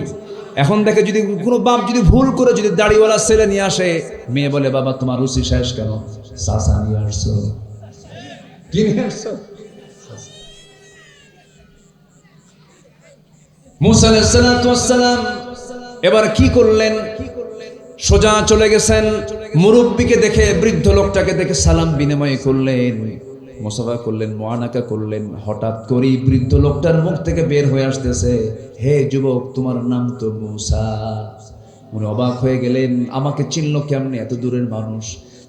এখন দেখে যদি কোনো বাপ যদি ভুল করে যদি দাড়িওয়ালা ছেলে নিয়ে আসে, মেয়ে বলে, বাবা তোমার রুচি শেষ কেন? চাচা নিয়ে আসছো, কি নিয়ে আসছো? মুসা আলাইহিস সালাম এবার কি করলেন? সোজা চলে গেছেন, মুরব্বীকে দেখে, বৃদ্ধ লোকটাকে দেখে সালাম বিনিময় করলেন, মুসাফা করলেন, মুআনাকা করলেন। হঠাৎ করেই বৃদ্ধ লোকটার মুখ থেকে বের হয়ে আসতেছে, হে যুবক, তোমার নাম তো মুসা। উনি অবাক হয়ে গেলেন, আমাকে চিনলো কেমনে? এত দূরের মানুষ,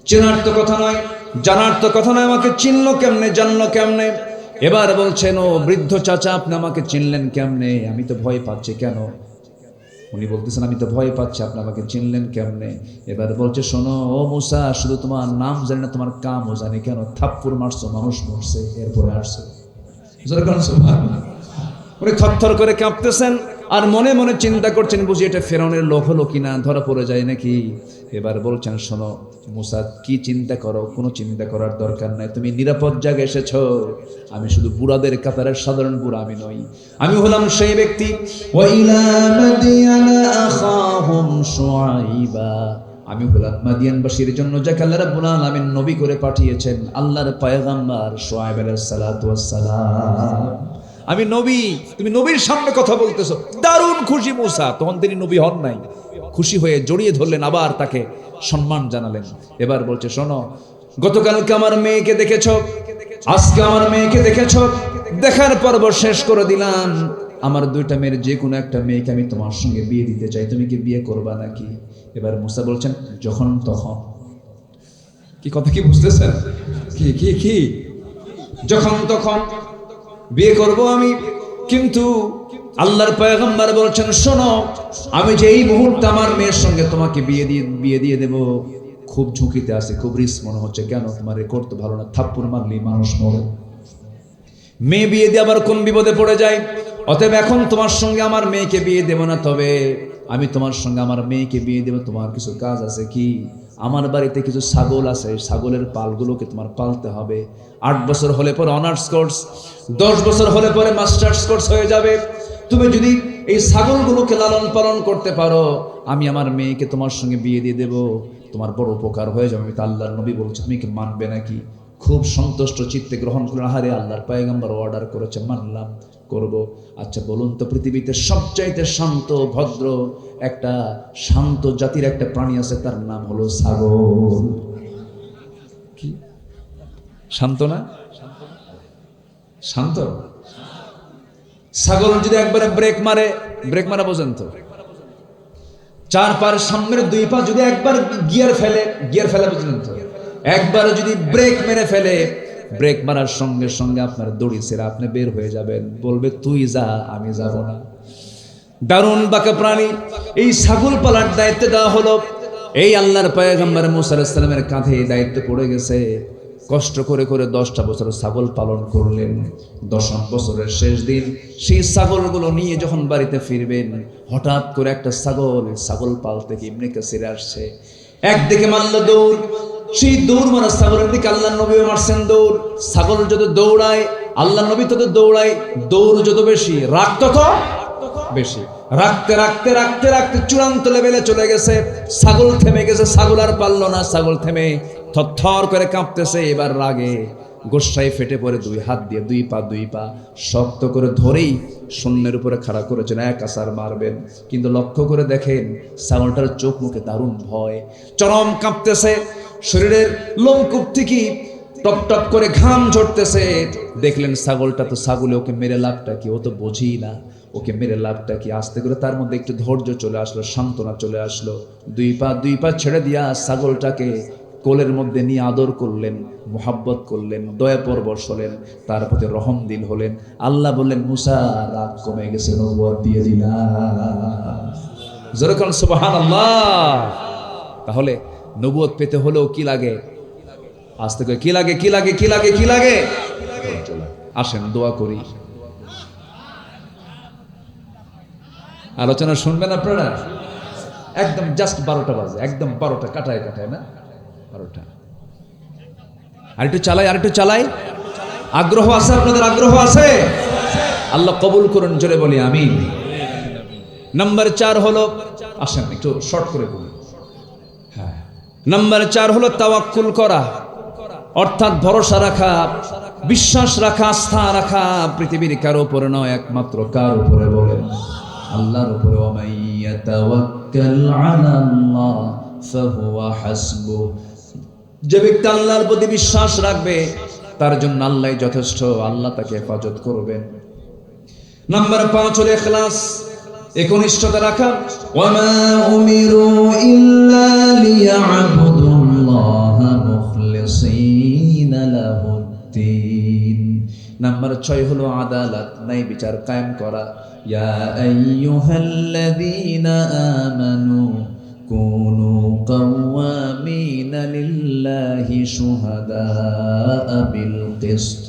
চেনার তো কথা নয়, জানার তো কথা নয়, আমাকে চিনলো কেমনে, জানলো কেমনে? এবার বলছেন, ও বৃদ্ধ চাচা, আপনি আমাকে চিনলেন কেমনে? আমি তো ভয় পাচ্ছি। কেন? উনি বলতেছেন, আমি তো ভয় পাচ্ছি, আপনি আমাকে চিনলেন কেমনে? এবার বলছে, শোনো ও মুসা, শুধু তোমার নাম জানি না, তোমার কামও জানি। কেন? থাপ্পড় মারছো, মানুষ মরছে, এরপরে আসছে। উনি থরথর করে কাঁপতেছেন আর মনে মনে চিন্তা করছেন, বুঝি এটা ফেরাউনের লোক হলো কিনা, ধরা পড়ে যায় নাকি। এবার বলছেন, শোনো মুসা, কি চিন্তা করো, কোনো চিন্তা করার দরকার নাই, তুমি নিরাপদ জায়গায় এসেছো। আমি শুধু বুড়াদের কাতারের সাধারণ বুড়া আমি নই, আমি হলাম সেই ব্যক্তি। ওয়াইলা মাদিয়ানা আখাহুম শুআইবা, আমি হলাম মাদিয়ানবাসীর জন্য যাকে আল্লাহ রাব্বুল আলামিন নবী করে পাঠিয়েছেন, আল্লাহর পয়গম্বর শুআয়ব আলাইহিস সালাতু ওয়াস সালাম। আমি নবী, তুমি নবীর সামনে কথা বলতেছো। দারুণ খুশি মুসা, তখন তিনি নবী হন নাই, খুশি হয়ে জড়িয়ে ধরলেন, আবার তাকে সম্মান জানালেন। এবার বলছে, শোনো, গতকালকে আমার মেয়েকে দেখেছো, আজকে আমার মেয়েকে দেখেছো, দেখার পর্ব শেষ করে দিলাম। আমার দুইটা মেয়ের যে কোনো একটা মেয়েকে আমি তোমার সঙ্গে বিয়ে দিতে চাই, তুমি কি বিয়ে করবা নাকি? এবার মুসা বলছেন, যখন তখন। কি কথা কি বুঝতেছেন? কি কি কি যখন তখন বিয়ে করব আমি। কিন্তু আল্লাহর পয়গম্বর বলছেন, শোনো, আমি যে এই মুহূর্তে আমার মেয়ের সঙ্গে তোমাকে বিয়ে দিয়ে দেব, খুব ঝুঁকিতে আছে, খুব রিস্ক মনে হচ্ছে। কেন? তোমার রেকর্ড তো ভালো না, থাপ্পড় মারলেই মানুষ মরে। মেয়ে বিয়ে দিয়ে আবার কোন বিপদে পড়ে যায়। অতএব এখন তোমার সঙ্গে আমার মেয়েকে বিয়ে দেব না, তবে আমি তোমার সঙ্গে আমার মেয়েকে বিয়ে দেব। তোমার কিছু কাজ আছে। কি? আমার বাড়িতে কিছু ছাগল আছে, ছাগলের পালগুলোকে তোমার পালতে হবে। 8 বছর হলে পরে অনার্স কোর্স, 10 বছর হলে পরে মাস্টার্স কোর্স হয়ে যাবে। তুমি যদি এই ছাগলগুলোকে লালন পালন করতে পারো, আমি আমার মেয়েকে তোমার সঙ্গে বিয়ে দিয়ে দেব, তোমার বড় উপকার হয়ে যাবে। আমি তো আল্লাহর নবী বলছি, তুমি কি মানবে নাকি? খুব সন্তুষ্ট চিত্তে গ্রহণ করলেন। আহারে, আল্লাহর পয়গম্বর অর্ডার করেছে, মানলাম, করব। আচ্ছা বলুন তো, পৃথিবীতে সবচাইতে শান্ত ভদ্র একটা শান্ত জাতির একটা প্রাণী আছে, তার নাম হলো ছাগল। কি শান্ত না? শান্ত। ছাগল যদি একবারে ব্রেক মারা বোঝেন তো, 4 পার সামনের 2 পা যদি একবার গিয়ার ফেলে বুঝলেন তো, একবার যদি ব্রেক মেরে ফেলে, ব্রেক মারার সঙ্গে সঙ্গে আপনার দড়ি ছেড়ে আপনি বের হয়ে যাবেন, বলবে তুই যা, আমি যাব না। দারুণ বাঁকা প্রাণী। এই ছাগল পালার দায়িত্ব দেওয়া হলো এই আল্লাহর পয়গম্বর মুসা আলাইহিস সালামের কাঁধে দায়িত্ব পড়ে গেছে। কষ্ট করে করে 10টা বছর ছাগল পালন করলেন। 10ম বছরের শেষ দিন সেই ছাগলগুলো নিয়ে যখন বাড়িতে ফিরবেন, হঠাৎ করে একটা ছাগল পাল থেকে ইবনে কাসির আসছে। একদিকে মারল দৌড়, সেই দৌড় মারা ছাগলের দিকে আল্লাহর নবীও মারছেন দৌড়। ছাগল যত দৌড়ায়, আল্লাহর নবী তত দৌড়ায়। দৌড় যত বেশি, রাগ তত বেশি। রাখতে রাখতে রাখতে রাখতে চূড়ান্ত লেভেলে চলে গেছে। ছাগল থেমে গেছে, ছাগল আর পারল না। ছাগল থেমে থরথর করে কাঁপতেছে। এবার রাগে গোসায় ফেটে পড়ে 2 হাত দিয়ে 2 পা শক্ত করে ধরেই শূন্যের উপরে খাড়া করেছেন, এক আছার মারবেন। কিন্তু লক্ষ্য করে দেখেন, ছাগলটার চোখ মুখে দারুণ ভয়, চরম কাঁপতেছে, শরীরের লোমকূপ থেকে টপ টপ করে ঘাম ঝরতেছে। দেখলেন ছাগলটা তো ছাগলে, ওকে মেরে লাভটা কি? ও তো বোঝেই না ওকে মেরে লাভটা কি। আস্তে করে তার মধ্যে একটু ধৈর্য চলে আসলো, সান্ত্বনা চলে আসলো। 2 পা ছেড়ে দিয়া ছাগলটাকে কোলের মধ্যে নিয়ে আদর করলেন, মোহাব্বত করলেন, দয়া পরবশ হলেন, তার প্রতি রহম দিল হলেন। আল্লাহ বললেন, মুসা, রাগ কমে গেছে, নবুয়ত দিয়ে দিলাম। জোরে বলেন সুবহানাল্লাহ। তাহলে নবুয়ত পেতে হলেও কি লাগে? আস্তে করে কি লাগে? কি লাগে? কি লাগে? কি লাগে? আসেন দোয়া করি। আলোচনা শুনবেন আপনারা? একদম জাস্ট 12টা বাজে, একদম 12টা কাটায় না 12টা। আরেকটু চালাই। আগ্রহ আছে আপনাদের? আগ্রহ আছে? আল্লাহ কবুল করুন, জোরে বলি আমিন। নাম্বার 4 হলো, আসেন একটু শর্ট করে বলি। হ্যাঁ, নাম্বার 4 হলো তাওয়াক্কুল করা, অর্থাৎ ভরসা রাখা, বিশ্বাস রাখা, আস্থা রাখা। পৃথিবীর কারো উপরে নয়, একমাত্র কার উপরে? বলেন আল্লাহর উপরে। ওয়ামান ইয়াতাওয়াক্কাল আলাল্লাহ ফাহুয়া হাসবুহ। যে ব্যক্তি আল্লাহর প্রতি বিশ্বাস রাখবে, তার জন্য আল্লাহই যথেষ্ট, আল্লাহ তাকে হেফাজত করবেন। নাম্বার 5 হলো ইখলাস, একনিষ্ঠতা রাখা। ওয়ামা উমিরু ইল্লা লিয়াবুদুল্লাহা মুখলিসিনা লাহুদ্দিন। নাম্বার 6 হলো আদালত, ন্যায় বিচার কায়েম করা। ইয়া আইয়ুহাল্লাযীনা আমানু কুনু কাওয়ামিনা লিল্লাহি শুহাদাআ বিল কিসত।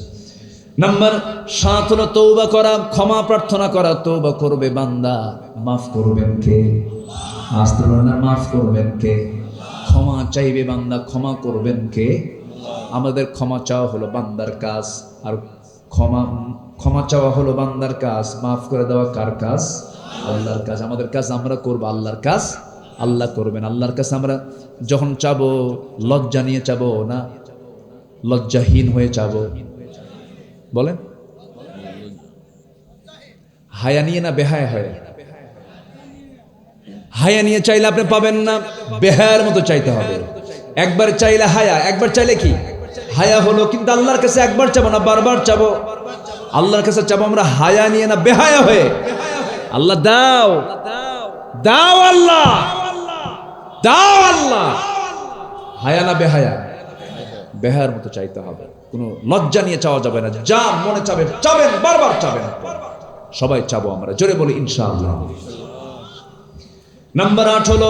নাম্বার 7 হলো তওবা করা, ক্ষমা প্রার্থনা করা। তওবা করবে বান্দা, মাফ করবেন কে? আস্তে বলেন না, মাফ করবেন কে? ক্ষমা চাইবে বান্দা, ক্ষমা করবেন কে? আমাদের ক্ষমা চাওয়া হলো বান্দার কাজ, আর ক্ষমা চাওয়া হলো বান্দার কাজ, মাফ করে দেওয়া কার কাজ? আল্লাহর কাজ। আমাদের কাজ আমরা করব, আল্লাহর কাজ আল্লাহ করবেন। আল্লাহর কাছে আমরা যখন চাবো লজ্জা নিয়ে চাবো না লজ্জাহীন হয়ে চাবো? বলেন, হায়া নিয়ে না বেহায়া হয়ে? হায়া নিয়ে চাইলে আপনি পাবেন না, বেহায়ার মতো চাইতে হবে। একবার চাইলে হায়া, একবার চাইলে কি হায়া হলো। কিন্তু আল্লাহর কাছে একবার চাবো না, বারবার চাবো। আল্লাহর কাছে চাবো আমরা হায়া নিয়ে না বেহায়া হয়ে। আল্লাহ দাও, দাও আল্লাহ, দাও আল্লাহ। হায়া না বেহায়া? বেহায়ার মতো চাইতে হবে, কোনো লজ্জা নিয়ে চাওয়া যাবে না। যা মনে চাবে চাবেন, বারবার চাবেন। সবাই চাবো আমরা, জোরে বলি ইনশাআল্লাহ। নাম্বার 8 হলো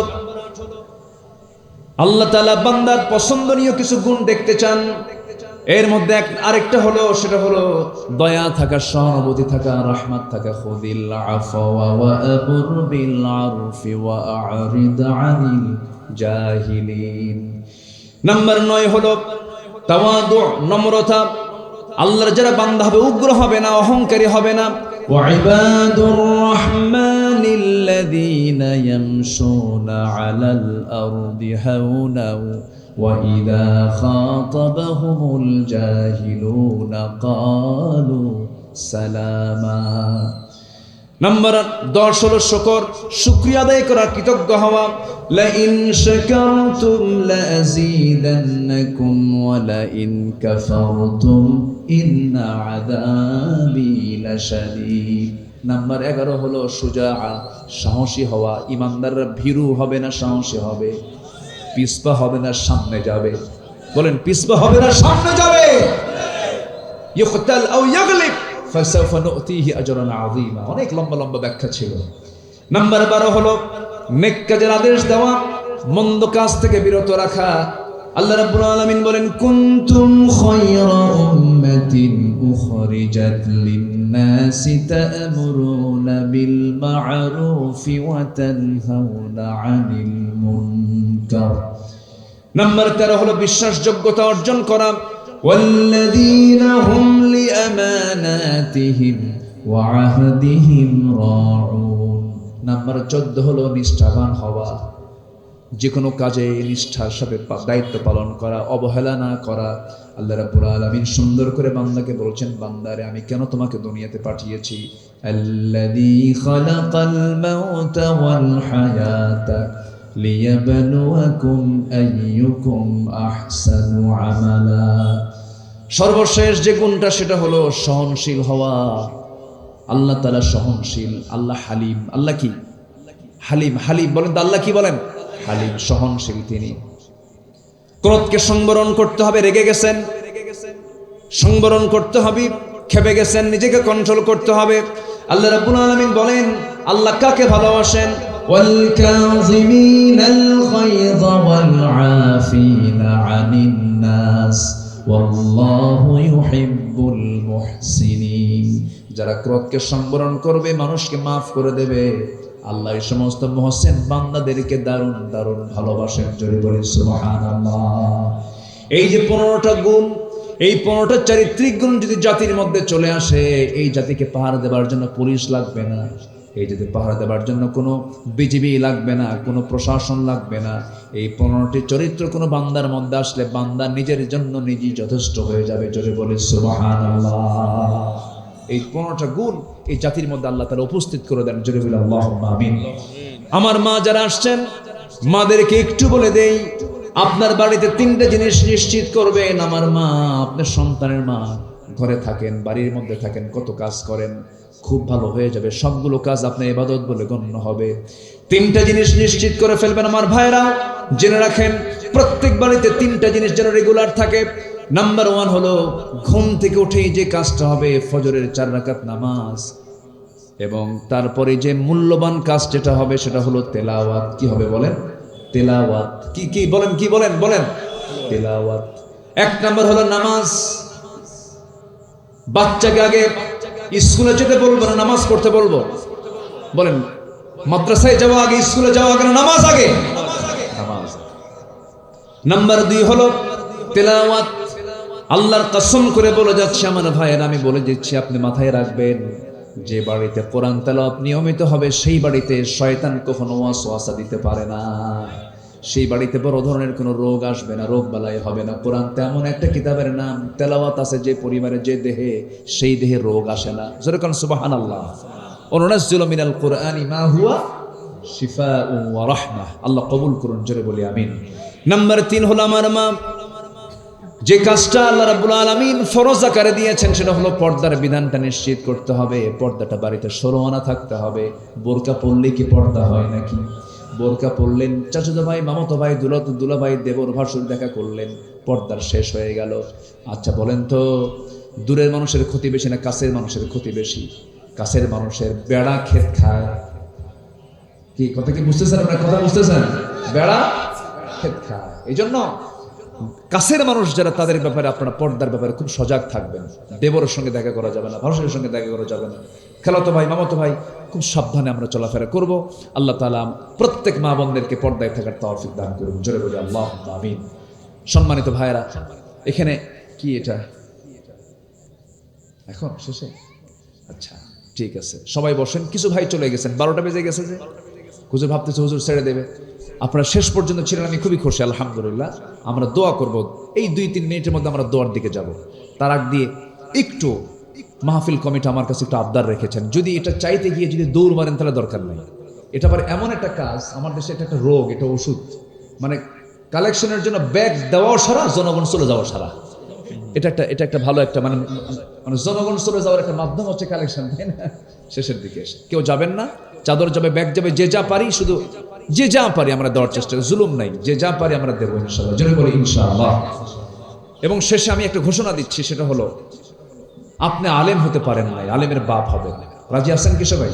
আল্লাহ তাআলা বান্দার পছন্দনীয় কিছু গুণ দেখতে চান। এর মধ্যে আরেকটা হলো, সেটা হলো দয়া থাকা, সহানুভূতি থাকা, রহমত থাকা। খুযিল আফওয়া ওয়া আমুর বিল আরফি ওয়া আ'রিদ আনিল জাহিলিন। নাম্বার 9 হলো তাওয়াদু, নম্রতা। আল্লাহর যারা বান্দা হবে উগ্র হবে না, অহংকারী হবে না। وعباد الرحمن الذين يمشون على الأرض هونا وإذا خاطبهم الجاهلون قالوا سلاما। নাম্বার 10 হলো শুকর, শুকরিয়া আদায় করা, কৃতজ্ঞ হওয়া। লা ইন শাকারতুম লা আযীদান্নাকুম ওয়া লা ইন কাফারতুম ইন্না আযাবি লাশাদীদ। নাম্বার 11 হলো শুজাআ, সাহসী হওয়া। ইমানদাররা ভীরু হবে না, সাহসী হবে। পিছপা হবে না, সামনে যাবে। বলেন, পিছপা হবে না, সামনে যাবে। ইয়ুকতাল আও ইয়াগলিব ফাসাউফা নু'তিহি আজরান আযীমা। অনেক লম্বা লম্বা ব্যাখ্যা ছিল। নাম্বার 12 হলো নেক কাজের আদেশ দেওয়া, মন্দ কাজ থেকে বিরত রাখা। আল্লাহ রাব্বুল আলামিন বলেন, কুনতুম খায়রা উম্মাতিন উখরিজাত লিন-নাসি তা'মুরুনা বিল মা'রুফি ওয়া তানহাউনা 'আনিল মুনকার। নাম্বার 13 হলো বিশ্বাসযোগ্যতা অর্জন করা। والذين هم لأماناتهم وعهدهم راعون। নাম্বার 14 হলো নিষ্ঠাবান হওয়া, যে কোনো কাজে নিষ্ঠার সাথে দায়িত্ব পালন করা, অবহেলা না করা। আল্লাহ রাব্বুল আলামিন সুন্দর করে বান্দাকে বলছেন, বান্দারে আমি কেন তোমাকে দুনিয়াতে পাঠিয়েছি? আল্লাযী খালাকাল মাউতা ওয়াল হায়াতা লিয়াবলুয়াকুম আইয়ুকুম আহসানু আমালা। সর্বশেষ যে গুণটা সেটা হলো সহনশীল হওয়া। আল্লাহ তাআলা সহনশীল, আল্লাহ হালিম। আল্লাহ কি? হালিম। হালিম বলেন তো, আল্লাহ কি বলেন? হালিম, সহনশীল তিনি। ক্রোধকে সংবরণ করতে হবে। রেগে গেছেন, সংবরণ করতে হবে। ক্ষেপে গেছেন, নিজেকে কন্ট্রোল করতে হবে। আল্লাহ রাব্বুল আলামিন বলেন, আল্লাহ কাকে ভালোবাসেন? والكاظمين الغيظ والعافين عن الناس والله يحب المحسنين। যারা ক্রোধকে সংবরণ করবে, মানুষকে মাফ করে দেবে, আল্লাহ এই সমস্ত মুহসিন বান্দাদেরকে দারুণ দারুণ ভালোবাসেন। জোরে বলি সুবহানাল্লাহ। এই যে 15টা গুণ, এই 15টা চারিত্রিক গুণ যদি জাতির মধ্যে চলে আসে, এই জাতিকে পাহারা দেওয়ার জন্য পুলিশ লাগবে না, এই যদি পাহারা দেওয়ার জন্য কোনো বিজিবি লাগবে না, কোনো প্রশাসন লাগবে না। এই 15টি চরিত্র কোনো বান্দার মধ্যে আসলে বান্দা নিজের জন্য নিজেই যথেষ্ট হয়ে যাবে। জোরে বলি সুবহানাল্লাহ। এই 15টা গুণ এই জাতির মধ্যে আল্লাহ তাআলা উপস্থিত করে দেন। জোরে বলি আল্লাহুম্মা আমিন। আমার মা যারা আসছেন, মাদেরকে একটু বলে দেই, আপনার বাড়িতে 3টা জিনিস নিশ্চিত করবেন। আমার মা, আপনার সন্তানের মা, ঘরে থাকেন, বাড়ির মধ্যে থাকেন, কত কাজ করেন, খুব ভালো হয়ে যাবে। সবগুলো কাজ আপনার ইবাদত বলে গণ্য হবে। 3টা জিনিস নিশ্চিত করে ফেলবেন আমার ভাইরা। জেনে রাখেন, প্রত্যেক বাড়িতে 3টা জিনিস যেন রেগুলার থাকে। নাম্বার 1 হলো ঘুম থেকে উঠেই যে কাজটা হবে, ফজরের 4 রাকাত নামাজ, এবং তারপরে যে মূল্যবান কাজ যেটা হবে সেটা হলো তেলাওয়াত। কি হবে বলেন? তেলাওয়াত। কি বলেন? কি বলেন? বলেন তেলাওয়াত। 1 নাম্বার হলো নামাজ। বাচ্চাকে আগে স্কুলে যেতে বলবো না নামাজ পড়তে বলবো? বলেন, মাদ্রাসায় যাওয়া আগে, স্কুলে যাওয়া আগে, নামাজ আগে? নামাজ। নাম্বার 2 হলো তেলাওয়াত। আল্লাহর কসম করে বলে যাচ্ছে আমার ভাইয়ের, আমি বলে দিচ্ছি, আপনি মাথায় রাখবেন, যে বাড়িতে কোরআন তেলাওয়াত নিয়মিত হবে সেই বাড়িতে শয়তান কখনো ওয়াসওয়াসা দিতে পারে না। সেই বাড়িতে বড় ধরনের কোনো রোগ আসবে না, রোগ বালাই হবে না। কোরআন তেমন একটা কিতাবের নাম, তেলাওয়াত আছে যে পরিবারে, যে দেহে, সেই দেহে রোগ আসে না। যেরকম সুবহানাল্লাহ, ওয়ানুনাজ্জিলু মিনাল কুরআনি মা হুয়া শিফাউন ওয়া রাহমাহ। আল্লাহ কবুল করুন, জোরে বলি আমিন। নাম্বার 3 হলো আমার মা, যে কাজটা আল্লাহ রাব্বুল আলামিন ফরজ আকারে দিয়েছেন সেটা হলো পর্দার বিধানটা নিশ্চিত করতে হবে। পর্দাটা বাড়িতে 16 আনা থাকতে হবে। বোরকা পরলে কি পর্দা হয় নাকি? বোরকা পরলেন, চাচাতো ভাই, মামাতো ভাই, দুলা ভাই, দেবর ভাসুর দেখা করলেন, পর্দার শেষ হয়ে গেল। আচ্ছা বলেন তো, দূরের মানুষের ক্ষতি বেশি না কাছের মানুষের ক্ষতি বেশি? কাছের মানুষের বেড়া ক্ষেত খায়। কি কথা কি বুঝতেছেন আপনারা? কথা বুঝতেছেন? বেড়া ক্ষেত খায়। এই জন্য কাছের মানুষ যারা, তাদের ব্যাপারে আপনারা পর্দার ব্যাপারে খুব সজাগ থাকবেন। দেবরের সঙ্গে দেখা করা যাবে না, ভাসুরের সঙ্গে দেখা করা যাবে না, খালাতো ভাই, মামাতো ভাই, খুব সাবধানে আমরা চলাফেরা করব। আল্লাহ তাআলা প্রত্যেক মা বোনদেরকে পর্দায় থাকার তৌফিক দান করুন, জোরে বলি আল্লাহুম্মা আমিন। সম্মানিত ভাইরা, এখানে কি এটা এখন শেষে? আচ্ছা ঠিক আছে, সবাই বসেন। কিছু ভাই চলে গেছেন, 12টা বেজে গেছে যে, হুজুর ভাবতেছে হুজুর ছেড়ে দেবে। আপনারা শেষ পর্যন্ত ছিলেন, আমি খুবই খুশি, আলহামদুলিল্লাহ। আমরা দোয়া করব, এই 2-3 মিনিটের মধ্যে আমরা দোয়ার দিকে যাব। তার আগ দিয়ে একটু মাহফিল কমিটি আমার কাছে একটু আবদার রেখেছেন, যদি এটা চাইতে গিয়ে যদি দৌড় মারেন তাহলে দরকার নেই। এটা আবার এমন একটা কাজ, আমার দেশে এটা একটা রোগ, এটা ওষুধ, মানে কালেকশনের জন্য ব্যাগ দেওয়াও সারা, জনগণ চলে যাওয়া সারা। এটা একটা ভালো একটা মানে জনগণ চলে যাওয়ার একটা মাধ্যম হচ্ছে কালেকশন, তাই না? শেষের দিকে এসে কেউ যাবেন না, চাদর যাবে, ব্যাগ যাবে, যে যা পারি, শুধু যে যা পারি আমরা দেওয়ার চেষ্টা করি, জুলুম নাই, যে যা পারি আমরা দেবো ইনশাআল্লাহ, জোরে বলি ইনশাআল্লাহ। এবং শেষে আমি একটা ঘোষণা দিচ্ছি, সেটা হলো, আপনি আলেম হতে পারেন নাই, আলেমের বাপ হবেন। রাজি আছেন কি সবাই?